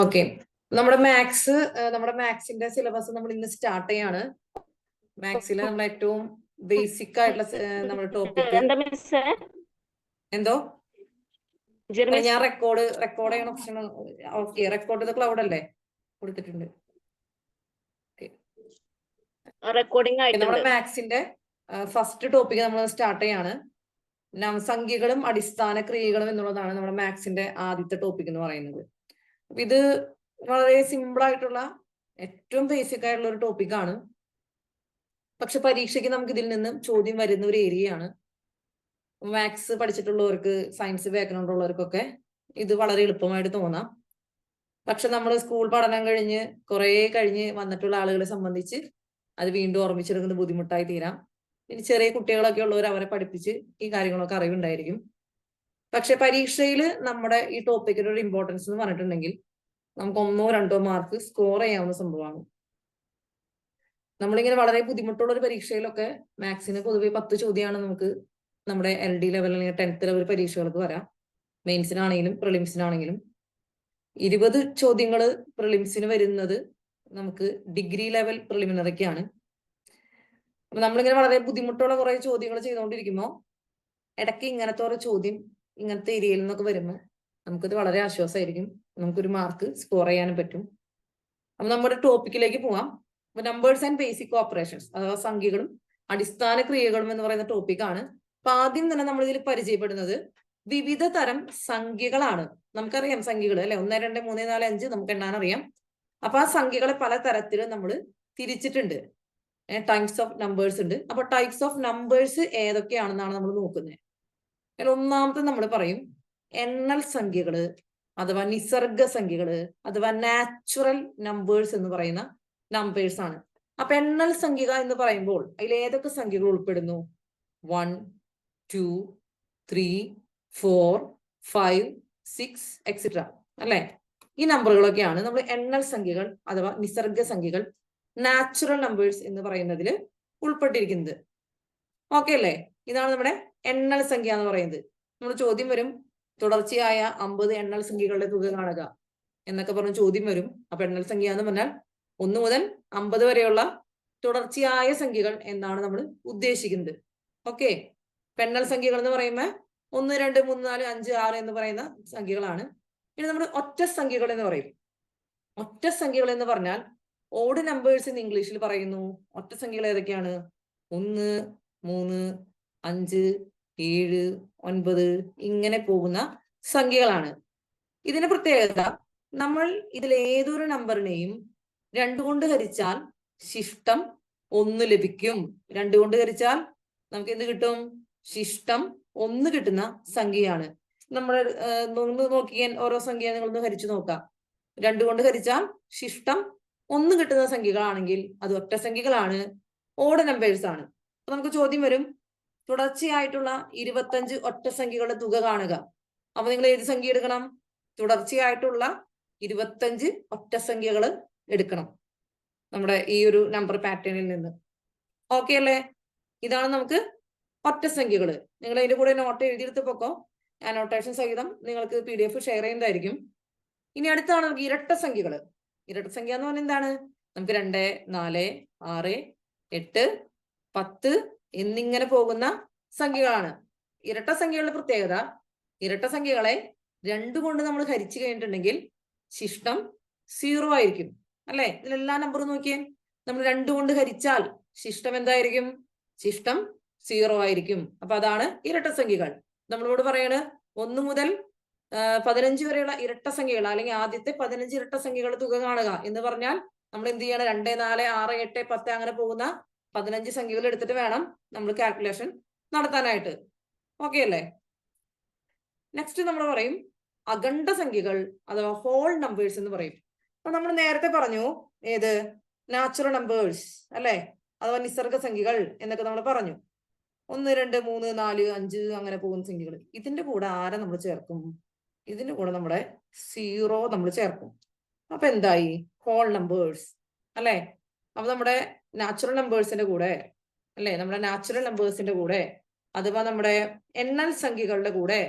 Okay, നമ്മുടെ മാത്സിന്റെ syllabus നമ്മൾ ഇന്ന് സ്റ്റാർട്ട് ചെയ്യാണ്. മാത്സിലെ നമ്മൾ ഏറ്റവും ബേസിക് ആയിട്ടുള്ള നമ്മുടെ ടോപ്പിക് എന്തോ ഞാൻ റെക്കോർഡ് ചെയ്യണ ഓപ്ഷൻ. ഓക്കെ, റെക്കോർഡ് ചെയ്ത ക്ലൗഡ് അല്ലേ കൊടുത്തിട്ടുണ്ട്. നമ്മുടെ മാത്സിന്റെ ഫസ്റ്റ് ടോപ്പിക് നമ്മൾ സ്റ്റാർട്ട് ചെയ്യാണ്. സംഖ്യകളും അടിസ്ഥാന ക്രിയകളും എന്നുള്ളതാണ് നമ്മുടെ മാത്സിന്റെ ആദ്യത്തെ ടോപ്പിക് എന്ന് പറയുന്നത്. അപ്പൊ ഇത് വളരെ സിമ്പിൾ ആയിട്ടുള്ള ഏറ്റവും ബേസിക് ആയിട്ടുള്ള ഒരു ടോപ്പിക്കാണ്. പക്ഷെ പരീക്ഷയ്ക്ക് നമുക്ക് ഇതിൽ നിന്നും ചോദ്യം വരുന്ന ഒരു ഏരിയയാണ്. മാത്സ് പഠിച്ചിട്ടുള്ളവർക്ക്, സയൻസ് ബാക്ക്ഗ്രൗണ്ട് ഉള്ളവർക്കൊക്കെ ഇത് വളരെ എളുപ്പമായിട്ട് തോന്നാം. പക്ഷെ നമ്മൾ സ്കൂൾ പഠനം കഴിഞ്ഞ് കുറെ കഴിഞ്ഞ് വന്നിട്ടുള്ള ആളുകളെ സംബന്ധിച്ച് അത് വീണ്ടും ഓർമ്മിച്ചെടുക്കുന്നത് ബുദ്ധിമുട്ടായി തീരാം. ഇനി ചെറിയ കുട്ടികളൊക്കെ ഉള്ളവർ അവരെ പഠിപ്പിച്ച് ഈ കാര്യങ്ങളൊക്കെ അറിവുണ്ടായിരിക്കും. പക്ഷെ പരീക്ഷയിൽ നമ്മുടെ ഈ ടോപ്പിക്കിന്റെ ഒരു ഇമ്പോർട്ടൻസ് എന്ന് പറഞ്ഞിട്ടുണ്ടെങ്കിൽ നമുക്ക് 1 or 2 മാർക്ക് സ്കോർ ചെയ്യാവുന്ന സംഭവമാണ്. നമ്മളിങ്ങനെ വളരെ ബുദ്ധിമുട്ടുള്ള ഒരു പരീക്ഷയിലൊക്കെ മാത്സിന് പൊതുവെ 10 ചോദ്യമാണ് നമുക്ക് നമ്മുടെ LD ലെവൽ അല്ലെങ്കിൽ 10th ലെവൽ പരീക്ഷകൾക്ക് വരാം. മെയിൻസിനാണെങ്കിലും പ്രിലിംസിനാണെങ്കിലും 20 ചോദ്യങ്ങൾ പ്രിലിംസിന് വരുന്നത് നമുക്ക് ഡിഗ്രി ലെവൽ പ്രിലിമിനറിക്കാണ്. അപ്പൊ നമ്മളിങ്ങനെ വളരെ ബുദ്ധിമുട്ടുള്ള കുറെ ചോദ്യങ്ങൾ ചെയ്തുകൊണ്ടിരിക്കുമ്പോൾ ഇടയ്ക്ക് ഇങ്ങനത്തെ ഓരോ ചോദ്യം ഇങ്ങനത്തെ ഏരിയയിൽ നിന്നൊക്കെ വരുമ്പോൾ നമുക്കത് വളരെ ആശ്വാസമായിരിക്കും. നമുക്കൊരു മാർക്ക് സ്കോർ ചെയ്യാനും പറ്റും. അപ്പൊ നമ്മുടെ ടോപ്പിക്കിലേക്ക് പോവാം. നമ്പേഴ്സ് ആൻഡ് ബേസിക് ഓപ്പറേഷൻസ് അഥവാ സംഖ്യകളും അടിസ്ഥാന ക്രിയകളും എന്ന് പറയുന്ന ടോപ്പിക്കാണ്. അപ്പൊ ആദ്യം തന്നെ നമ്മൾ ഇതിൽ പരിചയപ്പെടുന്നത് വിവിധ തരം സംഖ്യകളാണ്. നമുക്കറിയാം സംഖ്യകൾ അല്ലെ, 1 2 3 4 5 നമുക്ക് എണ്ണാൻ അറിയാം. അപ്പൊ ആ സംഖ്യകളെ പല തരത്തിൽ നമ്മൾ തിരിച്ചിട്ടുണ്ട്. ടൈപ്സ് ഓഫ് നമ്പേഴ്സ് ഉണ്ട്. അപ്പൊ ടൈപ്സ് ഓഫ് നമ്പേഴ്സ് ഏതൊക്കെയാണെന്നാണ് നമ്മൾ നോക്കുന്നത്. അതിൽ ഒന്നാമത്തെ നമ്മൾ പറയും എണ്ണൽ സംഖ്യകള് അഥവാ നിസർഗ സംഖ്യകള് അഥവാ നാച്ചുറൽ നമ്പേഴ്സ് എന്ന് പറയുന്ന നമ്പേഴ്സ് ആണ്. അപ്പൊ എണ്ണൽ സംഖ്യക എന്ന് പറയുമ്പോൾ അതിൽ ഏതൊക്കെ സംഖ്യകൾ ഉൾപ്പെടുന്നു? 1 2 3 4 5 6 എക്സെട്ര അല്ലെ? ഈ നമ്പറുകളൊക്കെയാണ് നമ്മൾ എണ്ണൽ സംഖ്യകൾ അഥവാ നിസർഗ സംഖ്യകൾ, നാച്ചുറൽ നമ്പേഴ്സ് എന്ന് പറയുന്നതിൽ ഉൾപ്പെട്ടിരിക്കുന്നത്. ഓക്കെ അല്ലേ? ഇതാണ് നമ്മുടെ എണ്ണൽ സംഖ്യ എന്ന് പറയുന്നത്. നമ്മൾ ചോദ്യം വരും, തുടർച്ചയായ 50 എണ്ണൽ സംഖ്യകളുടെ തുക കാണുക എന്നൊക്കെ പറഞ്ഞ ചോദ്യം വരും. അപ്പൊ എണ്ണൽ സംഖ്യ എന്ന് പറഞ്ഞാൽ 1 മുതൽ 50 വരെയുള്ള തുടർച്ചയായ സംഖ്യകൾ എന്നാണ് നമ്മൾ ഉദ്ദേശിക്കുന്നത്. ഓക്കെ, എണ്ണൽ സംഖ്യകൾ എന്ന് പറയുമ്പോൾ 1 2 3 4 5 6 എന്ന് പറയുന്ന സംഖ്യകളാണ്. ഇനി നമ്മൾ ഒറ്റ സംഖ്യകൾ എന്ന് പറയും. ഒറ്റ സംഖ്യകൾ എന്ന് പറഞ്ഞാൽ ഓഡ് നമ്പേഴ്സ് എന്ന് ഇംഗ്ലീഷിൽ പറയുന്നു. ഒറ്റ സംഖ്യകൾ ഏതൊക്കെയാണ്? 1 3 5 7 9 ഇങ്ങനെ പോകുന്ന സംഖ്യകളാണ്. ഇതിന്റെ പ്രത്യേകത, നമ്മൾ ഇതിൽ ഏതൊരു നമ്പറിനെയും 2 കൊണ്ട് ഹരിച്ചാൽ ശിഷ്ടം 1 ലഭിക്കും. 2 കൊണ്ട് ഹരിച്ചാൽ നമുക്ക് എന്ത് കിട്ടും? ശിഷ്ടം 1 കിട്ടുന്ന സംഖ്യയാണ്. നമ്മൾ നോക്കിയാൽ ഓരോ സംഖ്യ നിങ്ങളൊന്ന് ഹരിച്ചു നോക്കാം. 2 കൊണ്ട് ഹരിച്ചാൽ ശിഷ്ടം 1 കിട്ടുന്ന സംഖ്യകളാണെങ്കിൽ അത് ഒറ്റ സംഖ്യകളാണ്, ഓഡ് നമ്പേഴ്സ് ആണ്. അപ്പൊ നമുക്ക് ചോദ്യം വരും, തുടർച്ചയായിട്ടുള്ള 25 ഒറ്റ സംഖ്യകളുടെ തുക കാണുക. അപ്പൊ നിങ്ങൾ ഏത് സംഖ്യ എടുക്കണം? തുടർച്ചയായിട്ടുള്ള 25 ഒറ്റ സംഖ്യകൾ എടുക്കണം നമ്മുടെ ഈ ഒരു നമ്പർ പാറ്റേണിൽ നിന്ന്. ഓക്കെ അല്ലേ? ഇതാണ് നമുക്ക് ഒറ്റ സംഖ്യകൾ. നിങ്ങൾ അതിന്റെ കൂടെ നോട്ട് എഴുതിയെടുത്തപ്പോ അനോട്ടേഷൻ സഹിതം നിങ്ങൾക്ക് PDF ഷെയർ ചെയ്യുന്നതായിരിക്കും. ഇനി അടുത്താണ് നമുക്ക് ഇരട്ട സംഖ്യകൾ. ഇരട്ട സംഖ്യ എന്ന് പറഞ്ഞാൽ എന്താണ്? നമുക്ക് 2 4 6 8 10 എന്നിങ്ങനെ പോകുന്ന സംഖ്യകളാണ്. ഇരട്ട സംഖ്യകളുടെ പ്രത്യേകത, ഇരട്ട സംഖ്യകളെ 2 കൊണ്ട് നമ്മൾ ഹരിച്ചു കഴിഞ്ഞിട്ടുണ്ടെങ്കിൽ ശിഷ്ടം 0 ആയിരിക്കും അല്ലെ? ഇതിലെല്ലാ നമ്പറും നോക്കിയേ, നമ്മൾ 2 കൊണ്ട് ഹരിച്ചാൽ ശിഷ്ടം എന്തായിരിക്കും? ശിഷ്ടം 0 ആയിരിക്കും. അപ്പൊ അതാണ് ഇരട്ട സംഖ്യകൾ. നമ്മളോട് പറയാണ് 1 മുതൽ 15 വരെയുള്ള ഇരട്ട സംഖ്യകൾ അല്ലെങ്കിൽ ആദ്യത്തെ 15 ഇരട്ട സംഖ്യകളുടെ തുക കാണുക എന്ന് പറഞ്ഞാൽ നമ്മൾ എന്ത് ചെയ്യണം? 2 4 6 8 10 അങ്ങനെ പോകുന്ന 15 സംഖ്യകൾ എടുത്തിട്ട് വേണം നമ്മൾ കാൽക്കുലേഷൻ നടത്താനായിട്ട്. ഓക്കെ അല്ലേ? നെക്സ്റ്റ് നമ്മൾ പറയും അഖണ്ഡ സംഖ്യകൾ അഥവാ ഹോൾ നമ്പേഴ്സ് എന്ന് പറയും. അപ്പൊ നമ്മൾ നേരത്തെ പറഞ്ഞു ഏത്? നാച്ചുറൽ നമ്പേഴ്സ് അല്ലെ, അഥവാ നിസർഗ സംഖ്യകൾ എന്നൊക്കെ നമ്മൾ പറഞ്ഞു. 1 2 3 4 5 അങ്ങനെ പോകുന്ന സംഖ്യകൾ. ഇതിന്റെ കൂടെ ആരെ നമ്മൾ ചേർക്കും? ഇതിന്റെ കൂടെ നമ്മുടെ 0 നമ്മൾ ചേർക്കും. അപ്പൊ എന്തായി? ഹോൾ നമ്പേഴ്സ് അല്ലെ? അപ്പൊ നമ്മുടെ നാച്ചുറൽ നമ്പേഴ്സിന്റെ കൂടെ അല്ലെ, നമ്മുടെ നാച്ചുറൽ നമ്പേഴ്സിന്റെ കൂടെ അഥവാ നമ്മുടെ എണ്ണൽ സംഖ്യകളുടെ കൂടെ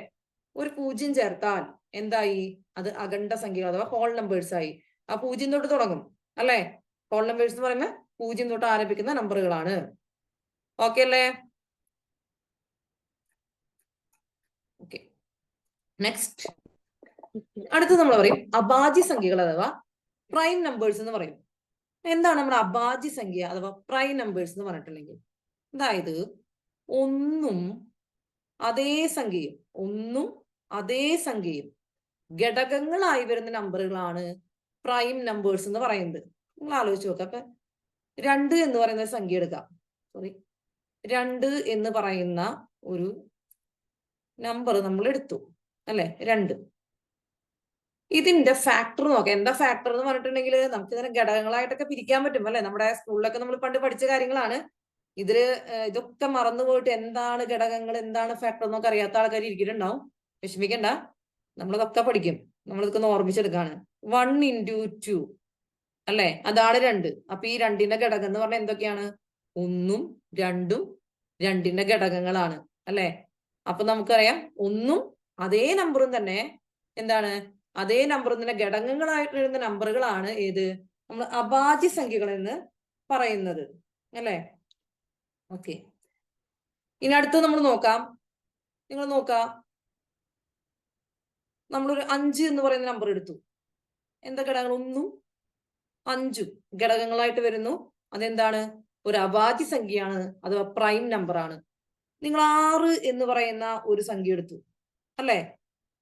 ഒരു 0 ചേർത്താൽ എന്തായി? അത് അഖണ്ഡ സംഖ്യകൾ അഥവാ ഹോൾ നമ്പേഴ്സ് ആയി. ആ 0 തൊട്ട് തുടങ്ങും അല്ലെ? ഹോൾ നമ്പേഴ്സ് എന്ന് പറയുമ്പോൾ 0 തൊട്ട് ആരംഭിക്കുന്ന നമ്പറുകളാണ്. ഓക്കെ അല്ലേ? ഓക്കെ, നെക്സ്റ്റ് അടുത്ത് നമ്മൾ പറയും അഭാജ്യ സംഖ്യകൾ അഥവാ പ്രൈം നമ്പേഴ്സ് എന്ന് പറയും. എന്താണ് നമ്മുടെ അഭാജ്യ സംഖ്യ അഥവാ പ്രൈം നമ്പേഴ്സ് എന്ന് പറഞ്ഞിട്ടുണ്ടെങ്കിൽ? അതായത് ഒന്നും അതേ സംഖ്യയും ഘടകങ്ങളായി വരുന്ന നമ്പറുകളാണ് പ്രൈം നമ്പേഴ്സ് എന്ന് പറയുന്നത്. നിങ്ങൾ ആലോചിച്ച് നോക്കുക. അപ്പൊ 2 എന്ന് പറയുന്ന സംഖ്യ എടുക്കാം. 2 എന്ന് പറയുന്ന ഒരു നമ്പർ നമ്മൾ എടുത്തു അല്ലെ? 2. ഇതിന്റെ ഫാക്ടർ നോക്കാം. എന്താ ഫാക്ടർ എന്ന് പറഞ്ഞിട്ടുണ്ടെങ്കിൽ നമുക്ക് ഇതിനെ ഘടകങ്ങളായിട്ടൊക്കെ പിരിക്കാൻ പറ്റും അല്ലെ? നമ്മുടെ സ്കൂളിലൊക്കെ നമ്മൾ പണ്ട് പഠിച്ച കാര്യങ്ങളാണ്. ഇതൊക്കെ മറന്നുപോയിട്ട് എന്താണ് ഘടകങ്ങൾ, എന്താണ് ഫാക്ടർ എന്നൊക്കെ അറിയാത്ത ആൾക്കാർ ഇരിക്കുന്നുണ്ടാവും. വിഷമിക്കണ്ട, നമ്മളിതൊക്കെ പഠിക്കും. നമ്മളിതൊക്കെ ഓർമ്മിച്ചെടുക്കാണ്. 1 into 2 അല്ലെ? അതാണ് 2. അപ്പൊ ഈ 2ന്റെ ഘടകം എന്ന് പറഞ്ഞാൽ എന്തൊക്കെയാണ്? 1ഉം 2ഉം 2ന്റെ ഘടകങ്ങളാണ് അല്ലെ? അപ്പൊ നമുക്കറിയാം 1ഉം അതേ നമ്പറും തന്നെ എന്താണ്? അതേ നമ്പറും തന്നെ ഘടകങ്ങളായിട്ട് വരുന്ന നമ്പറുകളാണ് ഏത്? നമ്മൾ അഭാജ്യ സംഖ്യകൾ എന്ന് പറയുന്നത് അല്ലെ? ഓക്കെ, ഇനി അടുത്ത് നമ്മൾ നോക്കാം. നിങ്ങൾ നോക്കാം, നമ്മളൊരു 5 എന്ന് പറയുന്ന നമ്പർ എടുത്തു. എന്താ ഘടകങ്ങൾ? 1ഉം 5ഉം ഘടകങ്ങളായിട്ട് വരുന്നു. അതെന്താണ്? ഒരു അഭാജ്യ സംഖ്യയാണ് അഥവാ പ്രൈം നമ്പർ ആണ്. നിങ്ങൾ 6 എന്ന് പറയുന്ന ഒരു സംഖ്യ എടുത്തു അല്ലെ?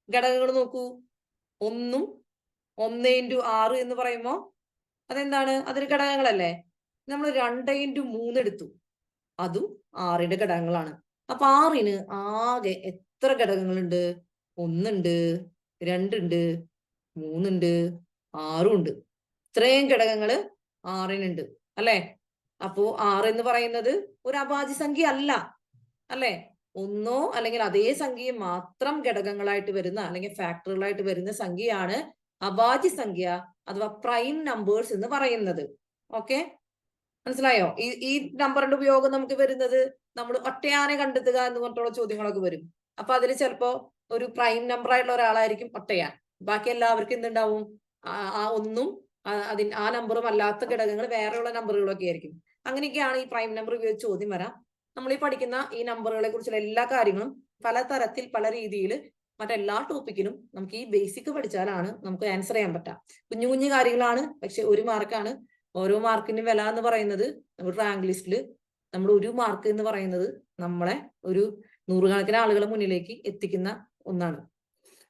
ഘടകങ്ങൾ നോക്കൂ. 1ഉം 1 into 6 എന്ന് പറയുമ്പോ അതെന്താണ്? അതിന് ഘടകങ്ങളല്ലേ? നമ്മൾ 2 into 3 എടുത്തു. അതും 6ന്റെ ഘടകങ്ങളാണ്. അപ്പൊ 6ന് ആകെ എത്ര ഘടകങ്ങളുണ്ട്? 1 ഉണ്ട്, 2 ഉണ്ട്, 3 ഉണ്ട്, 6 ഉണ്ട്. ഇത്രയും ഘടകങ്ങള് 6നുണ്ട് അല്ലെ? അപ്പോ 6 എന്ന് പറയുന്നത് ഒരു അഭാജ്യ സംഖ്യ അല്ല അല്ലെ? ഒന്നോ അല്ലെങ്കിൽ അതേ സംഖ്യയും മാത്രം ഘടകങ്ങളായിട്ട് വരുന്ന അല്ലെങ്കിൽ ഫാക്ടറുകളായിട്ട് വരുന്ന സംഖ്യയാണ് അഭാജ്യ സംഖ്യ അഥവാ പ്രൈം നമ്പേഴ്സ് എന്ന് പറയുന്നത്. ഓക്കെ, മനസ്സിലായോ? ഈ നമ്പറിന്റെ ഉപയോഗം നമുക്ക് വരുന്നത് നമ്മൾ ഒറ്റയാനെ കണ്ടെത്തുക എന്ന് പറഞ്ഞിട്ടുള്ള ചോദ്യങ്ങളൊക്കെ വരും. അപ്പൊ അതിൽ ചിലപ്പോ ഒരു പ്രൈം നമ്പർ ആയിട്ടുള്ള ഒരാളായിരിക്കും ഒറ്റയാൻ. ബാക്കി എല്ലാവർക്കും എന്തുണ്ടാവും? ആ ഒന്നും ആ നമ്പറും അല്ലാത്ത ഘടകങ്ങൾ വേറെയുള്ള നമ്പറുകളൊക്കെ ആയിരിക്കും. അങ്ങനെയൊക്കെയാണ് ഈ പ്രൈം നമ്പർ ഉപയോഗിച്ച് ചോദ്യം വരാം. നമ്മൾ ഈ പഠിക്കുന്ന ഈ നമ്പറുകളെ കുറിച്ചുള്ള എല്ലാ കാര്യങ്ങളും പല തരത്തിൽ പല രീതിയിൽ മറ്റെല്ലാ ടോപ്പിക്കിനും നമുക്ക് ഈ ബേസിക് പഠിച്ചാലാണ് നമുക്ക് ആൻസർ ചെയ്യാൻ പറ്റാം. കുഞ്ഞു കുഞ്ഞു കാര്യങ്ങളാണ്, പക്ഷെ 1 മാർക്കാണ്. ഓരോ മാർക്കിന്റെ വില എന്ന് പറയുന്നത് നമ്മുടെ റാങ്ക് ലിസ്റ്റിൽ നമ്മൾ 1 മാർക്ക് എന്ന് പറയുന്നത് നമ്മളെ ഒരു 100 കണക്കിന് ആളുകളെ മുന്നിലേക്ക് എത്തിക്കുന്ന ഒന്നാണ്.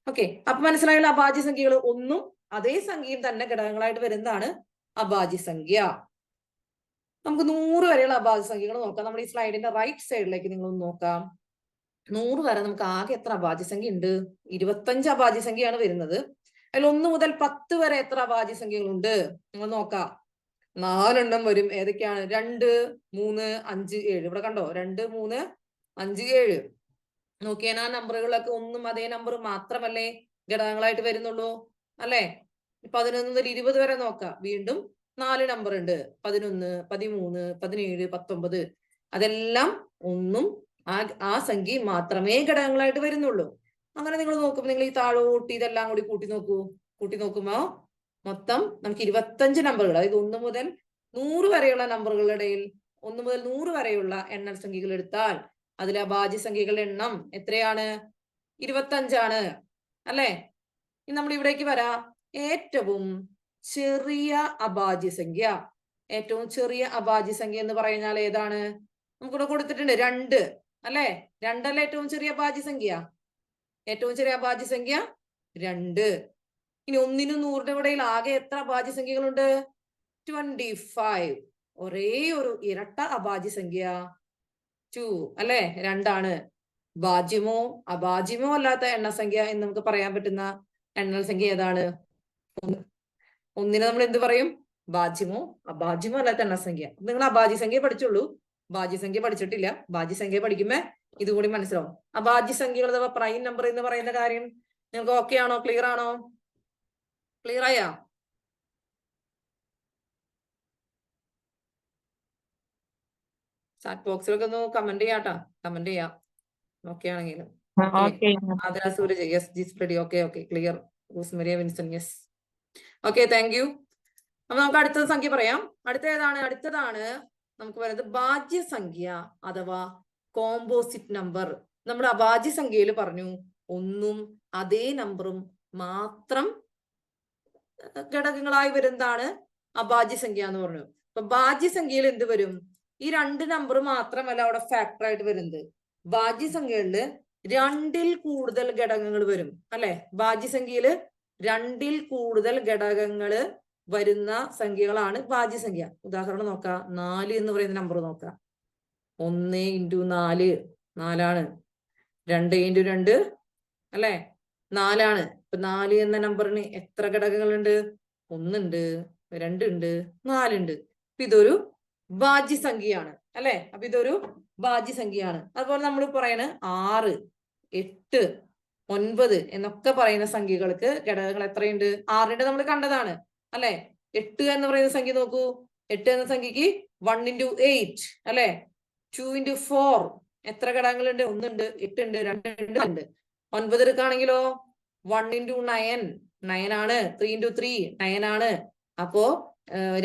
ഓക്കെ, അപ്പൊ മനസ്സിലായുള്ള അഭാജ്യ സംഖ്യകൾ 1ഉം അതേ സംഖ്യയും തന്നെ ഘടകങ്ങളായിട്ട് വരുന്നതാണ് അഭാജ്യ സംഖ്യ. നമുക്ക് 100 വരെയുള്ള അഭാജ്യ സംഖ്യകൾ നോക്കാം. നമ്മുടെ ഈ സ്ലൈഡിന്റെ റൈറ്റ് സൈഡിലേക്ക് നിങ്ങൾ ഒന്ന് നോക്കാം. 100 വരെ നമുക്ക് ആകെ എത്ര അഭാജ്യ സംഖ്യ ഉണ്ട്? 25 അഭാജ്യ സംഖ്യയാണ് വരുന്നത്. അതിൽ 1 മുതൽ 10 വരെ എത്ര അഭാജ്യ സംഖ്യകളുണ്ട്? നിങ്ങൾ നോക്കാം. 4 എണ്ണം വരും. ഏതൊക്കെയാണ്? 2, 3, 5, 7. ഇവിടെ കണ്ടോ? 2, 3, 5, 7. നോക്കിയാൽ ആ നമ്പറുകളൊക്കെ ഒന്നും അതേ നമ്പർ മാത്രമല്ലേ ഘടകങ്ങളായിട്ട് വരുന്നുള്ളൂ അല്ലെ? 11 മുതൽ 20 വരെ നോക്കാം. വീണ്ടും 4 നമ്പർ ഉണ്ട്. 11, 13, 17, 19. അതെല്ലാം ഒന്നും ആ സംഖ്യ മാത്രമേ ഘടകങ്ങളായിട്ട് വരുന്നുള്ളൂ. അങ്ങനെ നിങ്ങൾ നോക്കുമ്പോൾ നിങ്ങൾ ഈ താഴോട്ട് ഇതെല്ലാം കൂടി കൂട്ടി നോക്കുമ്പോ മൊത്തം നമുക്ക് 25 നമ്പറുകൾ, അതായത് 1 മുതൽ 100 വരെയുള്ള നമ്പറുകളുടെ ഇടയിൽ 1 മുതൽ 100 വരെയുള്ള എണ്ണൽ സംഖ്യകൾ എടുത്താൽ അതിലെ അഭാജ്യ സംഖ്യകളുടെ എണ്ണം എത്രയാണ്? 25 അല്ലെ? ഇനി നമ്മൾ ഇവിടേക്ക് വരാം. ഏറ്റവും ചെറിയ അഭാജ്യ സംഖ്യ, ഏറ്റവും ചെറിയ അഭാജ്യ സംഖ്യ എന്ന് പറഞ്ഞാൽ ഏതാണ്? നമുക്കിവിടെ കൊടുത്തിട്ടുണ്ട് 2 അല്ലെ? 2 അല്ലേ ഏറ്റവും ചെറിയ അഭാജ്യ സംഖ്യ? ഏറ്റവും ചെറിയ അഭാജ്യ സംഖ്യ 2. ഇനി 1നും 100നും ഇടയിൽ ആകെ എത്ര അഭാജ്യ സംഖ്യകളുണ്ട്? 25. ഒരേ ഒരു ഇരട്ട അഭാജ്യ സംഖ്യ 2 അല്ലെ? 2 ഭാജ്യമോ അഭാജ്യമോ അല്ലാത്ത എണ്ണസംഖ്യ എന്ന് നമുക്ക് പറയാൻ പറ്റുന്ന എണ്ണൽ സംഖ്യ ഏതാണ്? 1നെ നമ്മൾ എന്ത് പറയും? ഭാജ്യമോ അഭാജ്യമോ അല്ലാത്ത എണ്ണസംഖ്യ. നിങ്ങൾ അഭാജ്യ സംഖ്യ പഠിച്ചുള്ളൂ, ഭാജ്യസംഖ്യ പഠിച്ചിട്ടില്ല. ഭാജ്യസംഖ്യ പഠിക്കുമ്പോ ഇതുകൂടി മനസ്സിലാവും. അഭാജ്യ സംഖ്യകൾ അഥവാ പ്രൈം നമ്പർ എന്ന് പറയുന്ന കാര്യം നിങ്ങൾക്ക് ഓക്കെ ആണോ? ക്ലിയർ ആണോ? ക്ലിയർ ആയാ? ചാറ്റ് ബോക്സിലൊക്കെ ഒന്ന് കമന്റ് ചെയ്യാട്ടാ, കമന്റ് ചെയ്യാം ഓക്കെ ആണെങ്കിലും. Okay Athira Sooraj yes. Jis ready. Okay okay clear. Rosemaria Vinson yes. Okay thank you. അപ്പൊ നമുക്ക് അടുത്ത സംഖ്യ പറയാം. അടുത്തതാണ് നമുക്ക് പറയുന്നത് ഭാജ്യസംഖ്യ അഥവാ കോമ്പോസിറ്റ് നമ്പർ. നമ്മൾ അഭാജ്യ സംഖ്യയിൽ പറഞ്ഞു ഒന്നും അതേ നമ്പറും മാത്രം ഘടകങ്ങളായി വരുന്നതാണ് അഭാജ്യസംഖ്യ എന്ന് പറഞ്ഞു. അപ്പൊ ഭാജ്യസംഖ്യയിൽ എന്ത് വരും? ഈ രണ്ട് നമ്പർ മാത്രമല്ല അവിടെ ഫാക്ടർ ആയിട്ട് വരുന്നത്. ഭാജ്യസംഖ്യകളില് രണ്ടിൽ കൂടുതൽ ഘടകങ്ങൾ വരും അല്ലെ. ഭാജ്യസംഖ്യയില് രണ്ടിൽ കൂടുതൽ ഘടകങ്ങള് വരുന്ന സംഖ്യകളാണ് ഭാജ്യസംഖ്യ. ഉദാഹരണം നോക്കാം. 4 എന്ന് പറയുന്ന നമ്പർ നോക്കാം. 1 × 4 4ആണ്. 2 × 2 അല്ലെ 4ആണ്. ഇപ്പൊ 4 എന്ന നമ്പറിന് എത്ര ഘടകങ്ങളുണ്ട്? 1 ഉണ്ട്, 2 ഉണ്ട്, 4 ഉണ്ട്. അപ്പൊ ഇതൊരു ഭാജ്യസംഖ്യയാണ് അല്ലെ. അപ്പൊ ഇതൊരു ഭാജ്യസംഖ്യയാണ്. അതുപോലെ നമ്മൾ പറയണ 6, 8, 9 എന്നൊക്കെ പറയുന്ന സംഖ്യകൾക്ക് ഘടകങ്ങൾ എത്രയുണ്ട്? 6ന്റെ നമ്മൾ കണ്ടതാണ് അല്ലെ. 8 എന്ന് പറയുന്ന സംഖ്യ നോക്കൂ. 8 എന്ന സംഖ്യക്ക് 1 × 8 അല്ലെ. 2 × 4 എത്ര ഘടകങ്ങളുണ്ട്? 1 ഉണ്ട്, 8 ഉണ്ട്, 2 ഉണ്ട്. 9 എടുക്കുകയാണെങ്കിലോ 1 × 9 9 ആണ്. 3 × 3 9 ആണ്. അപ്പോ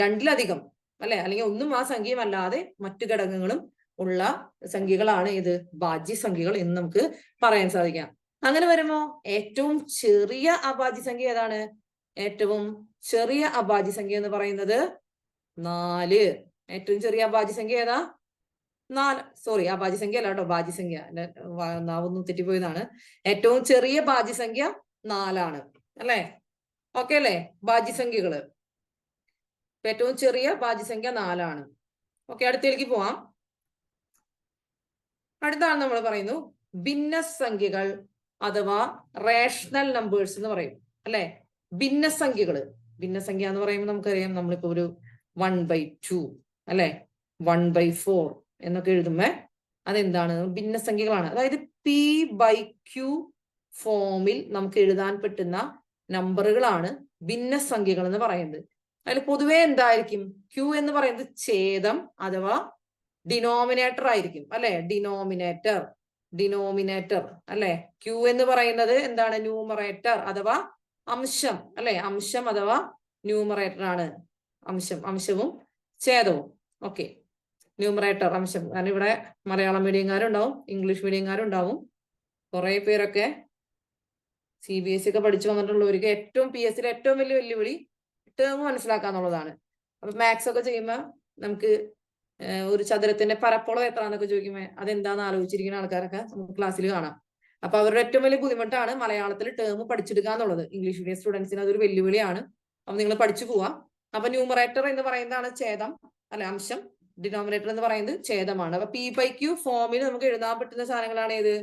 രണ്ടിലധികം അല്ലെ, അല്ലെങ്കിൽ ഒന്നും ആ സംഖ്യയും അല്ലാതെ മറ്റു ഘടകങ്ങളും ഉള്ള സംഖ്യകളാണ് ഇത് ഭാജ്യസംഖ്യകൾ എന്ന് നമുക്ക് പറയാൻ സാധിക്കാം. അങ്ങനെ വരുമ്പോ ഏറ്റവും ചെറിയ അഭാജ്യസംഖ്യ ഏതാണ്? ഏറ്റവും ചെറിയ അഭാജ്യസംഖ്യ എന്ന് പറയുന്നത് 4. ഏറ്റവും ചെറിയ അഭാജ്യസംഖ്യ ഏതാ? 4. സോറി, അഭാജ്യസംഖ്യ അല്ല കേട്ടോ, ഭാജ്യസംഖ്യ. നാവൊന്നും തെറ്റിപ്പോയതാണ്. ഏറ്റവും ചെറിയ ഭാജ്യസംഖ്യ 4ആണ് അല്ലെ. ഓക്കെ അല്ലെ. ഭാജ്യസംഖ്യകള് ഏറ്റവും ചെറിയ ഭാജ്യസംഖ്യ 4ആണ്. ഓക്കെ, അടുത്തേക്ക് പോവാം. അടുത്താണ് നമ്മൾ പറയുന്നു ഭിന്നസംഖ്യകൾ അഥവാ റേഷണൽ നമ്പേഴ്സ് എന്ന് പറയും അല്ലെ. ഭിന്നസംഖ്യകള്. ഭിന്നസംഖ്യ എന്ന് പറയുമ്പോൾ നമുക്കറിയാം, നമ്മളിപ്പോ ഒരു 1/2 അല്ലെ 1/4 എന്നൊക്കെ എഴുതുമ്പോ അതെന്താണ്? ഭിന്നസംഖ്യകളാണ്. അതായത് p/q ഫോമിൽ നമുക്ക് എഴുതാൻ പറ്റുന്ന നമ്പറുകളാണ് ഭിന്നസംഖ്യകൾ എന്ന് പറയുന്നത്. അതിൽ പൊതുവെ എന്തായിരിക്കും? q എന്ന് പറയുന്നത് ഛേദം അഥവാ ഡിനോമിനേറ്റർ ആയിരിക്കും അല്ലെ. ഡിനോമിനേറ്റർ അല്ലെ. q എന്ന് പറയുന്നത് എന്താണ്? ന്യൂമറേറ്റർ അഥവാ അംശം അല്ലെ. അംശം അഥവാ ന്യൂമറേറ്റർ ആണ്. അംശവും ഛേദവും. ഓക്കെ, ന്യൂമറേറ്റർ അംശം. കാരണം ഇവിടെ മലയാളം മീഡിയംകാരുണ്ടാവും, ഇംഗ്ലീഷ് മീഡിയംകാരുണ്ടാവും. കുറെ പേരൊക്കെ CBSE ഒക്കെ പഠിച്ചു വന്നിട്ടുള്ളവർക്ക് ഏറ്റവും PSCയിലെ ഏറ്റവും വലിയ വെല്ലുവിളി ടേം മനസ്സിലാക്കാന്നുള്ളതാണ്. അപ്പൊ മാത്സ് ഒക്കെ ചെയ്യുമ്പോൾ നമുക്ക് ഒരു ചതുരത്തിന്റെ പരപ്പളം എത്രയാണെന്നൊക്കെ ചോദിക്കുമ്പോൾ അതെന്താന്ന് ആലോചിച്ചിരിക്കുന്ന ആൾക്കാരൊക്കെ നമുക്ക് ക്ലാസ്സിൽ കാണാം. അപ്പൊ അവരുടെ ഏറ്റവും വലിയ ബുദ്ധിമുട്ടാണ് മലയാളത്തിൽ ടേം പഠിച്ചെടുക്കുക എന്നുള്ളത്. ഇംഗ്ലീഷ് മീഡിയം സ്റ്റുഡൻസിന് അതൊരു വെല്ലുവിളിയാണ്. അപ്പൊ നിങ്ങൾ പഠിച്ചു പോവാം. അപ്പൊ ന്യൂമറേറ്റർ എന്ന് പറയുന്നതാണ് ഛേദം അല്ലെ, അംശം. ഡിനോമിനേറ്റർ എന്ന് പറയുന്നത് ഛേദമാണ്. അപ്പൊ p/q ഫോമിൽ നമുക്ക് എഴുതാൻ പറ്റുന്ന സാധനങ്ങളാണ് ഏത്?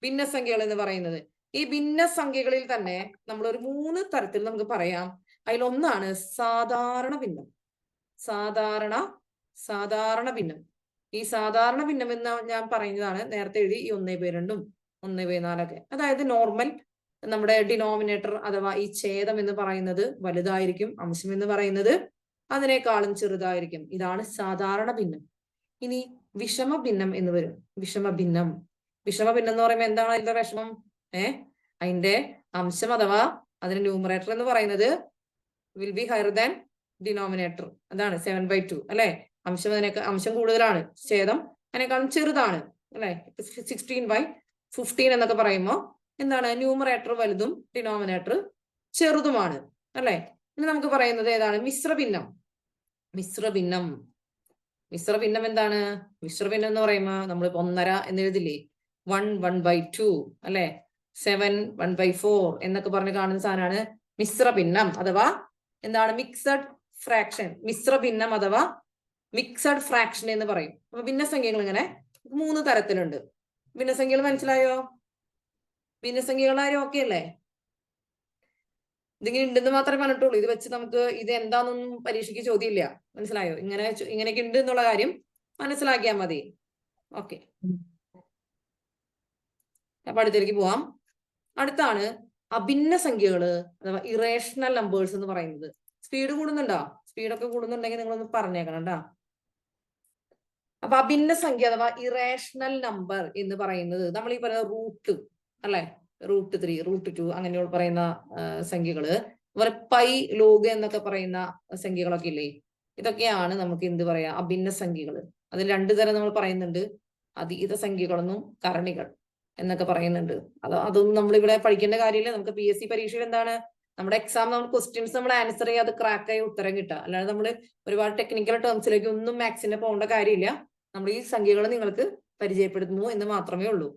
ഭിന്നസംഖ്യകൾ എന്ന് പറയുന്നത്. ഈ ഭിന്നസംഖ്യകളിൽ തന്നെ നമ്മൾ ഒരു 3 തരത്തിൽ നമുക്ക് പറയാം. അതിലൊന്നാണ് സാധാരണ ഭിന്നം. സാധാരണ ഭിന്നം. ഈ സാധാരണ ഭിന്നം എന്ന് ഞാൻ പറയുന്നതാണ് നേരത്തെ എഴുതി ഈ 1/2 1/4 ഒക്കെ. അതായത് നോർമൽ നമ്മുടെ ഡിനോമിനേറ്റർ അഥവാ ഈ ഛേദം എന്ന് പറയുന്നത് വലുതായിരിക്കും, അംശം എന്ന് പറയുന്നത് അതിനേക്കാളും ചെറുതായിരിക്കും. ഇതാണ് സാധാരണ ഭിന്നം. ഇനി വിഷമഭിന്നം എന്ന് വരും. വിഷമഭിന്നം എന്ന് പറയുമ്പോൾ എന്താണ് അതിന്റെ വിഷമം? അതിന്റെ അംശം അഥവാ അതിന്റെ ന്യൂമറേറ്റർ എന്ന് പറയുന്നത് will be higher than denominator. അതാണ് 7/2 അല്ലെ. അംശം കൂടുതലാണ്, ഛേദം അതിനേക്കാളും ചെറുതാണ് അല്ലെ. 16/15 എന്നൊക്കെ പറയുമ്പോൾ എന്താണ്? ന്യൂമറേറ്റർ വലുതും ഡിനോമിനേറ്റർ ചെറുതുമാണ് അല്ലെ. ഇനി നമുക്ക് പറയുന്നത് ഏതാണ്? മിശ്രഭിന്നം എന്താണ്? മിശ്രഭിന്നം എന്ന് പറയുമ്പോൾ നമ്മൾ 1.5 എന്ന് എഴുതില്ലേ. 1/2 അല്ലെ. 7 1/4 എന്നൊക്കെ പറഞ്ഞ് കാണുന്ന സാധനമാണ് മിശ്രഭിന്നം അഥവാ എന്താണ്? Mixed fraction. മിശ്രഭിന്നം അഥവാ മിക്സഡ് ഫ്രാക്ഷൻ എന്ന് പറയും. അപ്പൊ ഭിന്നസംഖ്യകൾ ഇങ്ങനെ 3 തരത്തിലുണ്ട്. ഭിന്നസംഖ്യകൾ മനസ്സിലായോ? ഭിന്നസംഖ്യകളാരും ഓക്കെ അല്ലേ? ഇതിങ്ങനെ ഉണ്ടെന്ന് മാത്രമേ പറഞ്ഞിട്ടുള്ളൂ. ഇത് വെച്ച് നമുക്ക് ഇത് എന്താണെന്നൊന്നും പരീക്ഷയ്ക്ക് ചോദ്യമില്ല. മനസ്സിലായോ? ഇങ്ങനെയൊക്കെ ഉണ്ട് എന്നുള്ള കാര്യം മനസ്സിലാക്കിയാൽ മതി. ഓക്കെ, അപ്പൊ അടുത്തേക്ക് പോവാം. അടുത്താണ് അഭിന്ന സംഖ്യകള് അഥവാ ഇറേഷണൽ നമ്പേഴ്സ് എന്ന് പറയുന്നത്. സ്പീഡ് കൂടുന്നുണ്ടോ? സ്പീഡൊക്കെ കൂടുന്നുണ്ടെങ്കിൽ നിങ്ങളൊന്ന് പറഞ്ഞേക്കണം കേട്ടോ. അപ്പൊ അഭിന്ന സംഖ്യ അഥവാ ഇറേഷണൽ നമ്പർ എന്ന് പറയുന്നത് നമ്മൾ ഈ പറയുന്ന അല്ലെ, √3, √2 അങ്ങനെയുള്ള പറയുന്ന സംഖ്യകള്, അതുപോലെ പൈ, ലോഗ് എന്നൊക്കെ പറയുന്ന സംഖ്യകളൊക്കെ ഇല്ലേ, ഇതൊക്കെയാണ് നമുക്ക് എന്ത് പറയാ, അഭിന്ന സംഖ്യകൾ. അതിൽ രണ്ടു തരം നമ്മൾ പറയുന്നുണ്ട്, അതീത സംഖ്യകളെന്നും കരണികൾ എന്നൊക്കെ പറയുന്നുണ്ട്. അതൊന്നും നമ്മളിവിടെ പഠിക്കേണ്ട കാര്യമില്ല. നമുക്ക് PSC പരീക്ഷയിൽ എന്താണ്, നമ്മുടെ എക്സാം നമ്മൾ ക്വസ്റ്റ്യൻസ് നമ്മൾ ആൻസർ ചെയ്യുക, അത് ക്രാക്ക് ആയി ഉത്തരം കിട്ടുക. അല്ലാതെ നമ്മൾ ഒരുപാട് ടെക്നിക്കൽ ടേംസിലേക്ക് ഒന്നും മാത്സിന് പോകേണ്ട കാര്യമില്ല. നമ്മൾ ഈ സംഖ്യകൾ നിങ്ങൾക്ക് പരിചയപ്പെടുത്തുന്നു എന്ന് മാത്രമേ ഉള്ളൂ.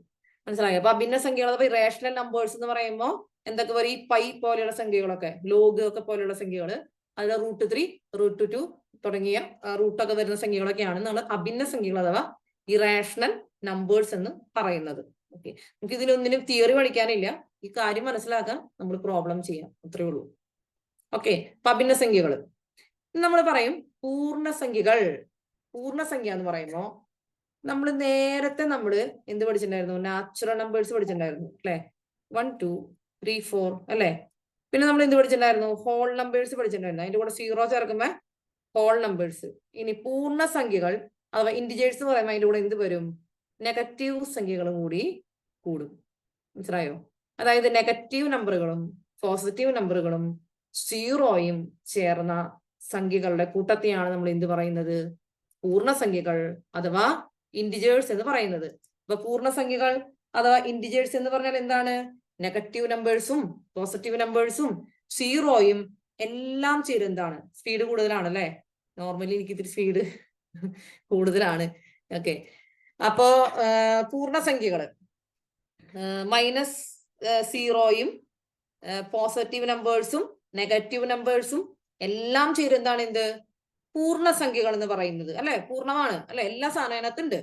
മനസ്സിലായോ? അപ്പൊ അഭിന്ന സംഖ്യകൾ, അപ്പൊ റേഷണൽ നമ്പേഴ്സ് എന്ന് പറയുമ്പോൾ എന്തൊക്കെ പറയും, ഈ പൈ പോലെയുള്ള സംഖ്യകളൊക്കെ, ലോഗ് ഒക്കെ പോലെയുള്ള സംഖ്യകള്, അതിൽ √3, √2 തുടങ്ങിയ റൂട്ടൊക്കെ വരുന്ന സംഖ്യകളൊക്കെയാണ് നമ്മൾ അഭിന്ന സംഖ്യകൾ അഥവാ ഇറേഷണൽ നമ്പേഴ്സ് എന്ന് പറയുന്നത്. ഓക്കെ, നമുക്ക് ഇതിനൊന്നിനും തിയറി പഠിക്കാനില്ല, ഈ കാര്യം മനസ്സിലാക്കാൻ നമ്മൾ പ്രോബ്ലം ചെയ്യാം, അത്രേ ഉള്ളൂ. ഓക്കെ, അപ്പൊ അഭിന്ന സംഖ്യകൾ നമ്മൾ പറയും. പൂർണ്ണസംഖ്യകൾ, പൂർണ്ണസംഖ്യ എന്ന് പറയുമ്പോൾ നമ്മൾ നേരത്തെ എന്ത് പഠിച്ചിട്ടുണ്ടായിരുന്നു, നാച്ചുറൽ നമ്പേഴ്സ് പഠിച്ചിട്ടുണ്ടായിരുന്നു അല്ലെ, 1 2 3 4 അല്ലെ. പിന്നെ നമ്മൾ എന്ത് പഠിച്ചിട്ടുണ്ടായിരുന്നു, ഹോൾ നമ്പേഴ്സ് പഠിച്ചിട്ടുണ്ടായിരുന്നു. അതിന്റെ കൂടെ 0 ചേർക്കുമ്പോ ഹോൾ നമ്പേഴ്സ്. ഇനി പൂർണ്ണസംഖ്യകൾ അഥവാ ഇൻഡിജേഴ്സ് എന്ന് പറയുമ്പോൾ അതിന്റെ കൂടെ എന്ത് വരും, നെഗറ്റീവ് സംഖ്യകളും കൂടി കൂടും. മനസ്സിലായോ? അതായത് നെഗറ്റീവ് നമ്പറുകളും പോസിറ്റീവ് നമ്പറുകളും 0യും ചേർന്ന സംഖ്യകളുടെ കൂട്ടത്തെയാണ് നമ്മൾ എന്ത് പറയുന്നത്, പൂർണ്ണസംഖ്യകൾ അഥവാ ഇൻഡിജേഴ്സ് എന്ന് പറയുന്നത്. അപ്പൊ പൂർണ്ണസംഖ്യകൾ അഥവാ ഇൻഡിജേഴ്സ് എന്ന് പറഞ്ഞാൽ എന്താണ്, നെഗറ്റീവ് നമ്പേഴ്സും പോസിറ്റീവ് നമ്പേഴ്സും 0യും എല്ലാം ചേരും. എന്താണ്, സ്പീഡ് കൂടുതലാണ് അല്ലെ, നോർമലി എനിക്ക് ഇത്തിരി സ്പീഡ് കൂടുതലാണ്. ഓക്കെ, അപ്പോ പൂർണ്ണസംഖ്യകള് -0യും പോസിറ്റീവ് നമ്പേഴ്സും നെഗറ്റീവ് നമ്പേഴ്സും എല്ലാം ചേരും. എന്താണ്, എന്ത്, പൂർണ്ണസംഖ്യകൾ എന്ന് പറയുന്നത് അല്ലെ. പൂർണ്ണമാണ് അല്ലെ, എല്ലാ സാധനം അതിനകത്തുണ്ട്.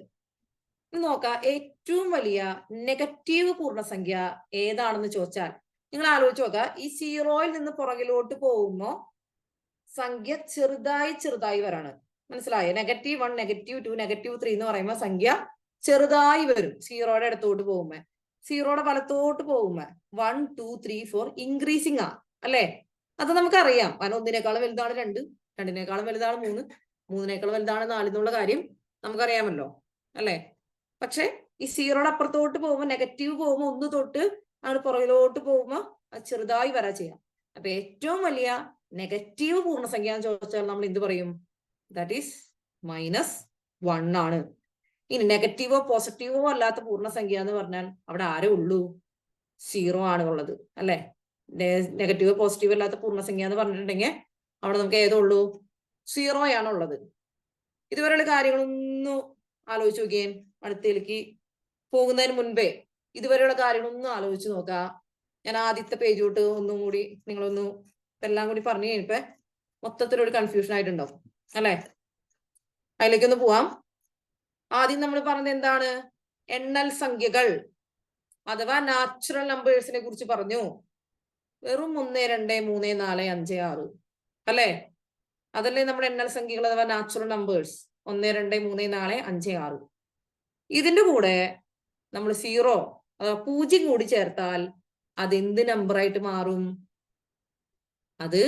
നോക്കാം, ഏറ്റവും വലിയ നെഗറ്റീവ് പൂർണ്ണസംഖ്യ ഏതാണെന്ന് ചോദിച്ചാൽ നിങ്ങൾ ആലോചിച്ച് നോക്കുക. ഈ 0യിൽ നിന്ന് പുറകിലോട്ട് പോകുമ്പോ സംഖ്യ ചെറുതായി ചെറുതായി വരാണ്. മനസ്സിലായോ? -1, -2, -3 എന്ന് പറയുമ്പോ സംഖ്യ ചെറുതായി വരും. 0യുടെ അടുത്തോട്ട് പോകുമ്പോ, 0യുടെ വലത്തോട്ട് പോകുമ്പോ 1 2 3 4 ഇൻക്രീസിങ് ആ അല്ലെ. അത് നമുക്കറിയാം. കാരണം 1നേക്കാളും വലുതാണ് 2, 2നേക്കാളും വലുതാണ് 3, 3നേക്കാളും വലുതാണ് 4 എന്നുള്ള കാര്യം നമുക്കറിയാമല്ലോ അല്ലെ. പക്ഷെ ഈ 0യുടെ അപ്പുറത്തോട്ട് പോകുമ്പോൾ, നെഗറ്റീവ് പോകുമ്പോൾ 1 തൊട്ട് ആണ് പുറകിലോട്ട് പോകുമ്പോ അത് ചെറുതായി വരാ ചെയ്യാം. അപ്പൊ ഏറ്റവും വലിയ നെഗറ്റീവ് പൂർണ്ണസംഖ്യ എന്ന് ചോദിച്ചാൽ നമ്മൾ എന്ത് പറയും, ദാറ്റ് ഈസ് -1 ആണ്. ഇനി നെഗറ്റീവോ പോസിറ്റീവോ അല്ലാത്ത പൂർണ്ണസംഖ്യ എന്ന് പറഞ്ഞാൽ അവിടെ ആരേ ഉള്ളൂ, 0 ആണ് ഉള്ളത് അല്ലെ. നെഗറ്റീവോ പോസിറ്റീവോ അല്ലാത്ത പൂർണ്ണസംഖ്യ എന്ന് പറഞ്ഞിട്ടുണ്ടെങ്കിൽ അവിടെ നമുക്ക് ഏതുള്ളൂ, 0 ആണുള്ളത്. ഇതുവരെയുള്ള കാര്യങ്ങളൊന്നും ആലോചിച്ച് നോക്കിയേ. അടുത്തേക്ക് പോകുന്നതിന് മുൻപേ ഇതുവരെയുള്ള കാര്യങ്ങളൊന്നും ആലോചിച്ച് നോക്കാം. ഞാൻ ആദ്യത്തെ പേജ് തൊട്ട് ഒന്നും കൂടി നിങ്ങളൊന്ന് എല്ലാം കൂടി പറഞ്ഞു കഴിഞ്ഞപ്പോ മൊത്തത്തിലൊരു കൺഫ്യൂഷൻ ആയിട്ടുണ്ടാവും അല്ലെ. അതിലേക്കൊന്ന് പോവാം. ആദ്യം നമ്മൾ പറഞ്ഞത് എന്താണ്, എണ്ണൽ സംഖ്യകൾ അഥവാ നാച്ചുറൽ നമ്പേഴ്സിനെ കുറിച്ച് പറഞ്ഞു. വെറും 1 2 3 4 5 6 അല്ലെ, അതല്ലേ നമ്മുടെ എണ്ണൽ സംഖ്യകൾ അഥവാ നാച്ചുറൽ നമ്പേഴ്സ്. 1 2 3 4 5 6. ഇതിന്റെ കൂടെ നമ്മൾ 0 അഥവാ 0 കൂടി ചേർത്താൽ അതെന്ത് നമ്പർ ആയിട്ട് മാറും, അത്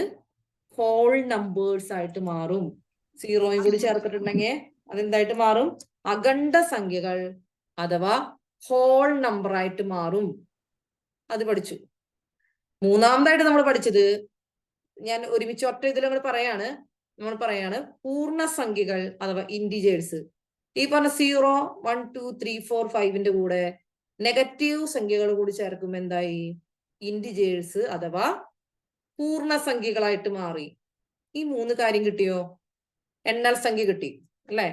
ഹോൾ നമ്പേഴ്സ് ആയിട്ട് മാറും. 0യും കൂടി ചേർത്തിട്ടുണ്ടെങ്കിൽ അതെന്തായിട്ട് മാറും, അഖണ്ഡ സംഖ്യകൾ അഥവാ ഹോൾ നമ്പർ ആയിട്ട് മാറും. അത് പഠിച്ചു. മൂന്നാമതായിട്ട് നമ്മൾ പഠിച്ചത്, ഞാൻ ഒരുമിച്ച് ഒറ്റ ഇതിൽ നമ്മൾ പറയാണ് പൂർണ്ണസംഖ്യകൾ അഥവാ ഇൻഡിജേഴ്സ്. ഈ പറഞ്ഞ 0 1 2 3 4 5ന്റെ കൂടെ നെഗറ്റീവ് സംഖ്യകൾ കൂടി ചേർക്കുമ്പോൾ എന്തായി, ഇൻഡിജേഴ്സ് അഥവാ പൂർണ്ണസംഖ്യകളായിട്ട് മാറി. ഈ 3 കാര്യം കിട്ടിയോ? എണ്ണൽ സംഖ്യ കിട്ടി അല്ലെ,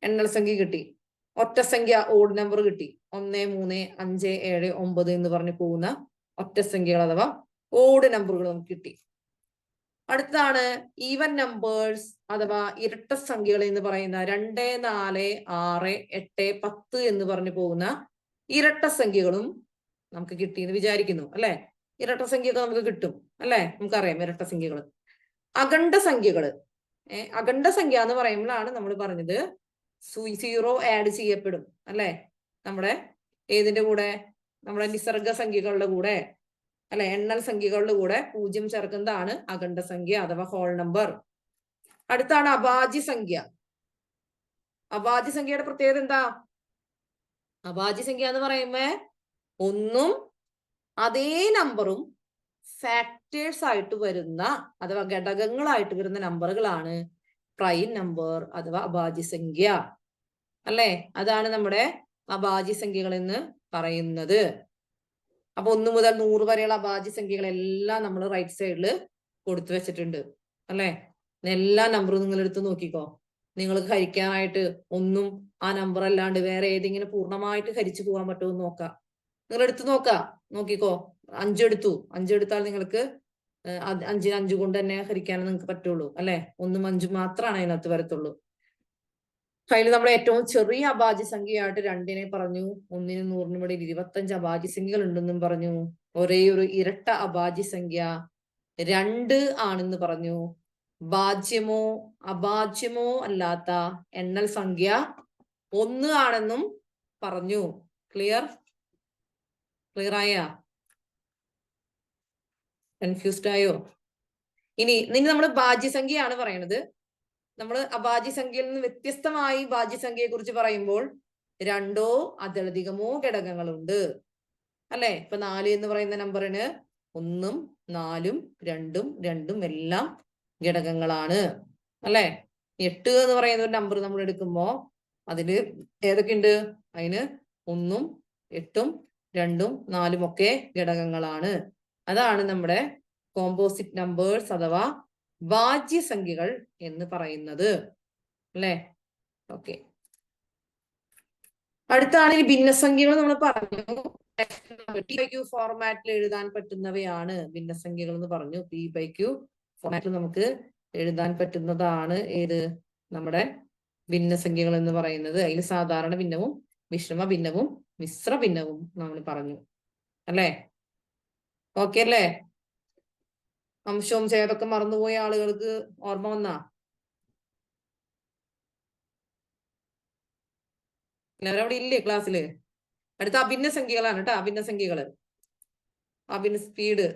എണ്ണൽ സംഖ്യ കിട്ടി. ഒറ്റ സംഖ്യ ഓഡ് നമ്പർ കിട്ടി. 1 3 5 7 9 എന്ന് പറഞ്ഞു പോകുന്ന ഒറ്റ സംഖ്യകൾ അഥവാ ഓഡ് നമ്പറുകൾ നമുക്ക് കിട്ടി. അടുത്താണ് ഈവൻ നമ്പേഴ്സ് അഥവാ ഇരട്ട സംഖ്യകൾ എന്ന് പറയുന്ന 2 4 6 8 10 എന്ന് പറഞ്ഞു പോകുന്ന ഇരട്ട സംഖ്യകളും നമുക്ക് കിട്ടിയെന്ന് വിചാരിക്കുന്നു അല്ലെ. ഇരട്ട സംഖ്യകൾ നമുക്ക് കിട്ടും അല്ലെ, നമുക്കറിയാം ഇരട്ട സംഖ്യകൾ. അഖണ്ഡ സംഖ്യകള്, അഖണ്ഡ സംഖ്യ എന്ന് പറയുമ്പോഴാണ് നമ്മൾ പറഞ്ഞത് 0 ആഡ് ചെയ്യപ്പെടും അല്ലെ. നമ്മുടെ ഏതിന്റെ കൂടെ, നമ്മുടെ നിസർഗ സംഖ്യകളുടെ കൂടെ അല്ലെ, എണ്ണൽ സംഖ്യകളുടെ കൂടെ 0 ചേർക്കുന്നതാണ് അഖണ്ഡ സംഖ്യ അഥവാ ഹോൾ നമ്പർ. അടുത്താണ് അഭാജ്യ സംഖ്യ. അഭാജ്യ സംഖ്യയുടെ പ്രത്യേകത എന്താ, അഭാജ്യ സംഖ്യ എന്ന് പറയുമ്പോ ഒന്നും അതേ നമ്പറും ഫാക്ടേഴ്സ് ആയിട്ട് വരുന്ന അഥവാ ഘടകങ്ങളായിട്ട് വരുന്ന നമ്പറുകളാണ് പ്രൈം നമ്പർ അഥവാ അഭാജ്യ സംഖ്യ അല്ലെ. അതാണ് നമ്മുടെ അഭാജ്യ സംഖ്യകൾ എന്ന് പറയുന്നത്. അപ്പൊ 1 മുതൽ 100 വരെയുള്ള അഭാജ്യ സംഖ്യകളെല്ലാം നമ്മൾ റൈറ്റ് സൈഡിൽ കൊടുത്തു വെച്ചിട്ടുണ്ട് അല്ലെ. എല്ലാ നമ്പറും നിങ്ങൾ എടുത്ത് നോക്കിക്കോ. നിങ്ങൾക്ക് ഹരിക്കാനായിട്ട് ഒന്നും ആ നമ്പർ അല്ലാണ്ട് വേറെ ഏതെങ്കിലും പൂർണ്ണമായിട്ട് ഹരിച്ചു പോകാൻ പറ്റുമോ നോക്കാം. നിങ്ങൾ എടുത്ത് നോക്കിക്കോ. 5 എടുത്തു, 5 എടുത്താൽ നിങ്ങൾക്ക് 5 5 കൊണ്ട് തന്നെ ഹരിക്കാൻ നിങ്ങൾക്ക് പറ്റുള്ളൂ അല്ലെ. 1ഉം 5ഉം മാത്രമാണ് അതിനകത്ത് വരത്തുള്ളൂ. അതിൽ നമ്മൾ ഏറ്റവും ചെറിയ അഭാജ്യ സംഖ്യയായിട്ട് 2നെ പറഞ്ഞു. 1നും 100നും ഇടയിൽ 25 അഭാജ്യ സംഖ്യകൾ ഉണ്ടെന്നും പറഞ്ഞു. ഒരേ ഒരു ഇരട്ട അഭാജ്യ സംഖ്യ 2 ആണെന്ന് പറഞ്ഞു. ഭാജ്യമോ അഭാജ്യമോ അല്ലാത്ത എണ്ണൽ സംഖ്യ 1 ആണെന്നും പറഞ്ഞു. ക്ലിയർ ആയ? കൺഫ്യൂസ്ഡ് ആയോ? ഇനി നമ്മൾ ഭാജ്യസംഖ്യയാണ് പറയണത്. നമ്മൾ അഭാജ്യ സംഖ്യയിൽ നിന്ന് വ്യത്യസ്തമായി ഭാജ്യസംഖ്യയെ കുറിച്ച് പറയുമ്പോൾ 2ഓ അതിലധികമോ ഘടകങ്ങളുണ്ട് അല്ലെ. ഇപ്പൊ 4 എന്ന് പറയുന്ന നമ്പറിന് 1ഉം 4ഉം 2ഉം 2ഉം എല്ലാം ഘടകങ്ങളാണ് അല്ലെ. 8 എന്ന് പറയുന്ന ഒരു നമ്പർ നമ്മൾ എടുക്കുമ്പോ അതില് ഏതൊക്കെയുണ്ട്? അതിന് 1ഉം 8ഉം 2ഉം 4ഉം ഒക്കെ ഘടകങ്ങളാണ്. അതാണ് നമ്മുടെ കോമ്പോസിറ്റ് നമ്പേഴ്സ് അഥവാ ഭാജ്യസംഖ്യകൾ എന്ന് പറയുന്നത് അല്ലെ. ഓക്കെ, അടുത്താണ് ഈ ഭിന്നസംഖ്യകൾ. നമ്മൾ പറഞ്ഞു P/Q ഫോർമാറ്റിൽ എഴുതാൻ പറ്റുന്നവയാണ് ഭിന്നസംഖ്യകൾ എന്ന് പറഞ്ഞു. P/Q ഫോർമാറ്റിൽ നമുക്ക് എഴുതാൻ പറ്റുന്നതാണ് ഏത്? നമ്മുടെ ഭിന്നസംഖ്യകൾ എന്ന് പറയുന്നത്. അതിൽ സാധാരണ ഭിന്നവും വിഷമ ഭിന്നവും മിശ്ര ഭിന്നവും നമ്മൾ പറഞ്ഞു അല്ലെ. ഓക്കെ അല്ലേ? അംശവും ഛേദമൊക്കെ മറന്നുപോയ ആളുകൾക്ക് ഓർമ്മ വന്നാ? എല്ലാവരും അവിടെ ഇല്ലേ ക്ലാസ്സില്? അടുത്ത അഭിന്ന സംഖ്യകളാണ് കേട്ടോ. അഭിന്ന സംഖ്യകള്, അഭിന്ന സ്പീഡ്.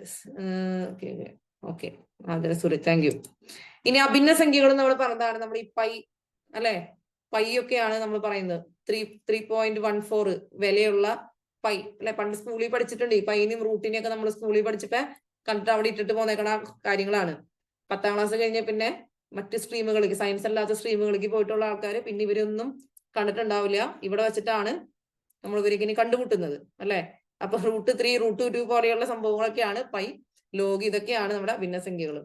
ഓക്കെ, അതെ സോറി, താങ്ക് യു. ഇനി അഭിന്ന സംഖ്യകൾ നമ്മൾ പറഞ്ഞതാണ് നമ്മൾ ഈ പൈ അല്ലെ. പൈ ഒക്കെയാണ് നമ്മൾ പറയുന്നത്. 3.14 വിലയുള്ള പൈ അല്ലെ. പണ്ട് സ്കൂളിൽ പഠിച്ചിട്ടുണ്ട്. ഈ പൈനെയും റൂട്ടിനെയും ഒക്കെ നമ്മൾ സ്കൂളിൽ പഠിച്ചപ്പോ കണ്ടിട്ട് അവിടെ ഇട്ടിട്ട് പോന്നേക്കണ കാര്യങ്ങളാണ്. 10ാം ക്ലാസ് കഴിഞ്ഞ പിന്നെ മറ്റ് സ്ട്രീമുകളിലേക്ക്, സയൻസ് അല്ലാത്ത സ്ട്രീമുകളിലേക്ക് പോയിട്ടുള്ള ആൾക്കാർ പിന്നെ ഇവരൊന്നും കണ്ടിട്ടുണ്ടാവില്ല. ഇവിടെ വെച്ചിട്ടാണ് നമ്മൾ ഇവരിങ്ങനെ കണ്ടുമുട്ടുന്നത് അല്ലെ. അപ്പൊ √3, √2 പോലെയുള്ള സംഭവങ്ങളൊക്കെയാണ് പൈ, ലോഗ്, ഇതൊക്കെയാണ് നമ്മുടെ ഭിന്നസംഖ്യകൾ.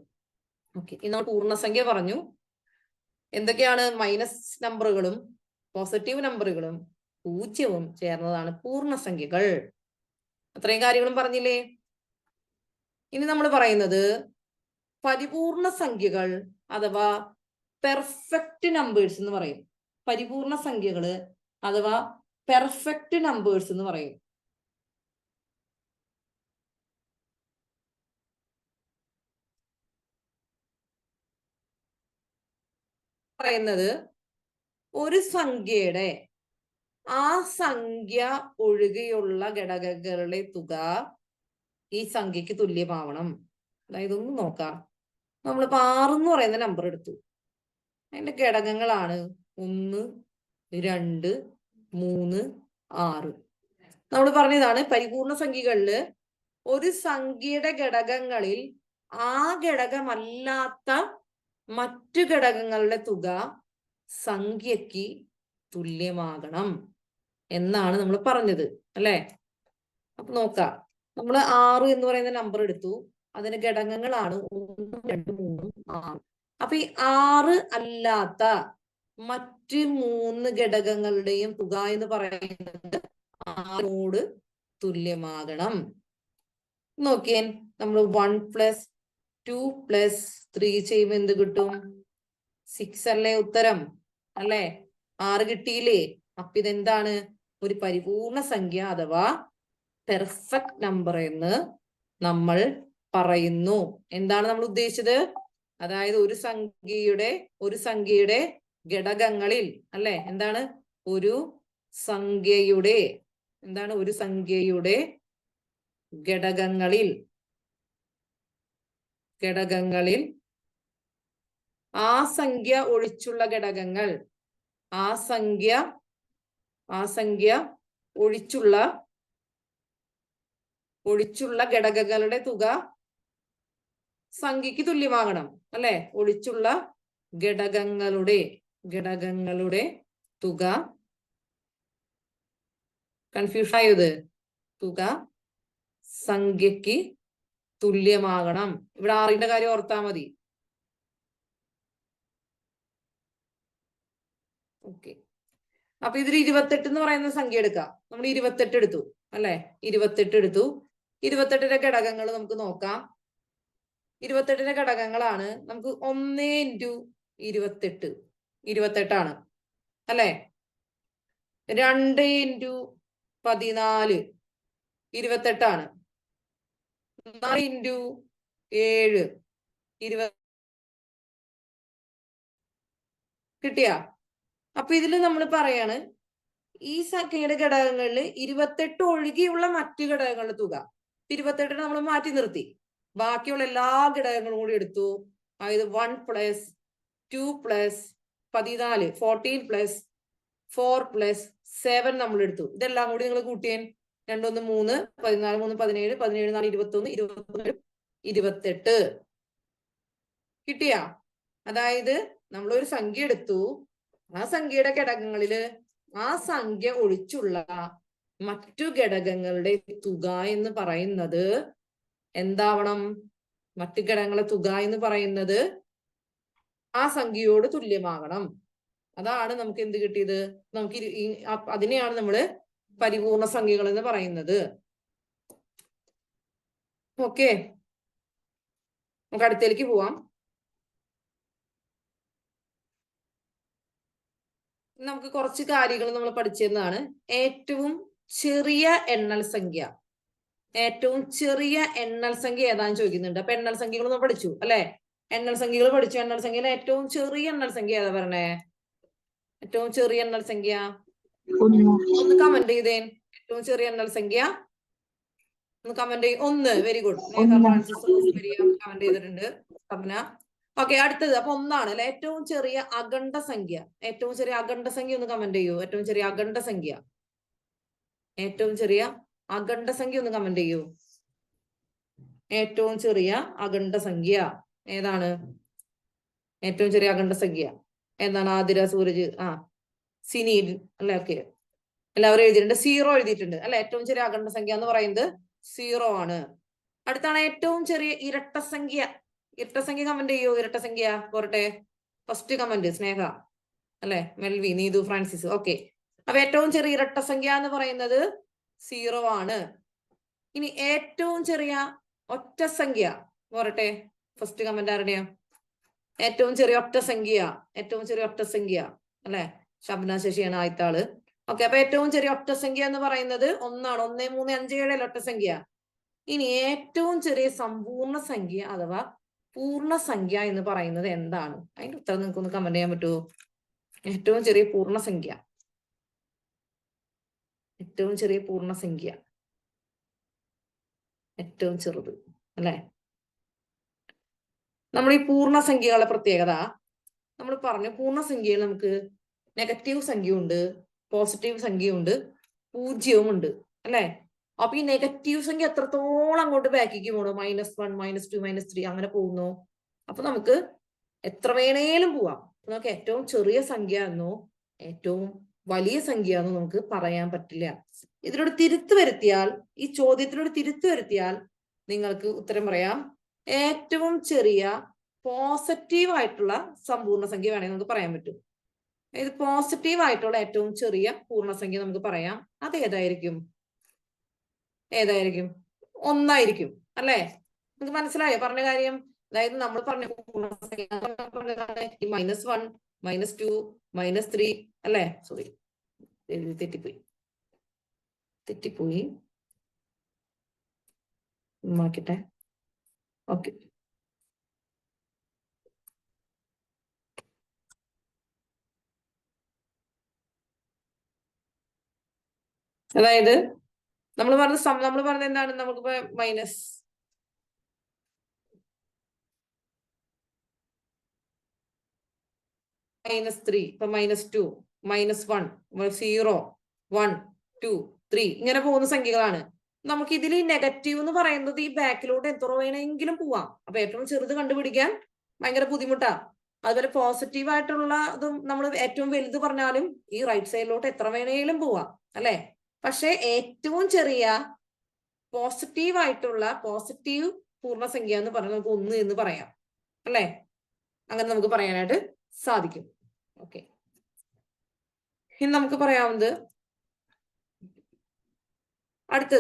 ഓക്കെ, ഇന്ന് നമ്മൾ പൂർണ്ണസംഖ്യ പറഞ്ഞു. എന്തൊക്കെയാണ്? മൈനസ് നമ്പറുകളും പോസിറ്റീവ് നമ്പറുകളും 0വും ചേർന്നതാണ് പൂർണ്ണസംഖ്യകൾ. അത്രയും കാര്യങ്ങളും പറഞ്ഞില്ലേ? ഇനി നമ്മൾ പറയുന്നത് പരിപൂർണ സംഖ്യകൾ അഥവാ പെർഫെക്റ്റ് നമ്പേഴ്സ് എന്ന് പറയും. പരിപൂർണ സംഖ്യകള് അഥവാ പെർഫെക്റ്റ് നമ്പേഴ്സ് എന്ന് പറയും. പറയുന്നത് ഒരു സംഖ്യയുടെ ആ സംഖ്യ ഒഴികെയുള്ള ഘടകങ്ങളുടെ തുക ഈ സംഖ്യക്ക് തുല്യമാവണം. അതായത് ഒന്ന് നോക്കാം. നമ്മളിപ്പോ 6 എന്ന് പറയുന്ന നമ്പർ എടുത്തു. അതിന്റെ ഘടകങ്ങളാണ് 1, 2, 3, 6. നമ്മൾ പറഞ്ഞതാണ് പരിപൂർണ സംഖ്യകളില് ഒരു സംഖ്യയുടെ ഘടകങ്ങളിൽ ആ ഘടകമല്ലാത്ത മറ്റു ഘടകങ്ങളുടെ തുക സംഖ്യക്ക് തുല്യമാകണം എന്നാണ് നമ്മൾ പറഞ്ഞത് അല്ലെ. അപ്പൊ നോക്കാം. നമ്മൾ 6 എന്ന് പറയുന്ന നമ്പർ എടുത്തു. അതിന് ഘടകങ്ങളാണ് 1, 2, 3, 6. അപ്പൊ ഈ 6 അല്ലാത്ത മറ്റ് 3 ഘടകങ്ങളുടെയും തുക എന്ന് പറയുന്നത് 6നോട് തുല്യമാകണം. നോക്കിയേ, നമ്മൾ 1 + 2 + 3 ചെയ്യുമ്പോൾ എന്ത് കിട്ടും? 6 അല്ലേ ഉത്തരം അല്ലെ. 6 കിട്ടിയില്ലേ? അപ്പൊ ഇതെന്താണ്? ഒരു പരിപൂർണ സംഖ്യ അഥവാ പെർഫെക്റ്റ് നമ്പർ എന്ന് നമ്മൾ പറയുന്നു. എന്താണ് നമ്മൾ ഉദ്ദേശിച്ചത്? അതായത് ഒരു സംഖ്യയുടെ ഘടകങ്ങളിൽ അല്ലെ. എന്താണ്? ഒരു സംഖ്യയുടെ ഘടകങ്ങളിൽ ആ സംഖ്യ ഒഴിച്ചുള്ള ഘടകങ്ങൾ, ആ സംഖ്യ ഒഴിച്ചുള്ള ഘടകങ്ങളുടെ തുക സംഖ്യക്ക് തുല്യമാകണം അല്ലെ? ഒഴിച്ചുള്ള ഘടകങ്ങളുടെ തുക, കൺഫ്യൂഷൻ ആയത്, തുക സംഖ്യക്ക് തുല്യമാകണം. ഇവിടെ ആറിന്റെ കാര്യം ഓർത്താ മതി. ഓക്കെ, അപ്പൊ ഇതിൽ 28 എന്ന് പറയുന്ന സംഖ്യ എടുക്കാം. നമ്മൾ 28 എടുത്തു അല്ലെ? 28 എടുത്തു. 28ന്റെ ഘടകങ്ങൾ നമുക്ക് നോക്കാം. 28ന്റെ ഘടകങ്ങളാണ് നമുക്ക് 1 × 28 28 അല്ലെ? 2 × 14 28 4 × 7 20. കിട്ടിയ? അപ്പൊ ഇതിൽ നമ്മൾ പറയാണ് ഈ സംഖ്യയുടെ ഘടകങ്ങളിൽ 28 ഒഴികെയുള്ള മറ്റു ഘടകങ്ങളുടെ തുക. 28 നമ്മൾ മാറ്റി നിർത്തി, ബാക്കിയുള്ള എല്ലാ ഘടകങ്ങളും കൂടി എടുത്തു. അതായത് 1 + 2 + 14 14 + 4 + 7 നമ്മൾ എടുത്തു. ഇതെല്ലാം കൂടി നിങ്ങൾ കൂട്ടിയേ. 2 1 3 14 3 17 17 4 21 21 28. കിട്ടിയ? അതായത് നമ്മളൊരു സംഖ്യ എടുത്തു, ആ സംഖ്യയുടെ ഘടകങ്ങളില് ആ സംഖ്യ ഒഴിച്ചുള്ള മറ്റു ഘടകങ്ങളുടെ തുക എന്ന് പറയുന്നത് എന്താവണം? മറ്റു ഘടകങ്ങളുടെ തുക എന്ന് പറയുന്നത് ആ സംഖ്യയോട് തുല്യമാകണം. അതാണ് നമുക്ക് എന്ത് കിട്ടിയത്? നമുക്ക് അതിനെയാണ് നമ്മള് പരിപൂർണ സംഖ്യകൾ എന്ന് പറയുന്നത്. ഓക്കെ, നമുക്ക് അടുത്തേക്ക് പോവാം. നമുക്ക് കുറച്ച് കാര്യങ്ങൾ നമ്മൾ പഠിച്ചിരുന്നതാണ്. ഏറ്റവും ചെറിയ എണ്ണൽ സംഖ്യ. ഏറ്റവും ചെറിയ എണ്ണൽ സംഖ്യ ഏതാന്ന് ചോദിക്കുന്നുണ്ട്. അപ്പൊ എണ്ണൽ സംഖ്യകൾ നമ്മൾ പഠിച്ചു അല്ലെ? എണ്ണൽ സംഖ്യകൾ പഠിച്ചു. എണ്ണൽ സംഖ്യയിലെ ഏറ്റവും ചെറിയ എണ്ണൽ സംഖ്യ ഏതാ പറഞ്ഞേ? ഏറ്റവും ചെറിയ എണ്ണൽ സംഖ്യ ഒന്ന് കമന്റ് ചെയ്തേ. ഏറ്റവും ചെറിയ എണ്ണൽ സംഖ്യ ഒന്ന് കമന്റ് ചെയ്യും. 1. Very good. കമന്റ് ചെയ്തിട്ടുണ്ട് സ്വപ്ന. ഓക്കെ, അടുത്തത് അപ്പൊ 1 അല്ലെ? ഏറ്റവും ചെറിയ അഖണ്ഡ സംഖ്യ. ഏറ്റവും ചെറിയ അഖണ്ഡ സംഖ്യ ഒന്ന് കമന്റ് ചെയ്യൂ. ഏറ്റവും ചെറിയ അഖണ്ഡ സംഖ്യ. ഏറ്റവും ചെറിയ അഖണ്ഡ സംഖ്യ ഒന്ന് കമന്റ് ചെയ്യൂ. ഏറ്റവും ചെറിയ അഖണ്ഡ സംഖ്യ ഏതാണ്? ഏറ്റവും ചെറിയ അഖണ്ഡ സംഖ്യ എന്താണ്? ആതിര, സൂരജ്, സിനി അല്ലെ? ഓക്കെ, എല്ലാവരും എഴുതിയിട്ടുണ്ട്. 0 എഴുതിയിട്ടുണ്ട് അല്ലെ? ഏറ്റവും ചെറിയ അഖണ്ഡ സംഖ്യ എന്ന് പറയുന്നത് 0 ആണ്. അടുത്താണ് ഏറ്റവും ചെറിയ ഇരട്ട സംഖ്യ. ഇരട്ട സംഖ്യ കമന്റ് ചെയ്യൂ. ഇരട്ട സംഖ്യ പോരട്ടെ. ഫസ്റ്റ് കമന്റ് സ്നേഹ അല്ലെ? Melvy, Neethu, Francis. ഓക്കെ, അപ്പൊ ഏറ്റവും ചെറിയ ഇരട്ട സംഖ്യ എന്ന് പറയുന്നത് 0 ആണ്. ഇനി ഏറ്റവും ചെറിയ ഒറ്റ സംഖ്യ പോരട്ടെ. ഫസ്റ്റ് കമന്റ് ആരുടെയാ? ഏറ്റവും ചെറിയ ഒറ്റ സംഖ്യ. ഏറ്റവും ചെറിയ ഒറ്റ സംഖ്യ അല്ലെ? ഷബ്ന ശശിയാണ് ആദ്യത്തെ ആള്. ഓക്കെ, അപ്പൊ ഏറ്റവും ചെറിയ ഒറ്റ സംഖ്യ എന്ന് പറയുന്നത് 1 ആണ്. 1 3 5 7 ഒറ്റ സംഖ്യ. ഇനി ഏറ്റവും ചെറിയ സമ്പൂർണ്ണ സംഖ്യ അഥവാ പൂർണ്ണസംഖ്യ എന്ന് പറയുന്നത് എന്താണ്? അതിന്റെ ഉത്തരം നിങ്ങൾക്ക് ഒന്ന് കമന്റ് ചെയ്യാൻ പറ്റുമോ? ഏറ്റവും ചെറിയ പൂർണ്ണസംഖ്യ. ഏറ്റവും ചെറിയ പൂർണ്ണസംഖ്യ. ഏറ്റവും ചെറുത് അല്ലെ? നമ്മൾ ഈ പൂർണ്ണസംഖ്യകളുടെ പ്രത്യേകത നമ്മൾ പറഞ്ഞു. പൂർണ്ണസംഖ്യയിൽ നമുക്ക് നെഗറ്റീവ് സംഖ്യയുണ്ട്, പോസിറ്റീവ് സംഖ്യയുണ്ട്, പൂജ്യവും ഉണ്ട് അല്ലെ? അപ്പൊ ഈ നെഗറ്റീവ് സംഖ്യ എത്രത്തോളം അങ്ങോട്ട് ബാക്കിക്ക് പോകണോ? -1 -2 -3 അങ്ങനെ പോകുന്നു. അപ്പൊ നമുക്ക് എത്ര വേണേലും പോവാം. നമുക്ക് ഏറ്റവും ചെറിയ സംഖ്യ എന്നോ ഏറ്റവും വലിയ സംഖ്യ എന്നോ നമുക്ക് പറയാൻ പറ്റില്ല. ഇതിലൂടെ തിരുത്തു വരുത്തിയാൽ, ഈ ചോദ്യത്തിലൂടെ തിരുത്തു വരുത്തിയാൽ നിങ്ങൾക്ക് ഉത്തരം പറയാം. ഏറ്റവും ചെറിയ പോസിറ്റീവ് ആയിട്ടുള്ള സമ്പൂർണ്ണ സംഖ്യ വേണമെങ്കിൽ നമുക്ക് പറയാൻ പറ്റും. ഇത് പോസിറ്റീവ് ആയിട്ടുള്ള ഏറ്റവും ചെറിയ പൂർണ്ണസംഖ്യ നമുക്ക് പറയാം. അത് ഏതായിരിക്കും? ഏതായിരിക്കും? 1 ആയിരിക്കും അല്ലെ? നിങ്ങൾക്ക് മനസ്സിലായോ പറഞ്ഞ കാര്യം? അതായത് നമ്മൾ പറഞ്ഞ പൂർണ്ണസംഖ്യ -1 -2 -3 അല്ലെ? സോറി, തെറ്റിപ്പോയി നോക്കട്ടെ. ഓക്കെ, അതായത് നമ്മൾ പറഞ്ഞത് എന്താണ്? നമുക്കിപ്പോ -3 ഇപ്പൊ -2 -1 0 1 2 3 ഇങ്ങനെ പോകുന്ന സംഖ്യകളാണ്. നമുക്ക് ഇതിൽ ഈ നെഗറ്റീവ് എന്ന് പറയുന്നത് ഈ ബാക്കിലോട്ട് എത്ര വേണമെങ്കിലും പോവാം. അപ്പൊ ഏറ്റവും ചെറുത് കണ്ടുപിടിക്കാൻ ഭയങ്കര ബുദ്ധിമുട്ടാ. അതുപോലെ പോസിറ്റീവ് ആയിട്ടുള്ള അതും നമ്മൾ ഏറ്റവും വലുത് പറഞ്ഞാലും ഈ റൈറ്റ് സൈഡിലോട്ട് എത്ര വേണമെങ്കിലും പോവാം അല്ലെ. പക്ഷെ ഏറ്റവും ചെറിയ പോസിറ്റീവ് ആയിട്ടുള്ള പോസിറ്റീവ് പൂർണ്ണസംഖ്യ എന്ന് പറഞ്ഞാൽ നമുക്ക് 1 എന്ന് പറയാം അല്ലെ. അങ്ങനെ നമുക്ക് പറയാനായിട്ട് സാധിക്കും. ഓക്കെ, ഇനി നമുക്ക് പറയാവുന്നത് അടുത്ത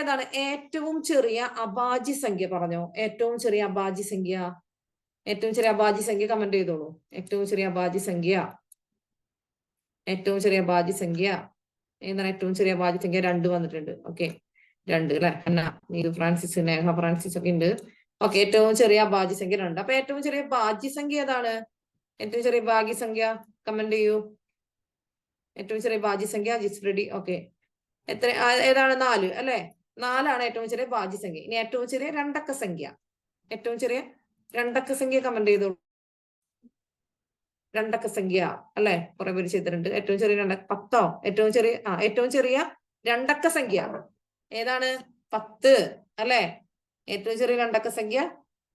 ഏതാണ്? ഏറ്റവും ചെറിയ അഭാജ്യ സംഖ്യ പറഞ്ഞോ. ഏറ്റവും ചെറിയ അഭാജ്യ സംഖ്യ കമന്റ് ചെയ്തോളൂ. ഏറ്റവും ചെറിയ അഭാജ്യ സംഖ്യ ഏതാണ്? ഏറ്റവും ചെറിയ അഭാജ്യ സംഖ്യ 2 വന്നിട്ടുണ്ട്. ഓക്കെ, 2 അല്ലെ. നീതു ഫ്രാൻസിസ്, നേഹ ഫ്രാൻസിസ് ഒക്കെ ഉണ്ട്. ഓക്കെ, ഏറ്റവും ചെറിയ അഭാജ്യ സംഖ്യ 2. അപ്പൊ ഏറ്റവും ചെറിയ ഭാജ്യ സംഖ്യ ഏതാണ്? ഏറ്റവും ചെറിയ ഭാഗ്യ സംഖ്യ കമന്റ് ചെയ്യൂ. ഏറ്റവും ചെറിയ ഭാജ്യ സംഖ്യ ജിസ് റെഡി. ഓക്കെ, ഏതാണ്? 4 അല്ലെ. 4 ഏറ്റവും ചെറിയ ഭാജ്യ സംഖ്യ. ഇനി ഏറ്റവും ചെറിയ രണ്ടക്ക സംഖ്യ കമന്റ് ചെയ്തോളൂ. രണ്ടക്ക സംഖ്യ അല്ലെ, കുറെ പേര് ചെയ്തിട്ടുണ്ട്. ഏറ്റവും ചെറിയ 10 ഏറ്റവും ചെറിയ രണ്ടക്ക സംഖ്യ ഏതാണ്? 10 അല്ലെ. ഏറ്റവും ചെറിയ രണ്ടക്ക സംഖ്യ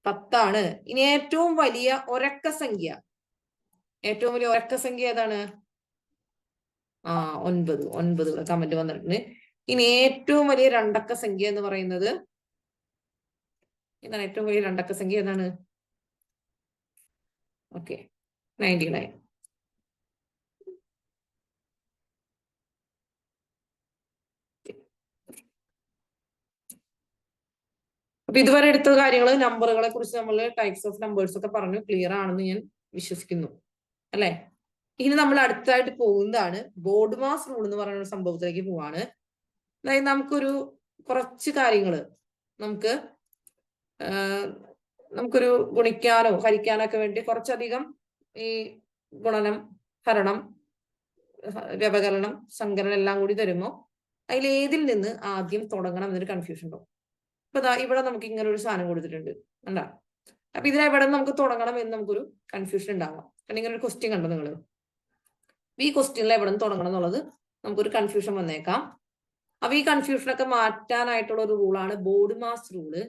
10 ആണ്. ഇനി ഏറ്റവും വലിയ ഒരക്ക സംഖ്യ ഏതാണ്? 9 കമന്റ് വന്നിട്ടുണ്ട്. ഇനി ഏറ്റവും വലിയ രണ്ടക്ക സംഖ്യ എന്ന് പറയുന്നത് എന്താണ്? ഏറ്റവും വലിയ രണ്ടക്ക സംഖ്യ ഏതാണ്? ഓക്കെ, 99. അപ്പൊ ഇതുവരെ എടുത്ത കാര്യങ്ങൾ, നമ്പറുകളെ കുറിച്ച് നമ്മൾ ടൈപ്സ് ഓഫ് നമ്പേഴ്സ് ഒക്കെ പറഞ്ഞു. ക്ലിയർ ആണെന്ന് ഞാൻ വിശ്വസിക്കുന്നു അല്ലെ. ഇനി നമ്മൾ അടുത്തായിട്ട് പോകുന്നതാണ് ബോഡ്മാസ് റൂൾ എന്ന് പറയുന്ന സംഭവത്തിലേക്ക് പോവാണ്. അതായത് നമുക്കൊരു കുറച്ച് കാര്യങ്ങൾ നമുക്കൊരു ഗുണിക്കാനോ ഹരിക്കാനോ ഒക്കെ വേണ്ടി കുറച്ചധികം ഈ ഗുണനം, ഹരണം, വ്യവകലനം, സങ്കലനം എല്ലാം കൂടി തരുമ്പോൾ അതിൽ ഏതിൽ നിന്ന് ആദ്യം തുടങ്ങണം എന്നൊരു കൺഫ്യൂഷൻ ഉണ്ടാവും. അപ്പൊ ഇവിടെ നമുക്ക് ഇങ്ങനെ ഒരു സാധനം കൊടുത്തിട്ടുണ്ട് കണ്ടാ. അപ്പൊ ഇതിലെവിടെ നമുക്ക് തുടങ്ങണം എന്ന് നമുക്കൊരു കൺഫ്യൂഷൻ ഉണ്ടാവാം. കാരണം ഇങ്ങനെ ഒരു ക്വസ്റ്റ്യൻ കണ്ടോ നിങ്ങൾ? ഈ ക്വസ്റ്റ്യനിൽ എവിടെ നിന്ന് തുടങ്ങണം എന്നുള്ളത് നമുക്കൊരു കൺഫ്യൂഷൻ വന്നേക്കാം. അപ്പൊ ഈ കൺഫ്യൂഷനൊക്കെ മാറ്റാനായിട്ടുള്ള ഒരു റൂളാണ് ബോഡ്മാസ് റൂള്.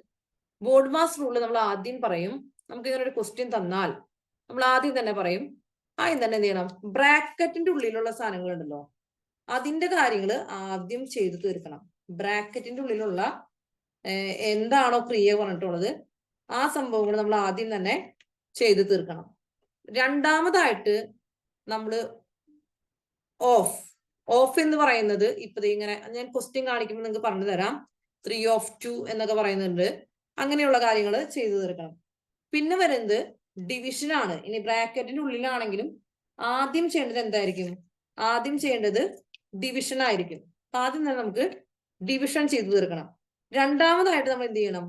നമ്മൾ ആദ്യം പറയും, നമുക്ക് ഇങ്ങനെ ഒരു ക്വസ്റ്റ്യൻ തന്നാൽ നമ്മൾ ആദ്യം തന്നെ എന്ത് ചെയ്യണം? ബ്രാക്കറ്റിന്റെ ഉള്ളിലുള്ള സാധനങ്ങൾ ഉണ്ടല്ലോ, അതിന്റെ കാര്യങ്ങൾ ആദ്യം ചെയ്തു തീർക്കണം. ബ്രാക്കറ്റിന്റെ ഉള്ളിലുള്ള എന്താണോ ക്രിയ പറഞ്ഞിട്ടുള്ളത് ആ സംഭവങ്ങൾ നമ്മൾ ആദ്യം തന്നെ ചെയ്തു തീർക്കണം. രണ്ടാമതായിട്ട് നമ്മൾ ഓഫ് എന്ന് പറയുന്നത് ഇപ്പൊ ഇങ്ങനെ ഞാൻ ക്വസ്റ്റ്യൻ കാണിക്കുമ്പോൾ നിങ്ങൾക്ക് പറഞ്ഞു തരാം. 3/2 എന്നൊക്കെ പറയുന്നുണ്ട്. അങ്ങനെയുള്ള കാര്യങ്ങൾ ചെയ്തു തീർക്കണം. പിന്നെ വരുന്നത് ഡിവിഷൻ ആണ്. ഇനി ബ്രാക്കറ്റിന്റെ ഉള്ളിലാണെങ്കിലും ആദ്യം ചെയ്യേണ്ടത് എന്തായിരിക്കും? ആദ്യം ചെയ്യേണ്ടത് ഡിവിഷൻ ആയിരിക്കും. ആദ്യം തന്നെ നമുക്ക് ഡിവിഷൻ ചെയ്തു തീർക്കണം. രണ്ടാമതായിട്ട് നമ്മൾ എന്ത് ചെയ്യണം?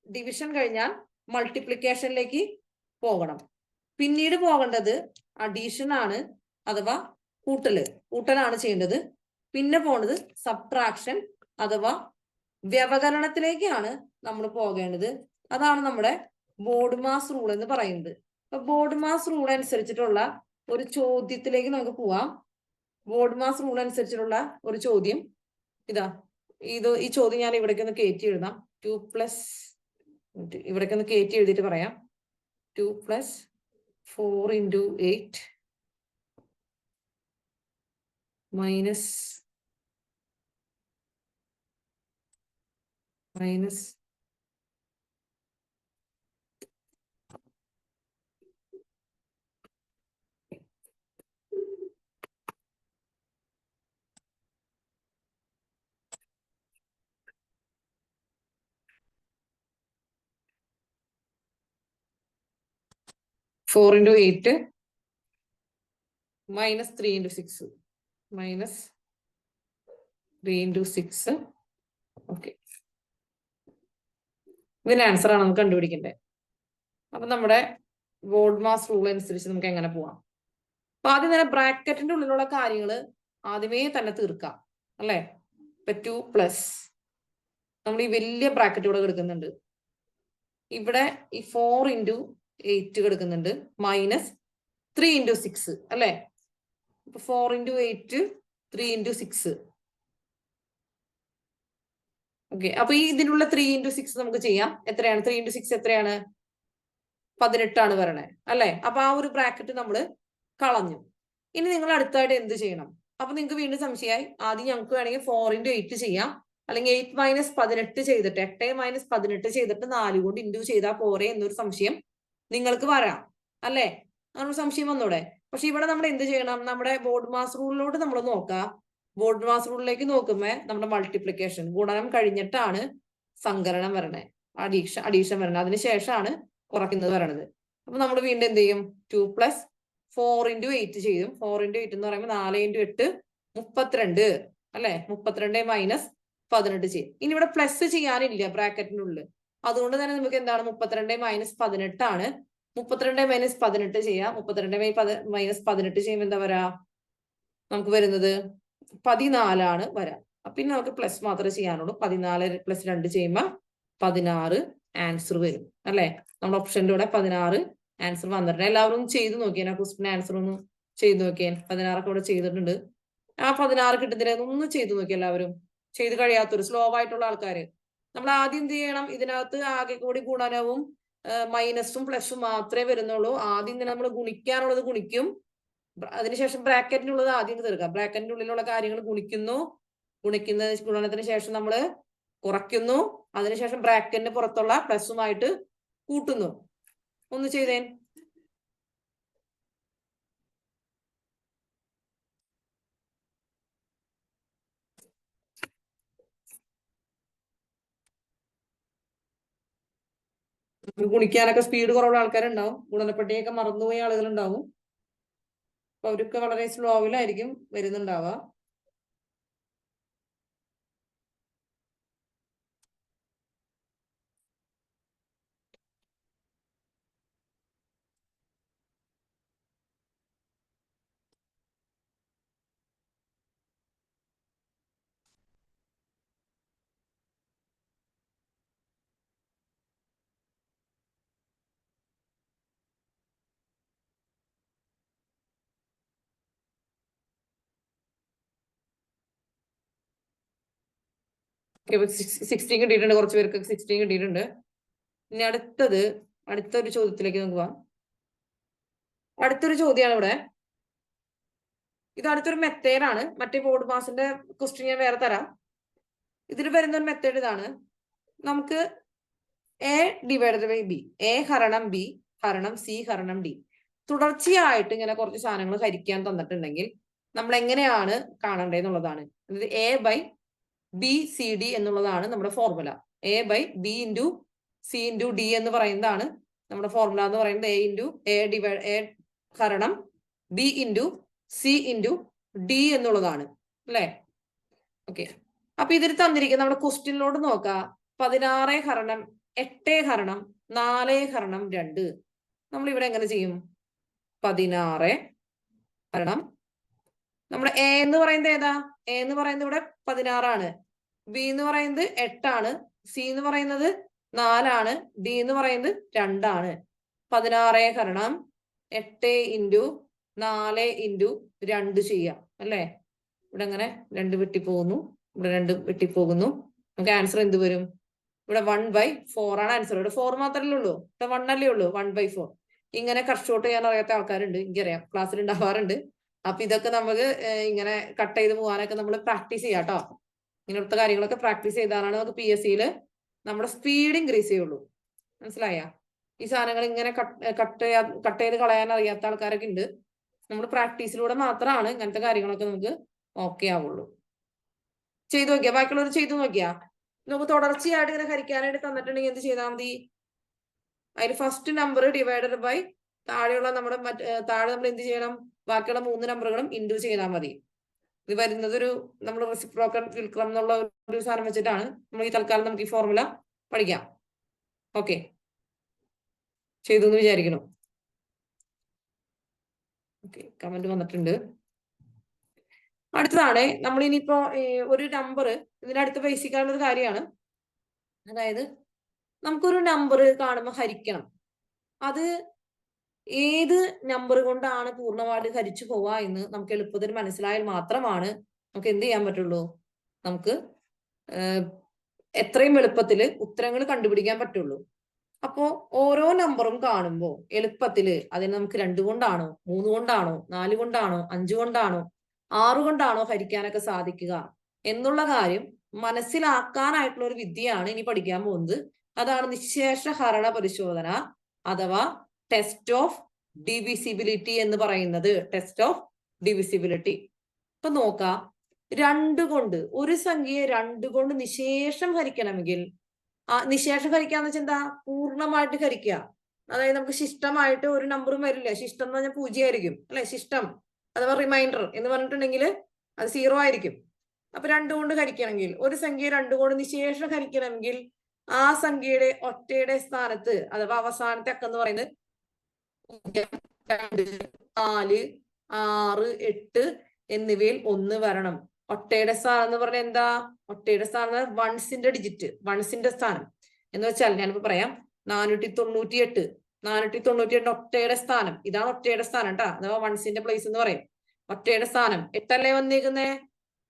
ഡിവിഷൻ കഴിഞ്ഞാൽ മൾട്ടിപ്ലിക്കേഷനിലേക്ക് പോകണം. പിന്നീട് പോകേണ്ടത് അഡീഷൻ ആണ്, അഥവാ കൂട്ടലാണ് ചെയ്യേണ്ടത്. പിന്നെ പോണത് സബ്ട്രാക്ഷൻ അഥവാ വ്യവകലനത്തിലേക്കാണ് നമ്മൾ പോകേണ്ടത്. അതാണ് നമ്മുടെ ബോഡ്മാസ് റൂൾ എന്ന് പറയുന്നത്. അപ്പൊ ബോഡ്മാസ് റൂൾ അനുസരിച്ചിട്ടുള്ള ഒരു ചോദ്യത്തിലേക്ക് നമുക്ക് പോവാം. ബോഡ്മാസ് റൂൾ അനുസരിച്ചിട്ടുള്ള ഒരു ചോദ്യം ഈ ചോദ്യം ഞാൻ ഇവിടേക്ക് ഒന്ന് കയറ്റി എഴുതാം. 2+ ഇവിടേക്ക് ഒന്ന് കയറ്റി എഴുതിയിട്ട് പറയാം. 2 + 4 × 8 minus 4 × 8 - 3 × 6 -3 × 6. ഓക്കെ, ഇതിന്റെ ആൻസർ ആണ് നമുക്ക് കണ്ടുപിടിക്കേണ്ടത്. അപ്പൊ നമ്മുടെ ബോഡ്മാസ് റൂൾ അനുസരിച്ച് നമുക്ക് എങ്ങനെ പോവാം? അപ്പൊ ആദ്യം തന്നെ ബ്രാക്കറ്റിന്റെ ഉള്ളിലുള്ള കാര്യങ്ങൾ ആദ്യമേ തന്നെ തീർക്കാം അല്ലെ. ഇപ്പൊ 2+ നമ്മൾ ഈ വലിയ ബ്രാക്കറ്റ് ഇവിടെ കിടക്കുന്നുണ്ട്. ഇവിടെ ഈ 4 × 8 കിടക്കുന്നുണ്ട്, -3 × 6 അല്ലെ. 4 × 8 3 into 6. ഓക്കെ, അപ്പൊ ഈ ഇതിനുള്ള 3 into 6 നമുക്ക് ചെയ്യാം. എത്രയാണ് 3 into 6 എത്രയാണ്? 18 വരണേ അല്ലെ? അപ്പൊ ആ ഒരു ബ്രാക്കറ്റ് നമ്മൾ കളഞ്ഞു. ഇനി നിങ്ങൾ അടുത്തായിട്ട് എന്ത് ചെയ്യണം? അപ്പൊ നിങ്ങൾക്ക് വീണ്ടും സംശയമായി. ആദ്യം ഞങ്ങൾക്ക് വേണമെങ്കിൽ 4 into 8 ചെയ്യാം, അല്ലെങ്കിൽ 8 - 18 ചെയ്തിട്ട് 8 - 18 ചെയ്തിട്ട് 4 കൊണ്ട് ഇൻഡു ചെയ്താൽ പോരെ എന്നൊരു സംശയം നിങ്ങൾക്ക് വരാം അല്ലെ? അങ്ങനെ സംശയം വന്നൂടെ? പക്ഷെ ഇവിടെ നമ്മൾ എന്ത് ചെയ്യണം? നമ്മുടെ ബോർഡ് മാസ് റൂളിലോട്ട് നമ്മൾ നോക്കാം. ബോർഡ് മാസ് റൂളിലേക്ക് നോക്കുമ്പോ നമ്മുടെ മൾട്ടിപ്ലിക്കേഷൻ ഗുണനം കഴിഞ്ഞിട്ടാണ് സങ്കലനം വരണേ, അഡീഷൻ വരണേ. അതിനുശേഷമാണ് കുറയ്ക്കുന്നത് വരണത്. അപ്പൊ നമ്മൾ വീണ്ടും എന്ത് ചെയ്യും? 2 + 4 into 8 ചെയ്യും. 4 into 8 എന്ന് പറയുമ്പോൾ 4 into 8 32 അല്ലെ? 32 - 18 ചെയ്യും. ഇനി ഇവിടെ പ്ലസ് ചെയ്യാനില്ല ബ്രാക്കറ്റിനുള്ളിൽ, അതുകൊണ്ട് തന്നെ നമുക്ക് എന്താണ്? 32 - 18 ആണ്. 32 - 18 ചെയ്യാം. 32 - 18 ചെയ്യുമ്പോൾ എന്താ വരാ? നമുക്ക് വരുന്നത് 14 വരാം. പിന്നെ നമുക്ക് പ്ലസ് മാത്രമേ ചെയ്യാനുള്ളൂ. 14 + 2 ചെയ്യുമ്പോൾ 16 ആൻസർ വരും അല്ലെ? നമ്മുടെ ഓപ്ഷന്റെ കൂടെ 16 ആൻസർ വന്നിട്ടുണ്ട്. എല്ലാവരും ഒന്ന് ചെയ്ത് നോക്കിയാൽ ആ ക്വസ്റ്റിന് ആൻസർ ഒന്ന് ചെയ്ത് നോക്കിയാൽ. 16 ഇവിടെ ചെയ്തിട്ടുണ്ട്. ആ 16 കിട്ടുന്നില്ല, ഒന്ന് ചെയ്ത് നോക്കി എല്ലാവരും. ചെയ്ത് കഴിയാത്തൊരു സ്ലോ ആയിട്ടുള്ള ആൾക്കാര്. നമ്മൾ ആദ്യം എന്ത് ചെയ്യണം? ഇതിനകത്ത് ആകെ കൂടി ഗുണനവും മൈനസും പ്ലസും മാത്രമേ വരുന്നുള്ളൂ. ആദ്യം തന്നെ നമ്മൾ ഗുണിക്കാനുള്ളത് ഗുണിക്കും, അതിനുശേഷം ബ്രാക്കറ്റിനുള്ളത് ആദ്യം തീർക്കാം. ബ്രാക്കറ്റിന്റെ ഉള്ളിലുള്ള കാര്യങ്ങൾ ഗുണിക്കുന്നു, ഗുണനത്തിന് ശേഷം നമ്മൾ കുറയ്ക്കുന്നു, അതിനുശേഷം ബ്രാക്കറ്റിന് പുറത്തുള്ള പ്ലസുമായിട്ട് കൂട്ടുന്നു. ഒന്ന് ചെയ്തേ. ഗുണിക്കാനൊക്കെ സ്പീഡ് കുറവുള്ള ആൾക്കാരുണ്ടാവും, ഗുണനപ്പട്ടിയൊക്കെ മറന്നുപോയ ആളുകളുണ്ടാവും. അപ്പൊ അവരൊക്കെ വളരെ സ്ലോവിലായിരിക്കും വരുന്നുണ്ടാവുക. ഓക്കെ, 16 കിട്ടിയിട്ടുണ്ട്. കുറച്ച് പേർക്ക് 16 കിട്ടിയിട്ടുണ്ട്. ഇനി അടുത്തൊരു ചോദ്യത്തിലേക്ക് നമുക്ക് പോവാം. അടുത്തൊരു ചോദ്യമാണ് ഇവിടെ. ഇത് അടുത്തൊരു മെത്തേഡാണ്. മറ്റേ ബോർഡ് മാസിന്റെ ക്വസ്റ്റ്യൻ ഞാൻ വേറെ തരാം. ഇതിൽ വരുന്ന ഒരു മെത്തേഡ് ഇതാണ്. നമുക്ക് A / B, A ഹരണം B ഹരണം C ഹരണം D തുടർച്ചയായിട്ട് ഇങ്ങനെ കുറച്ച് സാധനങ്ങൾ ഹരിക്കാൻ തന്നിട്ടുണ്ടെങ്കിൽ നമ്മൾ എങ്ങനെയാണ് കാണേണ്ടതെന്നുള്ളതാണ്. അതായത് A/B/CD എന്നുള്ളതാണ് നമ്മുടെ ഫോർമുല. A/B × C × D എന്ന് പറയുന്നതാണ് നമ്മുടെ ഫോർമുല എന്ന് പറയുന്നത്. A ഹരണം B × C × D എന്നുള്ളതാണ് അല്ലെ? ഓക്കെ, അപ്പൊ ഇതിൽ തന്നിരിക്കുന്ന നമ്മുടെ ക്വസ്റ്റ്യനിലോട്ട് നോക്കാം. 16 ഹരണം 8 ഹരണം 4 ഹരണം 2. നമ്മൾ ഇവിടെ എങ്ങനെ ചെയ്യും? 16 ഹരണം നമ്മുടെ A എന്ന് പറയുന്നത് ഏതാ? A എന്ന് പറയുന്നത് ഇവിടെ 16 ആണ്. B എന്ന് പറയുന്നത് 8 ആണ്. C എന്ന് പറയുന്നത് 4 ആണ്. D എന്ന് പറയുന്നത് 2 ആണ്. 16 ഹരണം 8 × 4 × 2 ചെയ്യാം അല്ലെ? ഇവിടെ അങ്ങനെ 2 വെട്ടിപ്പോകുന്നു, ഇവിടെ 2 വെട്ടിപ്പോകുന്നു. നമുക്ക് ആൻസർ എന്ത് വരും? ഇവിടെ 1/4 ആണ് ആൻസർ. ഇവിടെ 4 മാത്രമല്ലേ ഉള്ളൂ, ഇവിടെ 1 അല്ലേ ഉള്ളൂ. 1/4. ഇങ്ങനെ കട്ട് ഷോട്ട് ചെയ്യാൻ അറിയാത്ത ആൾക്കാരുണ്ട്, എനിക്കറിയാം, ക്ലാസ്സിൽ ഉണ്ടാവാറുണ്ട്. അപ്പൊ ഇതൊക്കെ നമുക്ക് ഇങ്ങനെ കട്ട് ചെയ്ത് പോകാനൊക്കെ നമ്മൾ പ്രാക്ടീസ് ചെയ്യാം കേട്ടോ. ഇങ്ങനത്തെ കാര്യങ്ങളൊക്കെ പ്രാക്ടീസ് ചെയ്താലാണ് നമുക്ക് PSC നമ്മുടെ സ്പീഡ് ഇൻക്രീസ് ചെയ്യുള്ളൂ. മനസ്സിലായ? ഈ സാധനങ്ങൾ ഇങ്ങനെ കട്ട് ചെയ്ത് കളയാൻ അറിയാത്ത ആൾക്കാരൊക്കെ ഉണ്ട്. നമ്മൾ പ്രാക്ടീസിലൂടെ മാത്രമാണ് ഇങ്ങനത്തെ കാര്യങ്ങളൊക്കെ നമുക്ക് ഓക്കെ ആവുള്ളൂ. ചെയ്തു നോക്കിയാ, ബാക്കിയുള്ളവർ ചെയ്തു നോക്കിയാ. നമുക്ക് തുടർച്ചയായിട്ട് ഇങ്ങനെ ഹരിക്കാനായിട്ട് തന്നിട്ടുണ്ടെങ്കിൽ എന്ത് ചെയ്താൽ മതി? അതിൽ ഫസ്റ്റ് നമ്പർ ഡിവൈഡഡ് ബൈ താഴെയുള്ള നമ്മുടെ താഴെ നമ്മൾ എന്ത് ചെയ്യണം? ബാക്കിയുള്ള 3 നമ്പറുകളും ഇൻഡു ചെയ്താൽ മതി. ഇത് വരുന്നത് നമ്മൾ റെസിപ്രോക്കൽ ഫുൾക്രം എന്നുള്ള ഒരു സാധനം വെച്ചിട്ടാണ്. നമ്മൾ ഈ തൽക്കാലം നമുക്ക് ഈ ഫോർമുല പഠിക്കാം. ഓക്കെ, ചെയ്തു എന്ന് വിചാരിക്കണം. ഓക്കെ, കമന്റ് വന്നിട്ടുണ്ട്. അടുത്തതാണ് നമ്മൾ ഇനിയിപ്പോ ഒരു നമ്പർ ഇതിനടുത്ത് ബേസിക് ആയിട്ടുള്ള ഒരു കാര്യമാണ്. അതായത് നമുക്കൊരു നമ്പർ കാണുമ്പോൾ ഹരിക്കണം. അത് ഏത് നമ്പർ കൊണ്ടാണ് പൂർണ്ണമായിട്ട് ഹരിച്ചു പോവുക എന്ന് നമുക്ക് എളുപ്പത്തിൽ മനസ്സിലായാൽ മാത്രമാണ് നമുക്ക് എന്ത് ചെയ്യാൻ പറ്റുള്ളൂ? നമുക്ക് എത്രയും എളുപ്പത്തിൽ ഉത്തരങ്ങൾ കണ്ടുപിടിക്കാൻ പറ്റുള്ളൂ. അപ്പോ ഓരോ നമ്പറും കാണുമ്പോൾ എളുപ്പത്തില് അതിനെ നമുക്ക് 2 കൊണ്ടാണോ 3 കൊണ്ടാണോ 4 കൊണ്ടാണോ 5 കൊണ്ടാണോ 6 കൊണ്ടാണോ ഹരിക്കാനൊക്കെ സാധിക്കുക എന്നുള്ള കാര്യം മനസ്സിലാക്കാനായിട്ടുള്ള ഒരു വിദ്യയാണ് ഇനി പഠിക്കാൻ പോകുന്നത്. അതാണ് നിശേഷ ഹരണ പരിശോധന അഥവാ ടെസ്റ്റ് ഓഫ് ഡിവിസിബിലിറ്റി എന്ന് പറയുന്നത്. Test of divisibility. ഇപ്പൊ നോക്കാം, 2 കൊണ്ട് ഒരു സംഖ്യയെ 2 കൊണ്ട് നിശേഷം ഹരിക്കണമെങ്കിൽ നിശേഷം ഹരിക്കാന്ന് വെച്ചാൽ എന്താ? പൂർണ്ണമായിട്ട് ഹരിക്കുക. അതായത് നമുക്ക് ശിഷ്ടമായിട്ട് ഒരു നമ്പറും വരില്ല. ശിഷ്ടം എന്ന് പറഞ്ഞാൽ 0 ആയിരിക്കും അല്ലെ? ശിഷ്ടം അഥവാ റിമൈൻഡർ എന്ന് പറഞ്ഞിട്ടുണ്ടെങ്കിൽ അത് 0 ആയിരിക്കും. അപ്പൊ 2 കൊണ്ട് ഹരിക്കണമെങ്കിൽ, ഒരു സംഖ്യ 2 കൊണ്ട് നിശേഷം ഹരിക്കണമെങ്കിൽ ആ സംഖ്യയുടെ ഒറ്റയുടെ സ്ഥാനത്ത് അഥവാ അവസാനത്തെ അക്കം എന്ന് പറയുന്നത് 2, 4, 6, 8 എന്നിവയിൽ 1 വരണം. ഒറ്റയുടെ സ്ഥാനം എന്ന് പറഞ്ഞാൽ എന്താ? ഒറ്റയുടെ സ്ഥാനം വൺസിന്റെ ഡിജിറ്റ്, വൺസിന്റെ സ്ഥാനം എന്ന് വെച്ചാൽ ഞാനിപ്പോ പറയാം 498. 498 ഒറ്റയുടെ സ്ഥാനം. ഇതാണ് ഒറ്റയുടെ സ്ഥാനം കേട്ടാ, അഥവാ വൺസിന്റെ പ്ലേസ് എന്ന് പറയും. ഒറ്റയുടെ സ്ഥാനം 8 അല്ലേ വന്നേക്കുന്നേ?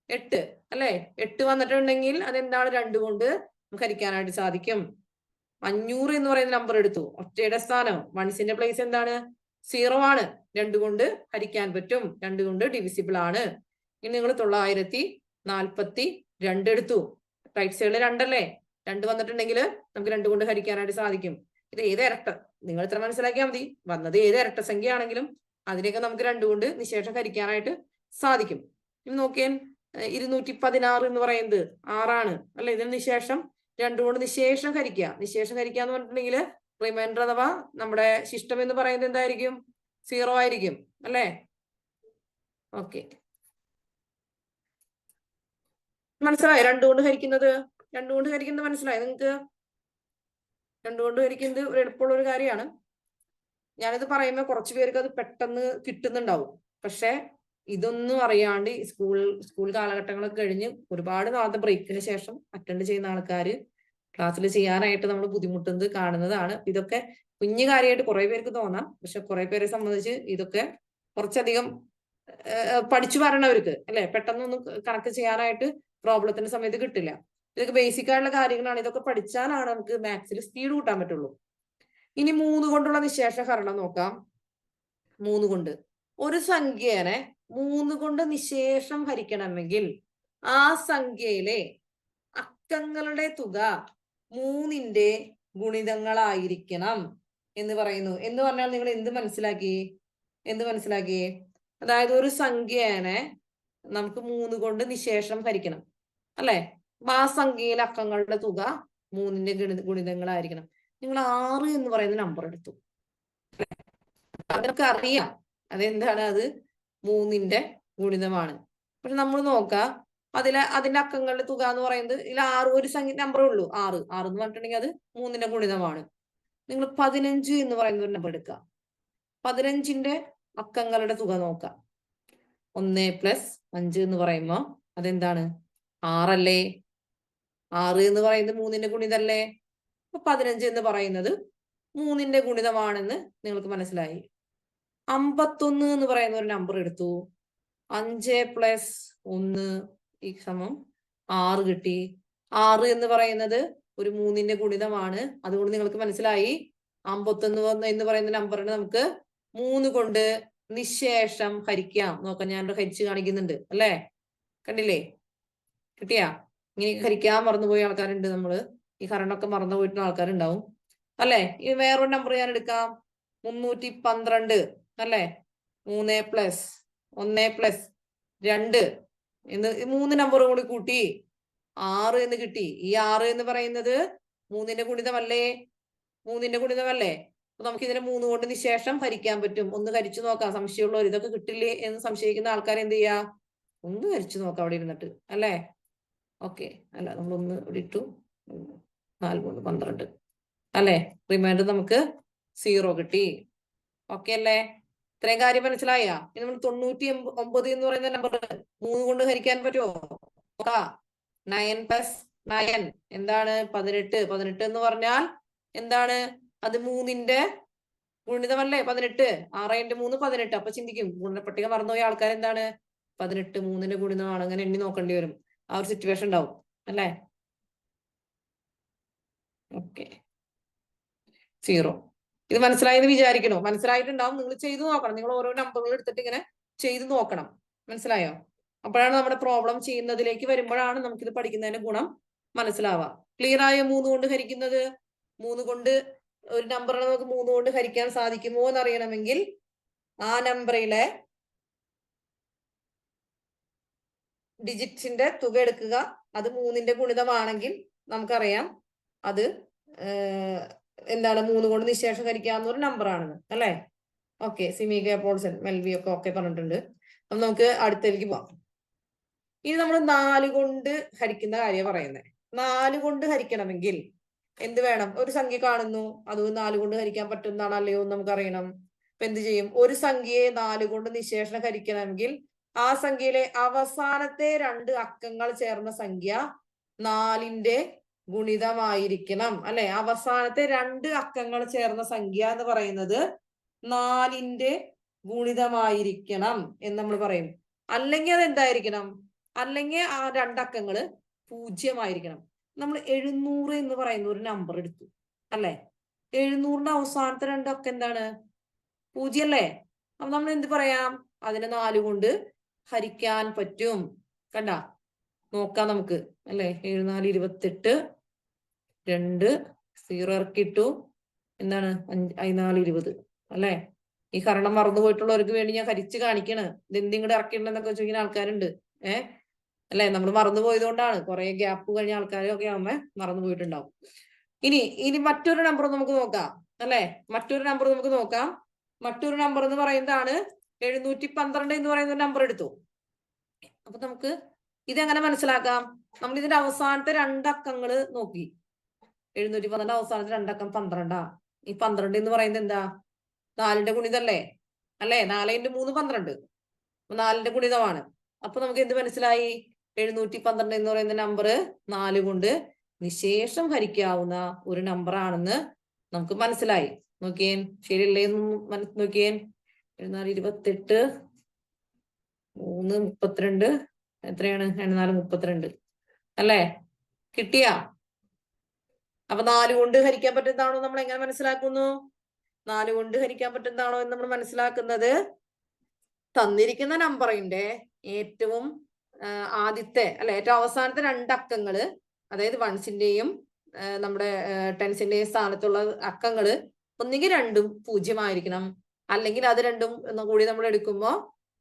8 അല്ലെ? 8 വന്നിട്ടുണ്ടെങ്കിൽ അതെന്താണ്? 2 കൊണ്ട് നമുക്ക് ഹരിക്കാനായിട്ട് സാധിക്കും. 500 എന്ന് പറയുന്ന നമ്പർ എടുത്തു. ഒറ്റയുടെ സ്ഥാനം വൺസിന്റെ പ്ലേസ് എന്താണ്? 0 ആണ്. 2 കൊണ്ട് ഹരിക്കാൻ പറ്റും. 2 കൊണ്ട് ഡിവിസിബിൾ ആണ്. ഇനി നിങ്ങൾ 942 എടുത്തു. റൈറ്റ് സൈഡിൽ 2 അല്ലേ? 2 വന്നിട്ടുണ്ടെങ്കിൽ നമുക്ക് 2 കൊണ്ട് ഹരിക്കാനായിട്ട് സാധിക്കും. ഇത് ഏത് ഇരട്ട, നിങ്ങൾ ഇത്ര മനസ്സിലാക്കിയാൽ മതി. വന്നത് ഏത് ഇരട്ട സംഖ്യ ആണെങ്കിലും അതിനെയൊക്കെ നമുക്ക് 2 കൊണ്ട് നിശേഷം ഹരിക്കാനായിട്ട് സാധിക്കും. ഇനി നോക്കിയേ, 216 എന്ന് പറയുന്നത് 6 ആണ് അല്ലെ? ഇതിന് നിശേഷം 2 കൊണ്ട് നിശേഷം ഹരിക്കുക. നിശേഷം ഹരിക്കുക എന്ന് പറഞ്ഞിട്ടുണ്ടെങ്കിൽ റിമൈൻഡർ അഥവാ നമ്മുടെ ശിഷ്ടം എന്ന് പറയുന്നത് എന്തായിരിക്കും? 0 ആയിരിക്കും അല്ലെ? ഓക്കെ, മനസ്സിലായോ? 2 കൊണ്ട് ഹരിക്കുന്നത്, 2 കൊണ്ട് ഹരിക്കുന്നത് മനസ്സിലായോ നിങ്ങൾക്ക്? 2 കൊണ്ട് ഹരിക്കുന്നത് ഒരു എളുപ്പമുള്ള ഒരു കാര്യമാണ്. ഞാനിത് പറയുമ്പോൾ കുറച്ചു പേർക്ക് അത് പെട്ടെന്ന് കിട്ടുന്നുണ്ടാവും. പക്ഷെ ഇതൊന്നും അറിയാണ്ട് സ്കൂൾ കാലഘട്ടങ്ങളൊക്കെ കഴിഞ്ഞ് ഒരുപാട് നാളത്തെ ബ്രേക്കിന് ശേഷം അറ്റൻഡ് ചെയ്യുന്ന ആൾക്കാര് ക്ലാസ്സിൽ ചെയ്യാനായിട്ട് നമ്മൾ ബുദ്ധിമുട്ടുന്നത് കാണുന്നതാണ്. ഇതൊക്കെ കുഞ്ഞു കാര്യമായിട്ട് കുറെ പേർക്ക് തോന്നാം. പക്ഷെ കുറെ പേരെ സംബന്ധിച്ച് ഇതൊക്കെ കുറച്ചധികം പഠിച്ചു വരണവർക്ക് അല്ലെ, പെട്ടെന്നൊന്നും കണക്ക് ചെയ്യാനായിട്ട് പ്രോബ്ലത്തിന്റെ സമയത്ത് കിട്ടില്ല. ഇതൊക്കെ ബേസിക് ആയിട്ടുള്ള കാര്യങ്ങളാണ്. ഇതൊക്കെ പഠിച്ചാലാണ് നമുക്ക് മാത്സിൽ സ്പീഡ് കൂട്ടാൻ പറ്റുള്ളൂ. ഇനി 3 കൊണ്ടുള്ള നിശേഷ ഹരണം നോക്കാം. 3 കൊണ്ട് ഒരു സംഖ്യനെ 3 കൊണ്ട് നിശേഷം ഹരിക്കണമെങ്കിൽ ആ സംഖ്യയിലെ അക്കങ്ങളുടെ തുക 3ന്റെ ഗുണിതങ്ങളായിരിക്കണം എന്ന് പറയുന്നു. എന്ന് പറഞ്ഞാൽ നിങ്ങൾ എന്ത് മനസ്സിലാക്കി? അതായത് ഒരു സംഖ്യനെ നമുക്ക് 3 കൊണ്ട് നിശേഷം ഹരിക്കണം അല്ലെ? ആ സംഖ്യയിലെ അക്കങ്ങളുടെ തുക 3ന്റെ ഗുണിതങ്ങളായിരിക്കണം. നിങ്ങൾ 6 എന്ന് പറയുന്ന നമ്പർ എടുത്തു. അതൊക്കെ അറിയാം അതെന്താണ്? അത് 3ന്റെ ഗുണിതമാണ്. പക്ഷെ നമ്മൾ നോക്കാം അതിന്റെ അക്കങ്ങളുടെ തുക എന്ന് പറയുന്നത് ഇതിൽ 6 ഒരു സംഖ്യ നമ്പറേ ഉള്ളൂ. 6 എന്ന് പറഞ്ഞിട്ടുണ്ടെങ്കിൽ അത് 3ന്റെ ഗുണിതമാണ്. നിങ്ങൾ 15 എന്ന് പറയുന്ന ഒരു നമ്പർ എടുക്കുക. 15ന്റെ അക്കങ്ങളുടെ തുക നോക്കാം. 1 + 5 എന്ന് പറയുമ്പോ അതെന്താണ്? 6 അല്ലേ? 6 എന്ന് പറയുന്നത് 3ന്റെ ഗുണിതല്ലേ? അപ്പൊ 15 എന്ന് പറയുന്നത് 3ന്റെ ഗുണിതമാണെന്ന് നിങ്ങൾക്ക് മനസ്സിലായി. 51 എന്ന് പറയുന്ന ഒരു നമ്പർ എടുത്തു. 5 + 1 = 6 കിട്ടി. 6 എന്ന് പറയുന്നത് ഒരു 3ന്റെ ഗുണിതമാണ്. അതുകൊണ്ട് നിങ്ങൾക്ക് മനസ്സിലായി 51 എന്ന് പറയുന്ന നമ്പറിന് നമുക്ക് 3 കൊണ്ട് നിശേഷം ഹരിക്കാം. നോക്കാം, ഞാൻ ഹരിച്ച് കാണിക്കുന്നുണ്ട് അല്ലേ? കണ്ടില്ലേ? കിട്ടിയാ? ഇങ്ങനെ ഹരിക്കാൻ മറന്നുപോയ ആൾക്കാരുണ്ട്. നമ്മള് ഈ ഹരണമൊക്കെ മറന്നുപോയിട്ടുള്ള ആൾക്കാരുണ്ടാവും അല്ലെ? ഇനി വേറൊരു നമ്പർ ഞാൻ എടുക്കാം. 312 അല്ലെ? 3 + 1 + 2 എന്ന് 3 നമ്പറും കൂടി കൂട്ടി 6 എന്ന് കിട്ടി. ഈ 6 എന്ന് പറയുന്നത് 3ന്റെ ഗുണിതമല്ലേ? 3ന്റെ ഗുണിതമല്ലേ? അപ്പൊ നമുക്ക് ഇതിനെ 3 കൊണ്ട് നിശേഷം ഹരിക്കാൻ പറ്റും. ഒന്ന് ഹരിച്ചു നോക്കാം. സംശയമുള്ളവർ, ഇതൊക്കെ കിട്ടില്ലേ എന്ന് സംശയിക്കുന്ന ആൾക്കാർ എന്ത് ചെയ്യാ? ഒന്ന് ഹരിച്ചു നോക്കാം അവിടെ ഇരുന്നിട്ട് അല്ലേ? ഓക്കെ, അല്ല നമ്മളൊന്ന് ഇവിടെ ഇട്ടു. 4 × 12 അല്ലെ? റിമൈൻഡർ നമുക്ക് 0 കിട്ടി. ഓക്കെ അല്ലേ? ഇത്രയും കാര്യം മനസ്സിലായ? ഇനി നമ്മൾ 99 എന്ന് പറയുന്ന നമ്പർ 3 കൊണ്ട് ഹരിക്കാൻ പറ്റുമോ? 9 + 9 എന്താണ്? 18. 18 എന്ന് പറഞ്ഞാൽ എന്താണ്? അത് 3ന്റെ ഗുണിതമല്ലേ? 18. 6 × 3 18. അപ്പൊ ചിന്തിക്കും, ഗുണനപ്പട്ടിക മറന്നുപോയ ആൾക്കാർ എന്താണ്? 18 3ന്റെ ഗുണിതമാണ്, അങ്ങനെ എണ്ണി നോക്കേണ്ടി വരും. ആ ഒരു സിറ്റുവേഷൻ ഉണ്ടാവും അല്ലേ? ഓക്കെ, 0. ഇത് മനസ്സിലായെന്ന് വിചാരിക്കണോ? മനസ്സിലായിട്ടുണ്ടാവും. നിങ്ങൾ ചെയ്തു നോക്കണം. നിങ്ങൾ ഓരോ നമ്പറുകൾ എടുത്തിട്ട് ഇങ്ങനെ ചെയ്തു നോക്കണം. മനസ്സിലായോ? അപ്പോഴാണ് നമ്മുടെ പ്രോബ്ലം ചെയ്യുന്നതിലേക്ക് വരുമ്പോഴാണ് നമുക്കിത് പഠിക്കുന്നതിന്റെ ഗുണം മനസ്സിലാവുക. ക്ലിയർ ആയോ? 3 കൊണ്ട് ഹരിക്കുന്നത്, 3 കൊണ്ട് ഒരു നമ്പറിനെ നമുക്ക് 3 കൊണ്ട് ഹരിക്കാൻ സാധിക്കുമോ എന്ന് അറിയണമെങ്കിൽ ആ നമ്പറിലെ ഡിജിറ്റ്സിന്റെ തുക എടുക്കുക. അത് 3ന്റെ ഗുണിതമാണെങ്കിൽ നമുക്കറിയാം അത് എന്താണ് 3 കൊണ്ട് നിശേഷം ഹരിക്കാവുന്ന ഒരു നമ്പർ ആണെന്ന് അല്ലെ? ഓക്കെ, സിമിക പോൾസൺ മെൽവി ഒക്കെ ഓക്കെ പറഞ്ഞിട്ടുണ്ട്. അപ്പൊ നമുക്ക് അടുത്തേക്ക് പോവാം. ഇനി നമ്മൾ 4 കൊണ്ട് ഹരിക്കുന്ന കാര്യം പറയുന്നത്. 4 കൊണ്ട് ഹരിക്കണമെങ്കിൽ എന്ത് വേണം? ഒരു സംഖ്യ കാണുന്നു, അത് 4 കൊണ്ട് ഹരിക്കാൻ പറ്റുന്നതാണോ അല്ലയോ എന്ന് നമുക്കറിയണം. അപ്പൊ എന്ത് ചെയ്യും? ഒരു സംഖ്യയെ 4 കൊണ്ട് നിശേഷം ഹരിക്കണമെങ്കിൽ ആ സംഖ്യയിലെ അവസാനത്തെ 2 അക്കങ്ങൾ ചേർന്ന സംഖ്യ 4ന്റെ ഗുണിതമായിരിക്കണം അല്ലെ? അവസാനത്തെ 2 അക്കങ്ങൾ ചേർന്ന സംഖ്യ എന്ന് പറയുന്നത് 4ന്റെ ഗുണിതമായിരിക്കണം എന്ന് നമ്മൾ പറയും. അല്ലെങ്കിൽ അത് എന്തായിരിക്കണം? അല്ലെങ്കിൽ ആ 2 അക്കങ്ങള് 0 ആയിരിക്കണം. നമ്മൾ 700 എന്ന് പറയുന്ന ഒരു നമ്പർ എടുത്തു അല്ലെ? 700ന്റെ അവസാനത്തെ 2 അക്കം എന്താണ്? 0 അല്ലേ? അപ്പൊ നമ്മൾ എന്ത് പറയാം? അതിനെ 4 കൊണ്ട് ഹരിക്കാൻ പറ്റും. കണ്ട, നോക്കാം നമുക്ക് അല്ലെ? 7 4 28, 2 0 ഇറക്കിട്ടു. എന്താണ്? 5 4 20 അല്ലെ? ഈ ഹരണം മറന്നു പോയിട്ടുള്ളവർക്ക് വേണ്ടി ഞാൻ ഹരിച്ച് കാണിക്കണ്. ഇത് എന്തിങ്ങോട്ട് ഇറക്കിയിട്ടുണ്ടെന്നൊക്കെ ചോദിക്കുന്ന ആൾക്കാരുണ്ട്. അല്ലെ? നമ്മൾ മറന്നു പോയതുകൊണ്ടാണ്. കുറെ ഗ്യാപ്പ് കഴിഞ്ഞ ആൾക്കാരൊക്കെ ആവുമ്പോ മറന്നു പോയിട്ടുണ്ടാവും. ഇനി മറ്റൊരു നമ്പർ നമുക്ക് നോക്കാം അല്ലെ? മറ്റൊരു നമ്പർ നമുക്ക് നോക്കാം. മറ്റൊരു നമ്പർ എന്ന് പറയുന്നതാണ് 712 എന്ന് പറയുന്ന ഒരു നമ്പർ എടുത്തു. അപ്പൊ നമുക്ക് ഇതെങ്ങനെ മനസ്സിലാക്കാം? നമ്മൾ ഇതിന്റെ അവസാനത്തെ 2 അക്കങ്ങൾ നോക്കി. 712 അവസാനത്തെ 2 അക്കം 12. ഈ 12 എന്ന് പറയുന്നത് എന്താ? 4ന്റെ ഗുണിതല്ലേ അല്ലെ? 4 × 3 12. 4ന്റെ ഗുണിതമാണ്. അപ്പൊ നമുക്ക് എന്ത് മനസ്സിലായി? 712 എന്ന് പറയുന്ന നമ്പർ 4 കൊണ്ട് നിശേഷം ഹരിക്കാവുന്ന ഒരു നമ്പർ ആണെന്ന് നമുക്ക് മനസ്സിലായി. നോക്കിയേ, ശരിയല്ലേ? നോക്കിയേ, 28 3 32 എത്രയാണ്? 4 32 അല്ലേ? കിട്ടിയാ? അപ്പൊ 4 കൊണ്ട് ഹരിക്കാൻ പറ്റുന്നതാണോ നമ്മൾ എങ്ങനെ മനസ്സിലാക്കുന്നു? 4 കൊണ്ട് ഹരിക്കാൻ പറ്റുന്നതാണോ എന്ന് നമ്മൾ മനസ്സിലാക്കുന്നത് തന്നിരിക്കുന്ന നമ്പറിന്റെ ഏറ്റവും ആദ്യത്തെ അല്ലെ, ഏറ്റവും അവസാനത്തെ 2 അക്കങ്ങള്, അതായത് വൺസിന്റെയും നമ്മുടെ ടെൻസിന്റെയും സ്ഥാനത്തുള്ള അക്കങ്ങള് ഒന്നുകിൽ 2ഉം 0 ആയിരിക്കണം, അല്ലെങ്കിൽ അത് 2ഉം കൂടി നമ്മൾ എടുക്കുമ്പോൾ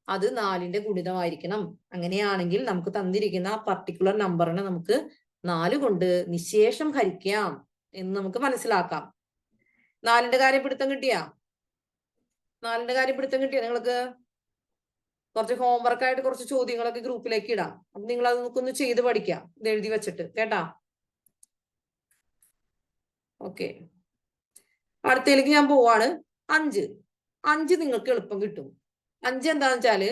അത് 4ന്റെ ഗുണിതമായിരിക്കണം. അങ്ങനെയാണെങ്കിൽ നമുക്ക് തന്നിരിക്കുന്ന പർട്ടിക്കുലർ നമ്പറിനെ നമുക്ക് 4 കൊണ്ട് നിശേഷം ഹരിക്കാം എന്ന് നമുക്ക് മനസ്സിലാക്കാം. 4ന്റെ കാര്യം പിടുത്തം കിട്ടിയാ? 4ന്റെ കാര്യം പിടുത്തം കിട്ടിയാ? നിങ്ങൾക്ക് കുറച്ച് ഹോംവർക്ക് ആയിട്ട് കുറച്ച് ചോദ്യങ്ങളൊക്കെ ഗ്രൂപ്പിലേക്ക് ഇടാം. അപ്പൊ നിങ്ങൾ അത് നമുക്കൊന്ന് ചെയ്ത് പഠിക്കാം, ഇത് എഴുതി വെച്ചിട്ട് കേട്ടാ. ഓക്കെ, അടുത്തയിലേക്ക് ഞാൻ പോവാണ്. 5 നിങ്ങൾക്ക് എളുപ്പം കിട്ടും. 5 എന്താന്ന് വെച്ചാല്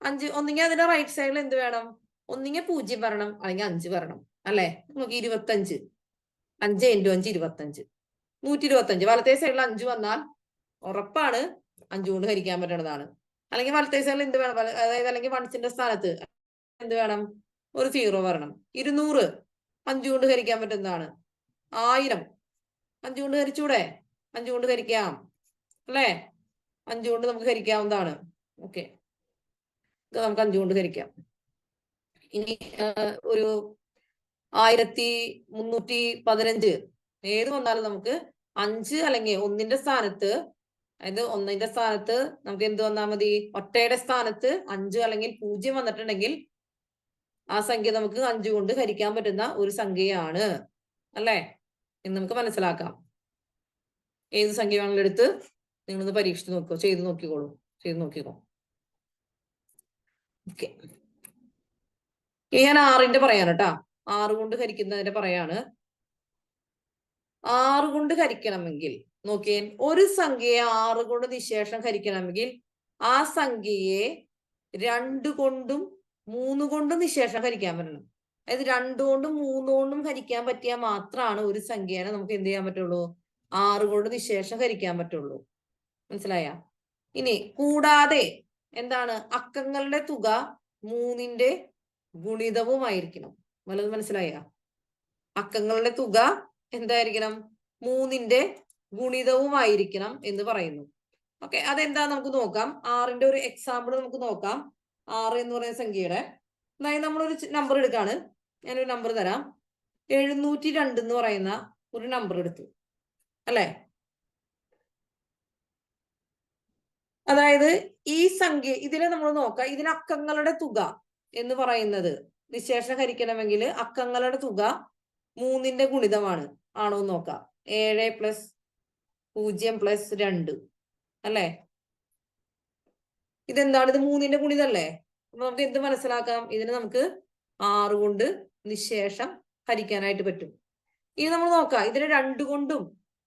5 ഒന്നെങ്കിൽ അതിന്റെ റൈറ്റ് സൈഡിൽ എന്ത് വേണം? ഒന്നെങ്കിൽ 0 വരണം, അല്ലെങ്കിൽ 5 വരണം അല്ലെ? നമുക്ക് 25, 5 × 5 25, 125. വലത്തേ സൈഡിൽ 5 വന്നാൽ ഉറപ്പാണ് 5 കൊണ്ട് ഹരിക്കാൻ പറ്റുന്നതാണ്. അല്ലെങ്കിൽ വലത്തേ സൈഡിൽ എന്ത് വേണം? അതായത് അല്ലെങ്കിൽ വൺസിന്റെ സ്ഥാനത്ത് എന്ത് വേണം? ഒരു 0 വരണം. 200 5 കൊണ്ട് ഹരിക്കാൻ പറ്റുന്നതാണ്. 1000 5 കൊണ്ട് ഹരിച്ചൂടെ? 5 കൊണ്ട് ഹരിക്കാം അല്ലേ? 5 കൊണ്ട് നമുക്ക് ഹരിക്കാവുന്നതാണ്. ഓക്കെ, ഇത് നമുക്ക് 5 കൊണ്ട് ഹരിക്കാം. ഇനി ഒരു 1315 ഏത് വന്നാലും നമുക്ക് 5 അല്ലെങ്കിൽ 1ന്റെ സ്ഥാനത്ത്, അതായത് 1ന്റെ സ്ഥാനത്ത് നമുക്ക് എന്ത് വന്നാൽ മതി? ഒറ്റയുടെ സ്ഥാനത്ത് 5 അല്ലെങ്കിൽ 0 വന്നിട്ടുണ്ടെങ്കിൽ ആ സംഖ്യ നമുക്ക് 5 കൊണ്ട് ഹരിക്കാൻ പറ്റുന്ന ഒരു സംഖ്യയാണ് അല്ലെ എന്ന് നമുക്ക് മനസ്സിലാക്കാം. ഏത് സംഖ്യ വേണമെങ്കിലും എടുത്ത് നിങ്ങളൊന്ന് പരീക്ഷിച്ച് നോക്കോ, ചെയ്ത് നോക്കിക്കോളൂ. ഓക്കെ, ഞാൻ 6ന്റെ പറയാണ് കേട്ടാ. 6 കൊണ്ട് ഹരിക്കുന്നതിന്റെ പറയാണ്. 6 കൊണ്ട് ഹരിക്കണമെങ്കിൽ നോക്കിയേ, ഒരു സംഖ്യയെ 6 കൊണ്ട് നിശേഷം ഹരിക്കണമെങ്കിൽ ആ സംഖ്യയെ 2 കൊണ്ടും 3 കൊണ്ടും നിശേഷം ഹരിക്കാൻ പറ്റണം. അതായത് 2 കൊണ്ടും 3 കൊണ്ടും ഹരിക്കാൻ പറ്റിയാൽ മാത്രമാണ് ഒരു സംഖ്യനെ നമുക്ക് എന്ത് ചെയ്യാൻ പറ്റുള്ളൂ? 6 കൊണ്ട് നിശേഷം ഹരിക്കാൻ പറ്റുള്ളൂ. മനസ്സിലായ? ഇനി കൂടാതെ എന്താണ്? അക്കങ്ങളുടെ തുക 3ന്റെ ഗുണിതവുമായിരിക്കണം. വല്ലതും മനസ്സിലായ? അക്കങ്ങളുടെ തുക എന്തായിരിക്കണം? 3ന്റെ ഗുണിതവുമായിരിക്കണം എന്ന് പറയുന്നു. ഓക്കെ, അതെന്താ നമുക്ക് നോക്കാം. 6ന്റെ ഒരു എക്സാമ്പിൾ നമുക്ക് നോക്കാം. 6 എന്ന് പറയുന്ന സംഖ്യയുടെ അതായത് നമ്മളൊരു നമ്പർ എടുക്കാണ്. ഞാനൊരു നമ്പർ തരാം. 702 എന്ന് പറയുന്ന ഒരു നമ്പർ എടുത്തു അല്ലെ. അതായത് ഈ സംഖ്യ ഇതിനെ നമ്മൾ നോക്കാം. ഇതിന് അക്കങ്ങളുടെ തുക എന്ന് പറയുന്നത് നിശേഷം ഹരിക്കണമെങ്കിൽ അക്കങ്ങളുടെ തുക 3ന്റെ ഗുണിതമാണ് ആണോ എന്ന് നോക്കാം. 7 + 0 + 2 അല്ലെ. ഇതെന്താണ്? ഇത് 3ന്റെ ഗുണിതല്ലേ. അപ്പൊ നമുക്ക് എന്ത് മനസ്സിലാക്കാം? ഇതിന് നമുക്ക് 6 കൊണ്ട് നിശേഷം ഹരിക്കാനായിട്ട് പറ്റും. ഇനി നമ്മൾ നോക്കാം. ഇതിന് 2 കൊണ്ടും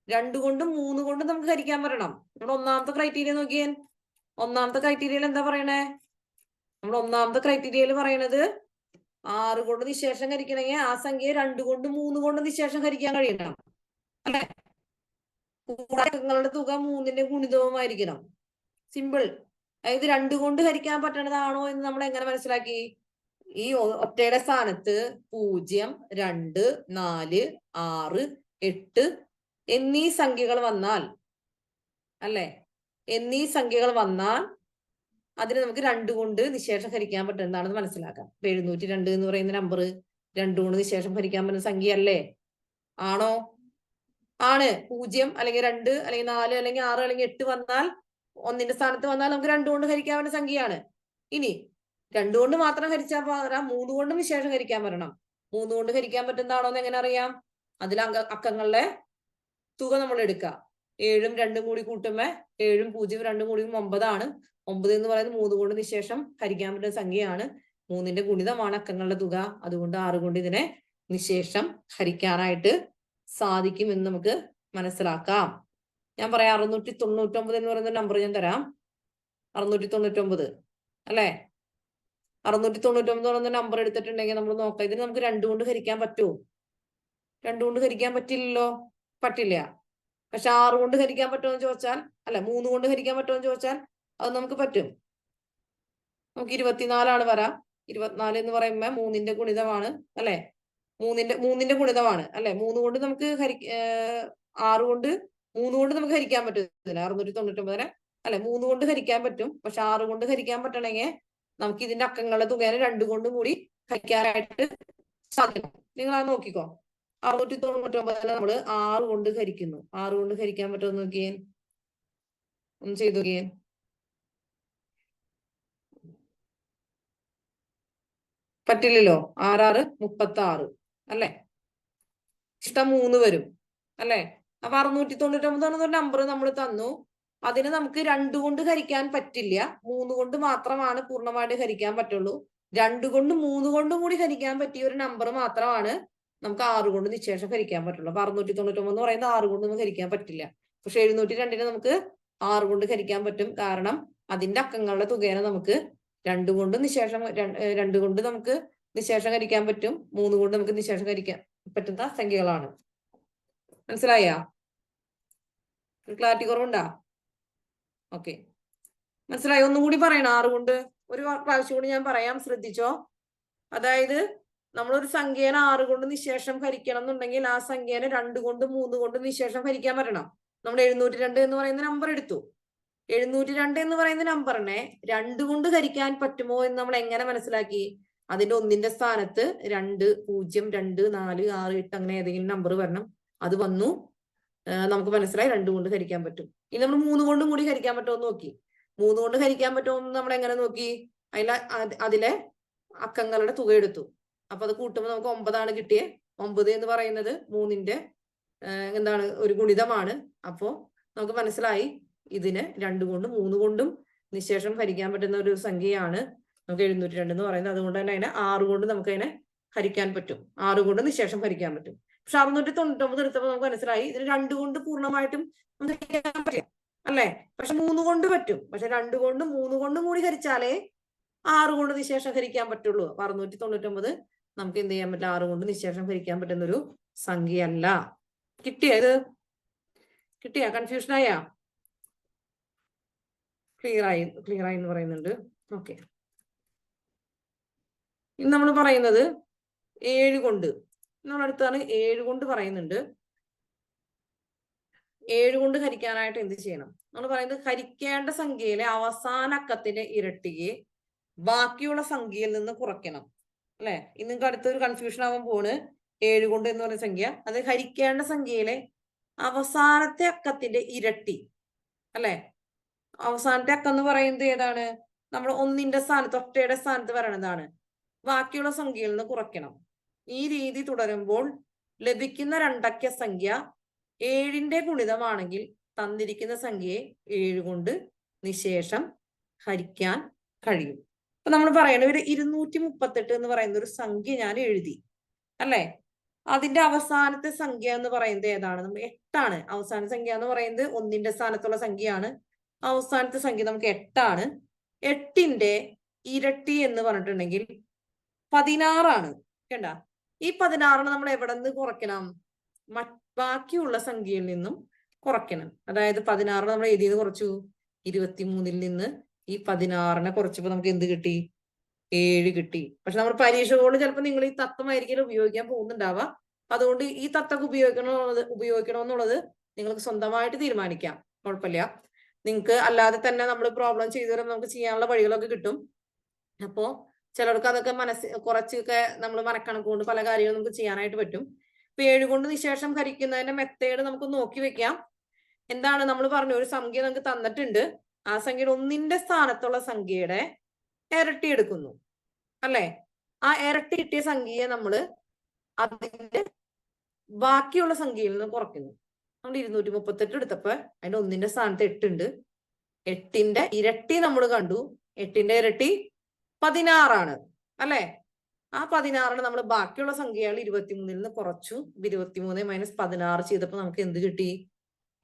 3 കൊണ്ടും നമുക്ക് ഹരിക്കാൻ പറ്റണം. നമ്മൾ ഒന്നാമത്തെ ക്രൈറ്റീരിയ നോക്കിയേ. ഒന്നാമത്തെ ക്രൈറ്റീരിയയിൽ എന്താ പറയണേ? നമ്മൾ ഒന്നാമത്തെ ക്രൈറ്റീരിയയിൽ പറയണത് 6 കൊണ്ട് നിശേഷം ഹരിക്കണമെങ്കിൽ ആ സംഖ്യയെ 2 കൊണ്ട് 3 കൊണ്ട് നിശേഷം ഹരിക്കാൻ കഴിയണം അല്ലെ. അക്കങ്ങളുടെ തുക 3ന്റെ ഗുണിതവുമായിരിക്കണം. സിമ്പിൾ. അതായത് 2 കൊണ്ട് ഹരിക്കാൻ പറ്റണതാണോ എന്ന് നമ്മൾ എങ്ങനെ മനസ്സിലാക്കി? ഈ ഒറ്റയുടെ സ്ഥാനത്ത് 0, 2, 4, 6, 8 എന്നീ സംഖ്യകൾ വന്നാൽ അല്ലെ, എന്നീ സംഖ്യകൾ വന്നാൽ അതിന് നമുക്ക് 2 കൊണ്ട് നിശേഷം ഹരിക്കാൻ പറ്റുന്നതാണെന്ന് മനസ്സിലാക്കാം. 702 എന്ന് പറയുന്ന നമ്പർ 2 കൊണ്ട് നിശേഷം ഹരിക്കാൻ പറ്റുന്ന സംഖ്യ അല്ലേ? ആണോ? ആണ്. 0 അല്ലെങ്കിൽ 2 അല്ലെങ്കിൽ 4 അല്ലെങ്കിൽ 6 അല്ലെങ്കിൽ 8 വന്നാൽ, 1ന്റെ സ്ഥാനത്ത് വന്നാൽ നമുക്ക് 2 കൊണ്ട് ഹരിക്കാൻ പറ്റുന്ന സംഖ്യയാണ്. ഇനി 2 കൊണ്ട് മാത്രം ഹരിച്ചാൽ പോരാ, 3 കൊണ്ടും നിശേഷം ഹരിക്കാൻ പറ്റണം. 3 കൊണ്ട് ഹരിക്കാൻ പറ്റുന്നതാണോ എന്ന് എങ്ങനെ അറിയാം? അതിൽ അക്കങ്ങളുടെ തുക നമ്മൾ എടുക്കുക. 7ഉം 2ഉം കൂടി കൂട്ടുമ്പോ 7ഉം 0ഉം 2ഉം കൂടി 9 ആണ്. 9 എന്ന് പറയുന്നത് 3 കൊണ്ട് നിശേഷം ഹരിക്കാൻ പറ്റുന്ന സംഖ്യയാണ്. 3ന്റെ ഗുണിതമാണ് അക്കങ്ങളുടെ തുക. അതുകൊണ്ട് 6 കൊണ്ട് ഇതിനെ നിശേഷം ഹരിക്കാനായിട്ട് സാധിക്കും എന്ന് നമുക്ക് മനസ്സിലാക്കാം. ഞാൻ പറയാം. 699 എന്ന് പറയുന്ന നമ്പർ ഞാൻ തരാം. 699 അല്ലെ. 699 പറയുന്ന നമ്പർ എടുത്തിട്ടുണ്ടെങ്കിൽ നമ്മൾ നോക്കാം. ഇതിന് നമുക്ക് 2 കൊണ്ട് ഹരിക്കാൻ പറ്റുമോ? 2 കൊണ്ട് ഹരിക്കാൻ പറ്റില്ലല്ലോ. പറ്റില്ല. പക്ഷെ 6 കൊണ്ട് ഹരിക്കാൻ പറ്റുമോ എന്ന് ചോദിച്ചാൽ, അല്ല 3 കൊണ്ട് ഹരിക്കാൻ പറ്റുമോ എന്ന് ചോദിച്ചാൽ അത് നമുക്ക് പറ്റും. നമുക്ക് 24 വരാം. 24 എന്ന് പറയുമ്പോൾ 3ന്റെ ഗുണിതമാണ് അല്ലെ. 3ന്റെ ഗുണിതമാണ് അല്ലെ. 3 കൊണ്ട് നമുക്ക് 6 കൊണ്ട് 3 കൊണ്ട് നമുക്ക് ഹരിക്കാൻ പറ്റും. 699 അല്ലെ. 3 കൊണ്ട് ഹരിക്കാൻ പറ്റും. പക്ഷെ 6 കൊണ്ട് ഹരിക്കാൻ പറ്റണമെങ്കിൽ നമുക്ക് ഇതിന്റെ അക്കങ്ങളുടെ തുകേനെ 2 കൊണ്ടും കൂടി ഹരിക്കാനായിട്ട് സാധിക്കും. നിങ്ങൾ അത് നോക്കിക്കോ. 699 നമ്മൾ 6 കൊണ്ട് ഹരിക്കുന്നു. 6 കൊണ്ട് ഹരിക്കാൻ പറ്റുമോ നോക്കിയേ. ഒന്ന് ചെയ്തു നോക്കിയേ. പറ്റില്ലല്ലോ. 6 36 അല്ലെ. ഇഷ്ടം 3 വരും അല്ലെ. അപ്പൊ 699 നമ്പർ നമ്മൾ തന്നു. അതിന് നമുക്ക് 2 കൊണ്ട് ഹരിക്കാൻ പറ്റില്ല. 3 കൊണ്ട് മാത്രമാണ് പൂർണ്ണമായിട്ട് ഹരിക്കാൻ പറ്റുള്ളൂ. 2 കൊണ്ടും 3 കൊണ്ടും കൂടി ഹരിക്കാൻ പറ്റിയ ഒരു നമ്പർ മാത്രമാണ് നമുക്ക് 6 കൊണ്ട് നിശേഷം ഹരിക്കാൻ പറ്റുള്ളൂ. അപ്പൊ 699 എന്ന് പറയുന്നത് 6 കൊണ്ട് നമുക്ക് ഹരിക്കാൻ പറ്റില്ല. പക്ഷെ 702 നമുക്ക് 6 കൊണ്ട് ഹരിക്കാൻ പറ്റും. കാരണം അതിന്റെ അക്കങ്ങളുടെ തുകേനെ നമുക്ക് 2 കൊണ്ട് നിശേഷം 2 കൊണ്ട് നമുക്ക് നിശേഷം ഹരിക്കാൻ പറ്റും. 3 കൊണ്ട് നമുക്ക് നിശേഷം ഹരിക്കാൻ പറ്റുന്ന സംഖ്യകളാണ്. മനസ്സിലായ? ക്ലാരിറ്റി കുറവുണ്ടാ? ഓക്കെ, മനസ്സിലായോ? ഒന്നും കൂടി പറയണം. 6 കൊണ്ട് ഒരു പ്രാവശ്യം കൂടി ഞാൻ പറയാം, ശ്രദ്ധിച്ചോ. അതായത് നമ്മളൊരു സംഖ്യേനെ 6 കൊണ്ട് നിശേഷം ഹരിക്കണം എന്നുണ്ടെങ്കിൽ ആ സംഖ്യേനെ 2 കൊണ്ട് 3 കൊണ്ട് നിശേഷം ഹരിക്കാൻ പറ്റണം. നമ്മൾ 702 എന്ന് പറയുന്ന നമ്പർ എടുത്തു. 702 എന്ന് പറയുന്ന നമ്പറിനെ 2 കൊണ്ട് ഹരിക്കാൻ പറ്റുമോ എന്ന് നമ്മൾ എങ്ങനെ മനസ്സിലാക്കി? അതിന്റെ 1ന്റെ സ്ഥാനത്ത് 2, 0, 2, 4, 6, 8 അങ്ങനെ ഏതെങ്കിലും നമ്പർ വരണം. അത് വന്നു. നമുക്ക് മനസ്സിലായി 2 കൊണ്ട് ഹരിക്കാൻ പറ്റും. ഇനി നമ്മൾ 3 കൊണ്ടും കൂടി ഹരിക്കാൻ പറ്റുമോ എന്ന് നോക്കി. 3 കൊണ്ട് ഹരിക്കാൻ പറ്റുമോ എന്ന് നമ്മൾ എങ്ങനെ നോക്കി? അതിലെ അക്കങ്ങളുടെ തുക എടുത്തു. അപ്പൊ അത് കൂട്ടുമ്പോൾ നമുക്ക് 9 ആണ് കിട്ടിയേ. 9 എന്ന് പറയുന്നത് 3ന്റെ എന്താണ് ഒരു ഗുണിതമാണ്. അപ്പോ നമുക്ക് മനസ്സിലായി ഇതിന് 2 കൊണ്ടും 3 കൊണ്ടും നിശേഷം ഹരിക്കാൻ പറ്റുന്ന ഒരു സംഖ്യയാണ് നമുക്ക് 702 എന്ന് പറയുന്നത്. അതുകൊണ്ട് തന്നെ അതിനെ 6 കൊണ്ട് നമുക്ക് അതിനെ ഹരിക്കാൻ പറ്റും. 6 കൊണ്ട് നിശേഷം ഹരിക്കാൻ പറ്റും. പക്ഷെ 699 എടുത്തപ്പോൾ നമുക്ക് മനസ്സിലായി ഇതിന് 2 കൊണ്ട് പൂർണ്ണമായിട്ടും ഹരിക്കാൻ പറ്റില്ല അല്ലെ. പക്ഷെ 3 കൊണ്ട് പറ്റും. പക്ഷെ 2 കൊണ്ടും 3 കൊണ്ടും കൂടി ഹരിച്ചാലേ 6 കൊണ്ട് നിശേഷം ഹരിക്കാൻ പറ്റുള്ളൂ. 699 നമുക്ക് എന്ത് ചെയ്യാൻ പറ്റില്ല. 6 കൊണ്ട് നിശേഷം ഹരിക്കാൻ പറ്റുന്ന ഒരു സംഖ്യയല്ല. കിട്ടിയത്? കിട്ടിയ? കൺഫ്യൂഷൻ ആയാ? ക്ലിയർ ആയി എന്ന് പറയുന്നുണ്ട്. ഓക്കെ. ഇനി നമ്മൾ പറയുന്നത് 7 കൊണ്ട്. നമ്മളടുത്താണ് 7 കൊണ്ട് പറയുന്നുണ്ട്. 7 കൊണ്ട് ഹരിക്കാനായിട്ട് എന്ത് ചെയ്യണം? നമ്മൾ പറയുന്നത് ഹരിക്കേണ്ട സംഖ്യയിലെ അവസാന അക്കത്തിന്റെ ഇരട്ടിയെ ബാക്കിയുള്ള സംഖ്യയിൽ നിന്ന് കുറയ്ക്കണം. അല്ലെ? ഇനി നിങ്ങൾക്ക് അടുത്തൊരു കൺഫ്യൂഷൻ ആവാൻ പോണ്. 7 കൊണ്ട് എന്ന് പറയുന്ന സംഖ്യ, അത് ഹരിക്കേണ്ട സംഖ്യയിലെ അവസാനത്തെ അക്കത്തിന്റെ ഇരട്ടി. അല്ലെ? അവസാനത്തെ അക്കം എന്ന് പറയുന്നത് ഏതാണ്? നമ്മൾ ഒന്നിന്റെ സ്ഥാനത്ത്, ഒറ്റയുടെ സ്ഥാനത്ത് വരണതാണ്. ബാക്കിയുള്ള സംഖ്യയിൽ നിന്ന് കുറയ്ക്കണം. ഈ രീതി തുടരുമ്പോൾ ലഭിക്കുന്ന രണ്ടക്ക സംഖ്യ 7ന്റെ ഗുണിതമാണെങ്കിൽ തന്നിരിക്കുന്ന സംഖ്യയെ 7 കൊണ്ട് നിശേഷം ഹരിക്കാൻ കഴിയും. അപ്പൊ നമ്മൾ പറയണ ഒരു 238 എന്ന് പറയുന്ന ഒരു സംഖ്യ ഞാൻ എഴുതി, അല്ലെ? അതിന്റെ അവസാനത്തെ സംഖ്യ എന്ന് പറയുന്നത് ഏതാണ്? നമ്മൾ 8ആണ്. അവസാന സംഖ്യ എന്ന് പറയുന്നത് ഒന്നിന്റെ സ്ഥാനത്തുള്ള സംഖ്യയാണ്. അവസാനത്തെ സംഖ്യ നമുക്ക് 8ആണ്. 8ന്റെ ഇരട്ടി എന്ന് പറഞ്ഞിട്ടുണ്ടെങ്കിൽ 16ആണ്. കണ്ട, ഈ 16നെ നമ്മൾ എവിടെ നിന്ന് കുറയ്ക്കണം? ബാക്കിയുള്ള സംഖ്യയിൽ നിന്നും കുറയ്ക്കണം. അതായത് 16 നമ്മൾ ഏതിൽ നിന്ന് കുറച്ചു? 23ൽ നിന്ന് ഈ 16നെ കുറച്ചപ്പോ നമുക്ക് എന്ത് കിട്ടി? 7 കിട്ടി. പക്ഷെ നമ്മൾ പരീക്ഷകളോട് ചിലപ്പോൾ നിങ്ങൾ ഈ തത്വമായിരിക്കും ഉപയോഗിക്കാൻ പോകുന്നുണ്ടാവുക. അതുകൊണ്ട് ഈ തത്വം ഉപയോഗിക്കണമെന്നുള്ളത് നിങ്ങൾക്ക് സ്വന്തമായിട്ട് തീരുമാനിക്കാം, കുഴപ്പമില്ല. നിങ്ങൾക്ക് അല്ലാതെ തന്നെ നമ്മൾ പ്രോബ്ലം ചെയ്തു തരുമ്പോൾ നമുക്ക് ചെയ്യാനുള്ള വഴികളൊക്കെ കിട്ടും. അപ്പോ ചിലർക്ക് അതൊക്കെ കുറച്ചൊക്കെ നമ്മൾ മനക്കണക്ക് കൊണ്ട് പല കാര്യങ്ങളും നമുക്ക് ചെയ്യാനായിട്ട് പറ്റും. ഇപ്പൊ 7 കൊണ്ട് നിശേഷം ഹരിക്കുന്നതിന്റെ മെത്തേഡ് നമുക്ക് നോക്കി വെക്കാം. എന്താണ് നമ്മൾ പറഞ്ഞു? ഒരു സംഖ്യ നമുക്ക് തന്നിട്ടുണ്ട്. ആ സംഖ്യയുടെ ഒന്നിന്റെ സ്ഥാനത്തുള്ള സംഖ്യയുടെ ഇരട്ടി എടുക്കുന്നു, അല്ലെ? ആ ഇരട്ടി കിട്ടിയ സംഖ്യയെ നമ്മൾ അതിന്റെ ബാക്കിയുള്ള സംഖ്യയിൽ നിന്ന് കുറയ്ക്കുന്നു. നമ്മൾ 238 എടുത്തപ്പോ അതിന്റെ ഒന്നിന്റെ സ്ഥാനത്ത് 8 ഉണ്ട്. 8ന്റെ ഇരട്ടി നമ്മൾ കണ്ടു. 8ന്റെ ഇരട്ടി 16ആണ്, അല്ലെ? ആ 16ന് നമ്മൾ ബാക്കിയുള്ള സംഖ്യകൾ 23ൽ നിന്ന് കുറച്ചു. 23 - 16 ചെയ്തപ്പോ നമുക്ക് എന്ത് കിട്ടി?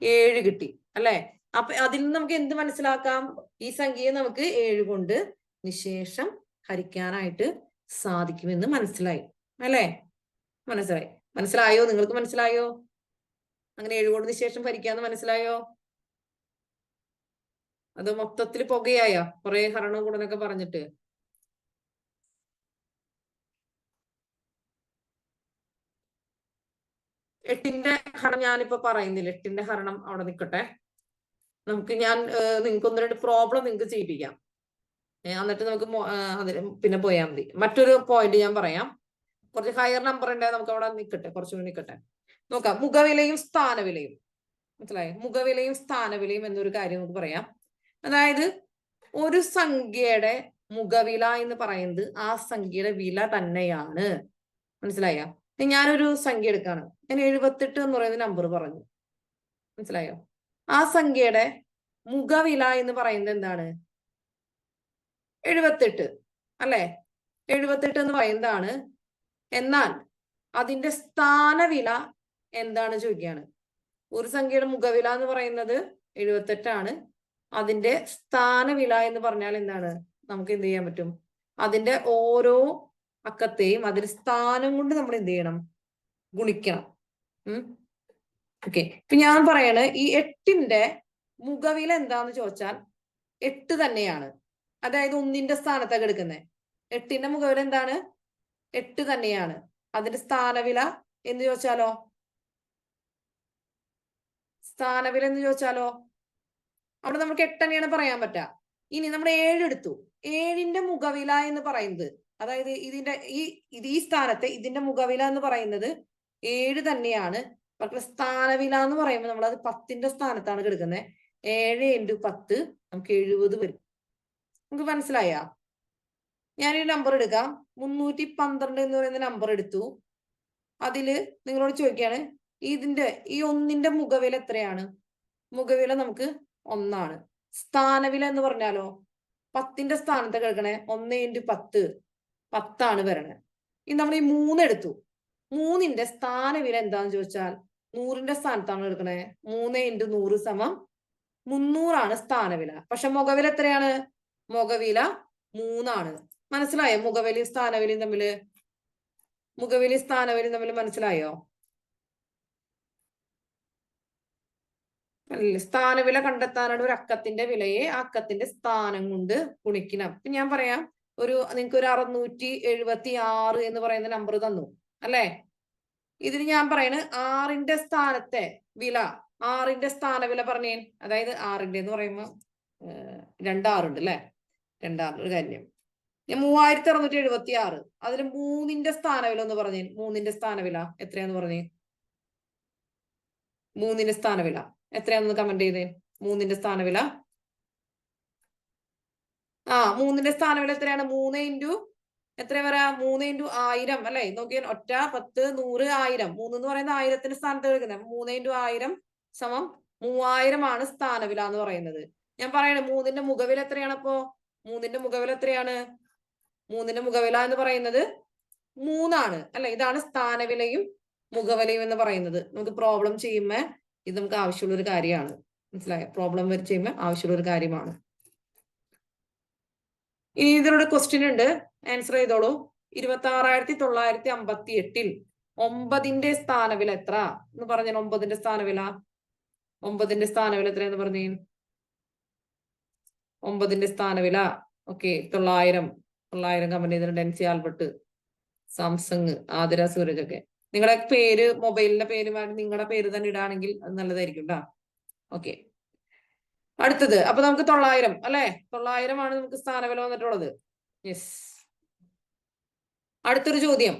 7 കിട്ടി, അല്ലെ? അപ്പൊ അതിൽ നിന്ന് നമുക്ക് എന്ത് മനസ്സിലാക്കാം? ഈ സംഖ്യയെ നമുക്ക് 7 കൊണ്ട് നിശേഷം ഹരിക്കാനായിട്ട് സാധിക്കുമെന്ന് മനസ്സിലായി, അല്ലെ? മനസ്സിലായോ? നിങ്ങൾക്ക് മനസ്സിലായോ? അങ്ങനെ 7 കൊണ്ട് നിശേഷം ഹരിക്കാന്ന് മനസ്സിലായോ? അത് മൊത്തത്തിൽ പുകയായോ? കുറെ ഹരണവും കൂടനൊക്കെ പറഞ്ഞിട്ട്. എട്ടിന്റെ ഹരണം ഞാനിപ്പോ പറയുന്നില്ല. 8ന്റെ ഹരണം അവിടെ നിൽക്കട്ടെ. നമുക്ക് നിങ്ങൾക്ക് 1-2 പ്രോബ്ലം നിങ്ങൾക്ക് ചെയ്യിപ്പിക്കാം. എന്നിട്ട് നമുക്ക് പിന്നെ പോയാൽ മതി. മറ്റൊരു പോയിന്റ് ഞാൻ പറയാം. കുറച്ച് ഹയർ നമ്പർ ഉണ്ടെങ്കിൽ നമുക്ക് അവിടെ നിൽക്കട്ടെ, കുറച്ചുകൂടി നിൽക്കട്ടെ. നോക്കാം. മുഖവിലയും സ്ഥാനവിലയും. മനസ്സിലായോ? മുഖവിലയും സ്ഥാനവിലയും എന്നൊരു കാര്യം നമുക്ക് പറയാം. അതായത് ഒരു സംഖ്യയുടെ മുഖവില എന്ന് പറയുന്നത് ആ സംഖ്യയുടെ വില തന്നെയാണ്. മനസ്സിലായോ? ഞാനൊരു സംഖ്യ എടുക്കാണ്. ഞാൻ 78 എന്ന് പറയുന്ന നമ്പർ പറഞ്ഞു. മനസ്സിലായോ? ആ സംഖ്യയുടെ മുഖവില എന്ന് പറയുന്നത് എന്താണ്? 78, അല്ലെ? 78 എന്ന് പറയുന്നതാണ്. എന്നാൽ അതിന്റെ സ്ഥാനവില എന്താണ് ചോദിക്കുകയാണ്. ഒരു സംഖ്യയുടെ മുഖവില എന്ന് പറയുന്നത് 78ആണ്. അതിന്റെ സ്ഥാനവില എന്ന് പറഞ്ഞാൽ എന്താണ്? നമുക്ക് എന്ത് ചെയ്യാൻ പറ്റും? അതിന്റെ ഓരോ അക്കത്തെയും അതിന്റെ സ്ഥാനം കൊണ്ട് നമ്മൾ എന്ത് ചെയ്യണം? ഗുണിക്കണം. ഓക്കെ. ഇപ്പൊ ഞാൻ പറയണ ഈ 8ന്റെ മുഖവില എന്താന്ന് ചോദിച്ചാൽ 8 തന്നെയാണ്. അതായത് ഒന്നിന്റെ സ്ഥാനത്തൊക്കെ എടുക്കുന്നത്. 8ന്റെ മുഖവില എന്താണ്? 8 തന്നെയാണ്. അതിന്റെ സ്ഥാനവില എന്ന് ചോദിച്ചാലോ? സ്ഥാനവില എന്ന് ചോദിച്ചാലോ അവിടെ നമുക്ക് 8 തന്നെയാണ് പറയാൻ പറ്റുക. ഇനി നമ്മൾ 7 എടുത്തു. 7ന്റെ മുഖവില എന്ന് പറയുന്നത്, അതായത് ഈ സ്ഥാനത്തെ ഇതിന്റെ മുഖവില എന്ന് പറയുന്നത് 7 തന്നെയാണ്. പക്ഷെ സ്ഥാനവില എന്ന് പറയുമ്പോൾ നമ്മൾ അത് 10ന്റെ സ്ഥാനത്താണ് കിടക്കുന്നത്. 7 × 10 നമുക്ക് 70 വരും. നമുക്ക് മനസ്സിലായ? ഞാനൊരു നമ്പർ എടുക്കാം. 312 എന്ന് പറയുന്ന നമ്പർ എടുത്തു. അതില് നിങ്ങളോട് ചോദിക്കുകയാണ്, ഈ ഒന്നിന്റെ മുഖവില എത്രയാണ്? മുഖവില നമുക്ക് 1ആണ്. സ്ഥാനവില എന്ന് പറഞ്ഞാലോ 10ന്റെ സ്ഥാനത്ത് കിടക്കണേ. 1 × 10 10ആണ് വരണേ. ഇനി നമ്മൾ ഈ 3 എടുത്തു. 3ന്റെ സ്ഥാനവില എന്താന്ന് ചോദിച്ചാൽ 100ന്റെ സ്ഥാനത്താണ് എടുക്കണേ. 3 × 100 = 300ആണ് സ്ഥാനവില. പക്ഷെ മുഖവില എത്രയാണ്? മുഖവില 3ആണ്. മനസ്സിലായോ? മുഖവിലയും സ്ഥാനവിലയും തമ്മിൽ മനസ്സിലായോ? സ്ഥാനവില കണ്ടെത്താനാണ് ഒരു അക്കത്തിന്റെ വിലയെ ആ അക്കത്തിന്റെ സ്ഥാനം കൊണ്ട് ഗുണിക്കണം. ഞാൻ പറയാം, നിങ്ങൾക്ക് ഒരു 676 എന്ന് പറയുന്ന നമ്പർ തന്നു അല്ലെ. ഇതിന് ഞാൻ പറയണ് ആറിന്റെ സ്ഥാനത്തെ വില, ആറിന്റെ സ്ഥാനവില പറഞ്ഞേ. അതായത് ആറിന്റെ എന്ന് പറയുമ്പോ 2 അല്ലേ, 2 ഒരു കാര്യം. 3676 അതിൽ 3ന്റെ സ്ഥാനവില എന്ന് പറഞ്ഞേ. 3ന്റെ സ്ഥാനവില എത്രയാന്ന് പറഞ്ഞേ. 3ന്റെ സ്ഥാനവില എത്രയാണെന്ന് കമന്റ് ചെയ്തേ. 3ന്റെ സ്ഥാനവില 3ന്റെ സ്ഥാനവില എത്രയാണ്? 3 ഇൻറ്റു എത്ര വരാ? 3 ഇൻറ്റു 1000 അല്ലെ. നോക്കിയാൽ 1, 10, 100, 1000. 3 എന്ന് പറയുന്നത് 1000ത്തിന്റെ സ്ഥാനത്ത് എടുക്കുന്നത്. 3 ഇൻറ്റു 1000 സമം 3000 ആണ് സ്ഥാനവില എന്ന് പറയുന്നത്. ഞാൻ പറയണേ 3ന്റെ മുഖവില എത്രയാണ്? അപ്പോ 3ന്റെ മുഖവില എത്രയാണ്? 3ന്റെ മുഖവില എന്ന് പറയുന്നത് 3 അല്ലെ. ഇതാണ് സ്ഥാനവിലയും മുഖവിലയും എന്ന് പറയുന്നത്. നമുക്ക് പ്രോബ്ലം ചെയ്യുമ്പോ ഇത് നമുക്ക് ആവശ്യമുള്ള ഒരു കാര്യമാണ്. മനസ്സിലായോ? പ്രോബ്ലം ചെയ്യുമ്പോൾ ആവശ്യമുള്ള ഒരു കാര്യമാണ്. ഇനി ഇതിലൂടെ ക്വസ്റ്റ്യൻ ഉണ്ട്, ആൻസർ ചെയ്തോളൂ. 26,958 9ന്റെ സ്ഥാനവില എത്ര എന്ന് പറഞ്ഞ? 9ന്റെ സ്ഥാനവില, 9ന്റെ സ്ഥാനവില എത്രയെന്ന് പറഞ്ഞേ. 9ന്റെ സ്ഥാനവില ഓക്കെ 900 കമന്റ് ചെയ്തിട്ടുണ്ട്. NC Albert, Samsung, Athira, Sooraj ഒക്കെ. നിങ്ങളുടെ പേര്, മൊബൈലിന്റെ പേര് നിങ്ങളുടെ പേര് തന്നെ ഇടാണെങ്കിൽ അത് നല്ലതായിരിക്കും കേട്ടോ. ഓക്കെ, അടുത്തത്. അപ്പൊ നമുക്ക് 900 അല്ലെ, 900 ആണ് നമുക്ക് സ്ഥാനവില വന്നിട്ടുള്ളത്. യെസ്. അടുത്തൊരു ചോദ്യം.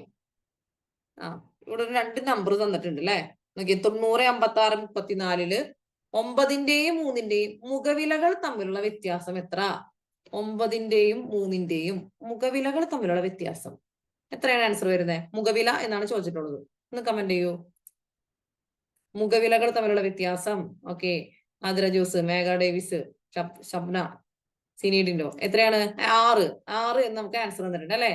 ഇവിടെ 2 നമ്പർ തന്നിട്ടുണ്ട് അല്ലെ. നോക്കി, 90, 56, 34 9ന്റെയും 3ന്റെയും മുഖവിലകൾ തമ്മിലുള്ള വ്യത്യാസം എത്ര? 9ന്റെയും 3ന്റെയും മുഖവിലകൾ തമ്മിലുള്ള വ്യത്യാസം എത്രയാണ് ആൻസർ വരുന്നത്? മുഖവില എന്നാണ് ചോദിച്ചിട്ടുള്ളത്. ഒന്ന് കമന്റ് ചെയ്യൂ. മുഖവിലകൾ തമ്മിലുള്ള വ്യത്യാസം. ഓക്കെ, ആതിര ജോസ്, മേഘ ഡേവിസ്, ഷബ്ന, സിനീഡിൻഡോ എത്രയാണ്? 6 എന്ന് നമുക്ക് ആൻസർ തന്നിട്ടുണ്ട് അല്ലെ.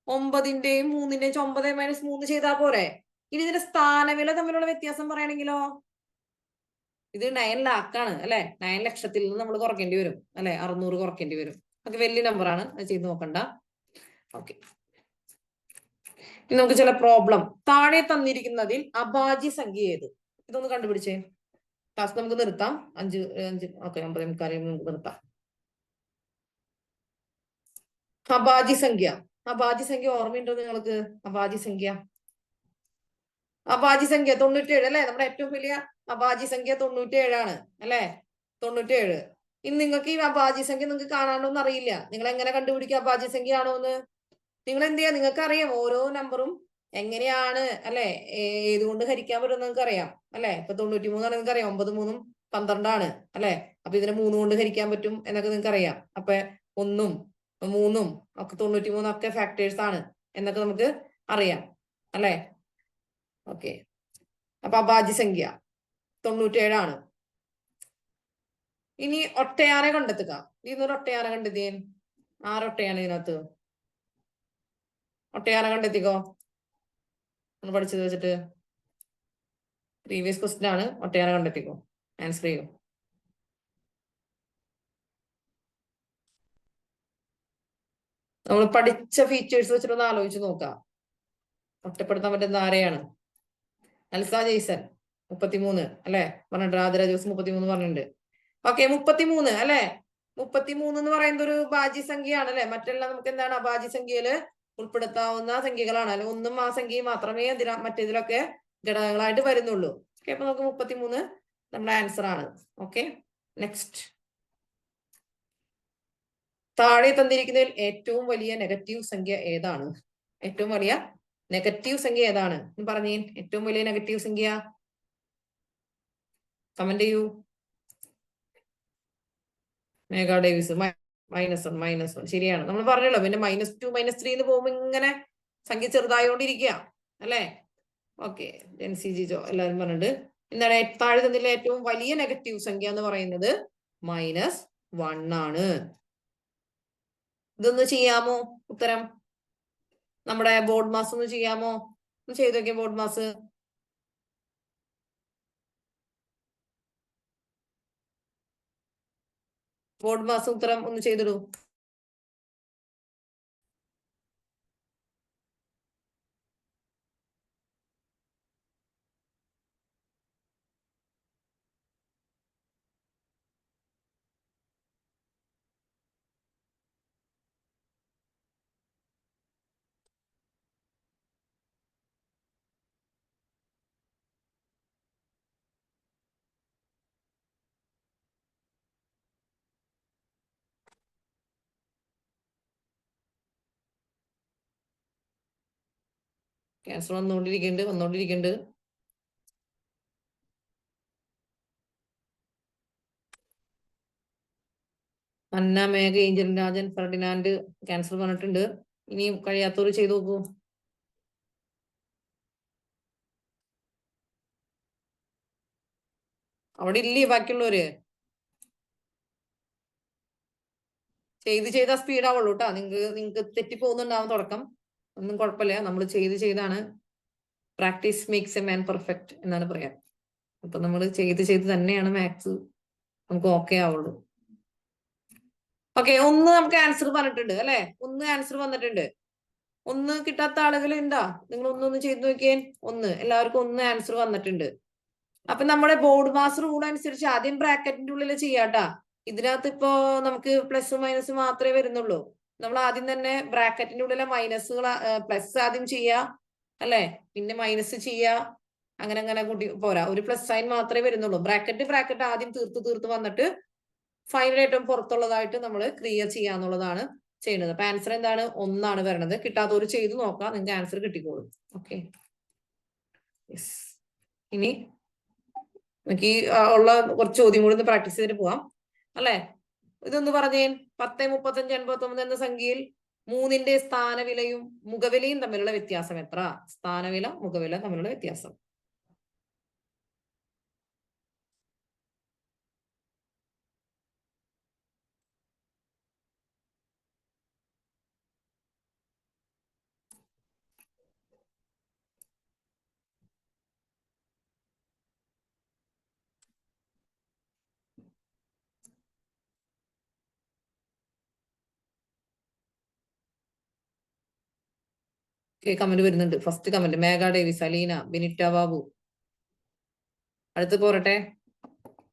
9ന്റെയും 3ന്റെയും 9 - 3 ചെയ്താൽ പോരെ. ഇനി ഇതിന്റെ സ്ഥാനവില തമ്മിലുള്ള വ്യത്യാസം പറയണെങ്കിലോ, ഇത് 9 ലാഖാണ് അല്ലെ. 9 ലക്ഷത്തിൽ നിന്ന് നമ്മൾ കുറയ്ക്കേണ്ടി വരും അല്ലെ. 600 കുറയ്ക്കേണ്ടി വരും. ഒക്കെ വലിയ നമ്പർ ആണ്, അത് ചെയ്ത് നോക്കണ്ട. ഓക്കെ, ഇനി നമുക്ക് ചില പ്രോബ്ലം. താഴെ തന്നിരിക്കുന്നതിൽ അഭാജ്യ സംഖ്യ ഏത്? ഇതൊന്ന് കണ്ടുപിടിച്ചേ. ക്ലാസ് നമുക്ക് നിർത്താം. 5 ഓക്കെ 9:45 നമുക്ക് നിർത്താം. അഭാജ്യ സംഖ്യ, അഭാജ്യ സംഖ്യ ഓർമ്മയുണ്ടോ നിങ്ങൾക്ക്? അഭാജ്യ സംഖ്യ 97 അല്ലെ. നമ്മുടെ ഏറ്റവും വലിയ അഭാജ്യ സംഖ്യ 97 അല്ലെ. 97. ഇനി നിങ്ങൾക്ക് ഈ അഭാജ്യ സംഖ്യ നിങ്ങൾക്ക് കാണാണ്ടോന്ന് അറിയില്ല. നിങ്ങൾ എങ്ങനെ കണ്ടുപിടിക്കുക അഭാജ്യ സംഖ്യ ആണോ എന്ന്? നിങ്ങൾ എന്ത് ചെയ്യാ? നിങ്ങൾക്ക് അറിയാം ഓരോ നമ്പറും എങ്ങനെയാണ് അല്ലെ, ഏതുകൊണ്ട് ഹരിക്കാൻ പറ്റും നിങ്ങൾക്ക് അറിയാം അല്ലെ. ഇപ്പൊ 93 ആണ് നിങ്ങൾക്ക് അറിയാം. 9 3 12 അല്ലെ. അപ്പൊ ഇതിനെ 3 കൊണ്ട് ഹരിക്കാൻ പറ്റും എന്നൊക്കെ നിങ്ങൾക്ക് അറിയാം. അപ്പൊ 1ഉം 3ഉം ഒക്കെ 93 ഒക്കെ ഫാക്ടേഴ്സ് ആണ് എന്നൊക്കെ നമുക്ക് അറിയാം അല്ലെ. ഓക്കെ, അപ്പൊ അഭാജ്യ സംഖ്യ 97. ഇനി ഒട്ടയാറെ കണ്ടെത്തുക. ഇതിനൊരു ഒട്ടയാറെ കണ്ടെത്തിയേ. 6 ഒട്ടയാണ് ഇതിനകത്ത്. ഒട്ടയാറെ കണ്ടെത്തിക്കോ, ഒന്ന് പഠിച്ചത് വെച്ചിട്ട്. പ്രീവിയസ് ക്വസ്റ്റ്യൻ ആണ്. ഒട്ടയാറെ കണ്ടെത്തിക്കോ, ആൻസർ ചെയ്യൂ. നമ്മൾ പഠിച്ച ഫീച്ചേഴ്സ് വെച്ചിട്ടൊന്ന് ആലോചിച്ച് നോക്കാം. ഒറ്റപ്പെടുത്താൻ പറ്റുന്ന ആരെയാണ്? അൽസ ജെയ്സൺ 33 അല്ലെ പറഞ്ഞിട്ട്. ആതിര ജോസ് 33 പറഞ്ഞിട്ടുണ്ട്. ഓക്കെ, 33 അല്ലെ. 33 എന്ന് പറയുന്നത് ഒരു ഭാജ്യ സംഖ്യയാണ് അല്ലെ. മറ്റെല്ലാം നമുക്ക് എന്താണ് അഭാജ്യ സംഖ്യയില് ഉൾപ്പെടുത്താവുന്ന സംഖ്യകളാണ് അല്ലെ. 1ഉം ആ സംഖ്യയും മാത്രമേ മറ്റേതിലൊക്കെ ഘടകങ്ങളായിട്ട് വരുന്നുള്ളൂ. ഓക്കെ, അപ്പൊ നമുക്ക് 33 നമ്മുടെ ആൻസർ ആണ്. Okay, next. താഴെ തന്നിരിക്കുന്നതിൽ ഏറ്റവും വലിയ നെഗറ്റീവ് സംഖ്യ ഏതാണ്? ഏറ്റവും വലിയ നെഗറ്റീവ് സംഖ്യ ഏതാണ് പറഞ്ഞേ. ഏറ്റവും വലിയ നെഗറ്റീവ് സംഖ്യ കമന്റ് ചെയ്യൂ. മേഘ ഡേവിസ് -1 ശരിയാണ്. നമ്മൾ പറഞ്ഞല്ലോ പിന്നെ -2 -3 എന്ന് പോകുമ്പോ ഇങ്ങനെ സംഖ്യ ചെറുതായോണ്ടിരിക്കുക അല്ലെ. ഓക്കെ, NC ജിജോ എല്ലാവരും പറഞ്ഞിട്ട്. എന്താണ് താഴെ തന്നിലെ ഏറ്റവും വലിയ നെഗറ്റീവ് സംഖ്യ എന്ന് പറയുന്നത് -1 ആണ്. ഇതൊന്ന് ചെയ്യാമോ? ഉത്തരം നമ്മുടെ ബോർഡ് മാസ് ഒന്ന് ചെയ്യാമോ? ഒന്ന് ചെയ്ത് നോക്കിയ ബോർഡ് മാസ്. ബോർഡ് മാസ് ഉത്തരം ഒന്ന് ചെയ്തിടൂ. ആൻസർ വന്നുകൊണ്ടിരിക്കുന്നുണ്ട്. അന്ന, മേഘ, ഏഞ്ചൽ രാജൻ, ഫെർഡിനാൻഡ് ക്യാൻസർ പറഞ്ഞിട്ടുണ്ട്. ഇനിയും കഴിയാത്തവർ ചെയ്തു നോക്കൂ. അവിടെ ഇല്ലേ ബാക്കിയുള്ളവര്? ചെയ്ത സ്പീഡ് ആവുള്ളൂ കേട്ടോ. നിങ്ങക്ക് തെറ്റിപ്പോകുന്നുണ്ടാവും തുടക്കം. ഒന്നും കുഴപ്പമില്ല, നമ്മൾ ചെയ്താണ്. Practice makes a man perfect എന്നാണ് പറയാം. അപ്പൊ നമ്മൾ ചെയ്ത് തന്നെയാണ് മാത്സ് നമുക്ക് ഓക്കെ ആവുള്ളൂ. ഓക്കെ, ഒന്ന് നമുക്ക് ആൻസർ പറഞ്ഞിട്ടുണ്ട് അല്ലെ? ഒന്ന് ആൻസർ വന്നിട്ടുണ്ട്. ഒന്ന് കിട്ടാത്ത ആളുകൾ ഉണ്ടാ? നിങ്ങൾ ഒന്നൊന്ന് ചെയ്ത് നോക്കിയേ. എല്ലാവർക്കും ഒന്ന് ആൻസർ വന്നിട്ടുണ്ട്. അപ്പൊ നമ്മുടെ ബോർഡ് മാസ് റൂൾ അനുസരിച്ച് ആദ്യം ബ്രാക്കറ്റിന്റെ ഉള്ളിൽ ചെയ്യാട്ടാ. ഇതിനകത്ത് ഇപ്പോ നമുക്ക് പ്ലസ് മൈനസ് മാത്രമേ വരുന്നുള്ളൂ. നമ്മൾ ആദ്യം തന്നെ ബ്രാക്കറ്റിന്റെ ഉള്ളിലെ മൈനസുകൾ പ്ലസ് ആദ്യം ചെയ്യാ അല്ലെ, പിന്നെ മൈനസ് ചെയ്യാ, അങ്ങനെ കൂട്ടി പോരാ. ഒരു പ്ലസ് സൈൻ മാത്രമേ വരുന്നുള്ളൂ. ബ്രാക്കറ്റ് ആദ്യം തീർത്ത് വന്നിട്ട് ഫൈനൽ ഏറ്റവും പുറത്തുള്ളതായിട്ട് നമ്മൾ ക്ലിയർ ചെയ്യാന്നുള്ളതാണ് ചെയ്യുന്നത്. അപ്പൊ ആൻസർ എന്താണ്? ഒന്നാണ് വരണത്. കിട്ടാത്തവർ ചെയ്തു നോക്കാം, നിങ്ങൾക്ക് ആൻസർ കിട്ടിക്കോളും. ഓക്കെ, ഇനി എനിക്ക് ഉള്ള കുറച്ച് ചോദ്യം കൂടി ഒന്ന് പ്രാക്ടീസ് ചെയ്തിട്ട് പോവാം അല്ലെ. ഇതൊന്ന് പറഞ്ഞേ. 10, 35, 89 എന്ന സംഖ്യയിൽ 3ന്റെ സ്ഥാനവിലയും മുഖവിലയും തമ്മിലുള്ള വ്യത്യാസം എത്ര? സ്ഥാനവില, മുഖവില തമ്മിലുള്ള വ്യത്യാസം. കമന്റ് വരുന്നുണ്ട്. ഫസ്റ്റ് കമന്റ് മേഘ ഡേവിസ്, അലീന, ബെനിറ്റ ബാബു. അടുത്ത് പോരട്ടെ.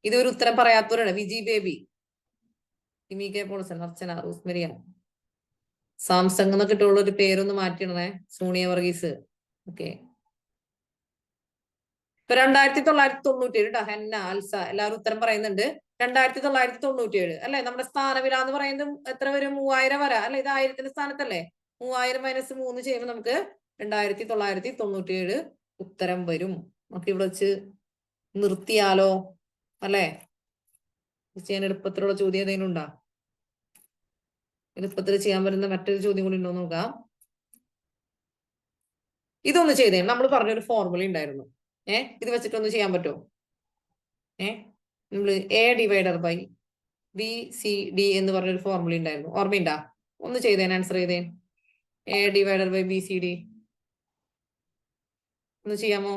ഇതൊരു ഉത്തരം പറയാത്തവരാണ്. വിജി ബേബി, ഇമി കെ പോൾസൺ, അർച്ചന, റോസ്മരിയ, സാംസങ് എന്നൊക്കെ ഇട്ടുള്ള ഒരു പേരൊന്ന് മാറ്റിയിടണേ. സോണിയ വർഗീസ്. ഓക്കെ, ഇപ്പൊ 2997 കേട്ടോ. ഹെന്ന, അൽസ എല്ലാവരും ഉത്തരം പറയുന്നുണ്ട്. 2997 അല്ലെ. നമ്മുടെ സ്ഥാനവില എന്ന് പറയുന്നത് എത്ര വരും? 3000 വരാം അല്ലെ. ഇത് 1000ത്തിന്റെ സ്ഥാനത്തല്ലേ. 3000 മൈനസ് 3 ചെയ്യുമ്പോൾ നമുക്ക് 2997 ഉത്തരം വരും. നമുക്ക് ഇവിടെ വെച്ച് നിർത്തിയാലോ അല്ലെ? ചെയ്യാൻ എളുപ്പത്തിലുള്ള ചോദ്യം ഏതെങ്കിലും ഉണ്ടോ? എളുപ്പത്തിൽ ചെയ്യാൻ പറ്റുന്ന മറ്റൊരു ചോദ്യം കൂടി ഉണ്ടോ നോക്കാം. ഇതൊന്ന് ചെയ്തേ. നമ്മൾ പറഞ്ഞൊരു ഫോർമുല ഉണ്ടായിരുന്നു. ഇത് വെച്ചിട്ടൊന്ന് ചെയ്യാൻ പറ്റുമോ? നമ്മള് A/BCD എന്ന് പറഞ്ഞൊരു ഫോർമുല ഉണ്ടായിരുന്നു, ഓർമ്മയുണ്ടാ? ഒന്ന് ചെയ്തേൻ, ആൻസർ ചെയ്തേ. A/BCD ഒന്ന് ചെയ്യാമോ?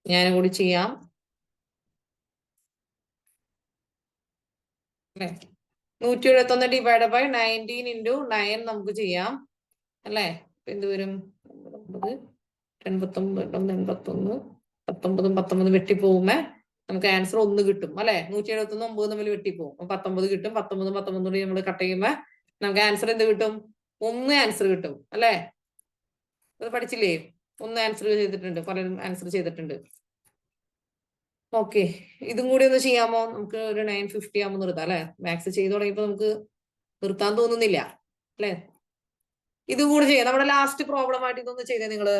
ഞാനും കൂടി ചെയ്യാം. 171 ഡിവൈഡ് ബൈ 19 × 9 നമുക്ക് ചെയ്യാം അല്ലെ. എന്ത് വരും? 89, 81, 19 വെട്ടിപ്പോകുമ്പോ നമുക്ക് ആൻസർ 1 കിട്ടും അല്ലെ. 171 9 തമ്മിൽ വെട്ടിപ്പോകും, 19 കിട്ടും. 19 നമ്മൾ കട്ട് ചെയ്യുമ്പോ നമുക്ക് ആൻസർ എന്ത് കിട്ടും? 1 ആൻസർ കിട്ടും അല്ലെ. അത് പഠിച്ചില്ലേ? 1 ആൻസർ ചെയ്തിട്ടുണ്ട്, പലരും ആൻസർ ചെയ്തിട്ടുണ്ട്. ഓക്കെ, ഇതും കൂടി ഒന്ന് ചെയ്യാമോ? നമുക്ക് ഒരു 9:50 ആകുമ്പോൾ നിർത്താം അല്ലെ. മാത്സ് ചെയ്തു തുടങ്ങിയപ്പോ നമുക്ക് നിർത്താൻ തോന്നുന്നില്ല അല്ലെ. ഇതും കൂടി ചെയ്യാം. നമ്മുടെ ലാസ്റ്റ് പ്രോബ്ലം ആയിട്ട് ഇതൊന്ന് ചെയ്തേ നിങ്ങള്.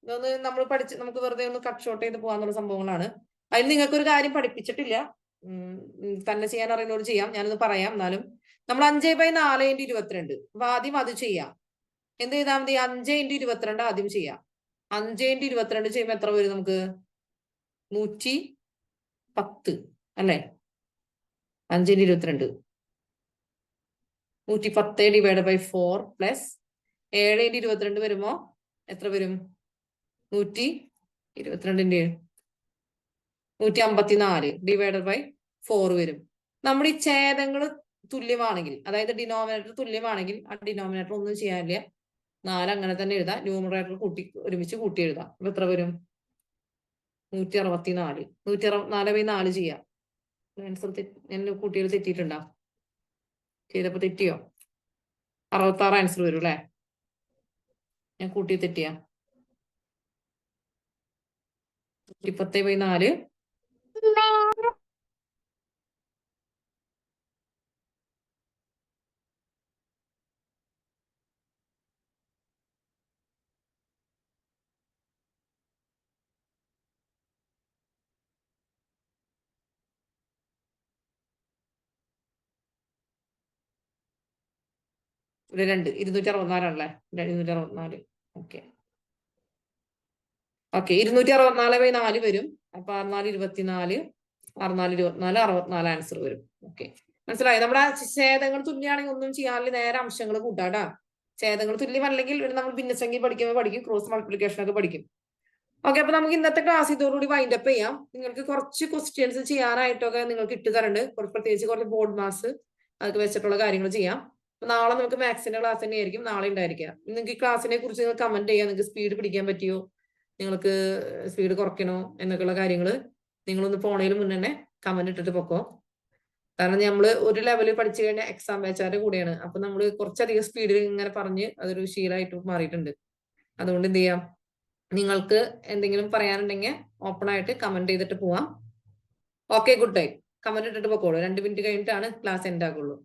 ഇതൊന്ന് നമ്മൾ നമുക്ക് വെറുതെ ഒന്ന് കട്ട് ഷോർട്ട് ചെയ്ത് പോകാന്നുള്ള സംഭവങ്ങളാണ്. അതിന് നിങ്ങൾക്ക് ഒരു കാര്യം പഠിപ്പിച്ചിട്ടില്ല, തന്നെ ചെയ്യാൻ അറിയുന്നവർ ചെയ്യാം. ഞാനത് പറയാം. എന്നാലും നമ്മൾ 5/4 × 22. അപ്പൊ ആദ്യം അത് ചെയ്യാം. എന്ത് ചെയ്താൽ മതി? 5 × 22 ആദ്യം ചെയ്യാം. 5 × 22 ചെയ്യുമ്പോൾ എത്ര വരും നമുക്ക്? 110 അല്ലെ. 5 × 22 110 ഡിവൈഡ് ബൈ 4 പ്ലസ് 7 × 22 വരുമ്പോ എത്ര വരും? 122 154 ഡിവൈഡ് ബൈ 4 വരും. നമ്മുടെ ഈ ഛേദങ്ങൾ തുല്യമാണെങ്കിൽ, അതായത് ഡിനോമിനേറ്റർ തുല്യമാണെങ്കിൽ ആ ഡിനോമിനേറ്റർ ഒന്നും ചെയ്യാനില്ല, 4 അങ്ങനെ തന്നെ എഴുതാം. ന്യൂമറേറ്റർ ഒരുമിച്ച് കൂട്ടി എഴുതാം. അപ്പൊ എത്ര വരും? 164. 164/4 ചെയ്യാം. ആൻസർ കുട്ടികൾ തെറ്റിയിട്ടുണ്ടോ? ചെയ്തപ്പോ തെറ്റിയോ? 66 ആൻസർ വരും അല്ലെ. ഞാൻ കൂട്ടി തെറ്റിയാ? 10/4 ഒരു 264ആണല്ലേ? 264. ഓക്കെ ഓക്കെ 264/4 വരും. അപ്പൊ 64 24 64 64 ആൻസർ വരും. ഓക്കെ മനസ്സിലായി? നമ്മുടെ ഛേദങ്ങൾ തുല്യമാണെങ്കിൽ ഒന്നും ചെയ്യാനില്ല, നേരെ അംശങ്ങൾ കൂട്ടാട്ടാ. ഛേദങ്ങൾ തുല്യമല്ലെങ്കിൽ നമ്മൾ ഭിന്നസംഖ്യ പഠിക്കുമ്പോൾ പഠിക്കും, ക്രോസ് മൾട്ടിപ്ലിക്കേഷൻ ഒക്കെ പഠിക്കും. ഓക്കെ അപ്പൊ നമുക്ക് ഇന്നത്തെ ക്ലാസ് ഇതോടുകൂടി വൈൻഡപ്പ് ചെയ്യാം. നിങ്ങൾക്ക് കുറച്ച് ക്വസ്റ്റ്യൻസ് ചെയ്യാനായിട്ടൊക്കെ നിങ്ങൾക്ക് ഇട്ട് തരുന്നുണ്ട്, പ്രത്യേകിച്ച് കുറച്ച് ബോർഡ് മാസ് അതൊക്കെ വെച്ചിട്ടുള്ള കാര്യങ്ങൾ ചെയ്യാം. നാളെ നമുക്ക് മാത്സിന്റെ ക്ലാസ് തന്നെ ആയിരിക്കും നാളെ ഉണ്ടായിരിക്കുക. നിങ്ങൾക്ക് ഈ ക്ലാസ്സിനെ കുറിച്ച് നിങ്ങൾ കമന്റ് ചെയ്യാം, നിങ്ങൾക്ക് സ്പീഡ് പിടിക്കാൻ പറ്റിയോ, നിങ്ങൾക്ക് സ്പീഡ് കുറയ്ക്കണോ എന്നൊക്കെയുള്ള കാര്യങ്ങൾ നിങ്ങളൊന്ന് പോണേൽ മുന്നേ തന്നെ കമന്റ് ഇട്ടിട്ട് പൊക്കോ. കാരണം നമ്മൾ ഒരു ലെവലിൽ പഠിച്ചു കഴിഞ്ഞാൽ എക്സാം ബാച്ചാരുടെ കൂടെയാണ്. അപ്പൊ നമ്മൾ കുറച്ചധികം സ്പീഡിൽ ഇങ്ങനെ പറഞ്ഞ് അതൊരു ശീലമായിട്ട് മാറിയിട്ടുണ്ട്. അതുകൊണ്ട് എന്ത് ചെയ്യാം, നിങ്ങൾക്ക് എന്തെങ്കിലും പറയാനുണ്ടെങ്കിൽ ഓപ്പൺ ആയിട്ട് കമന്റ് ചെയ്തിട്ട് പോവാം. Okay good night. കമന്റ് ഇട്ടിട്ട് പൊക്കോളൂ. 2 മിനിറ്റ് കഴിഞ്ഞിട്ടാണ് ക്ലാസ് എൻഡ് ആകുള്ളൂ.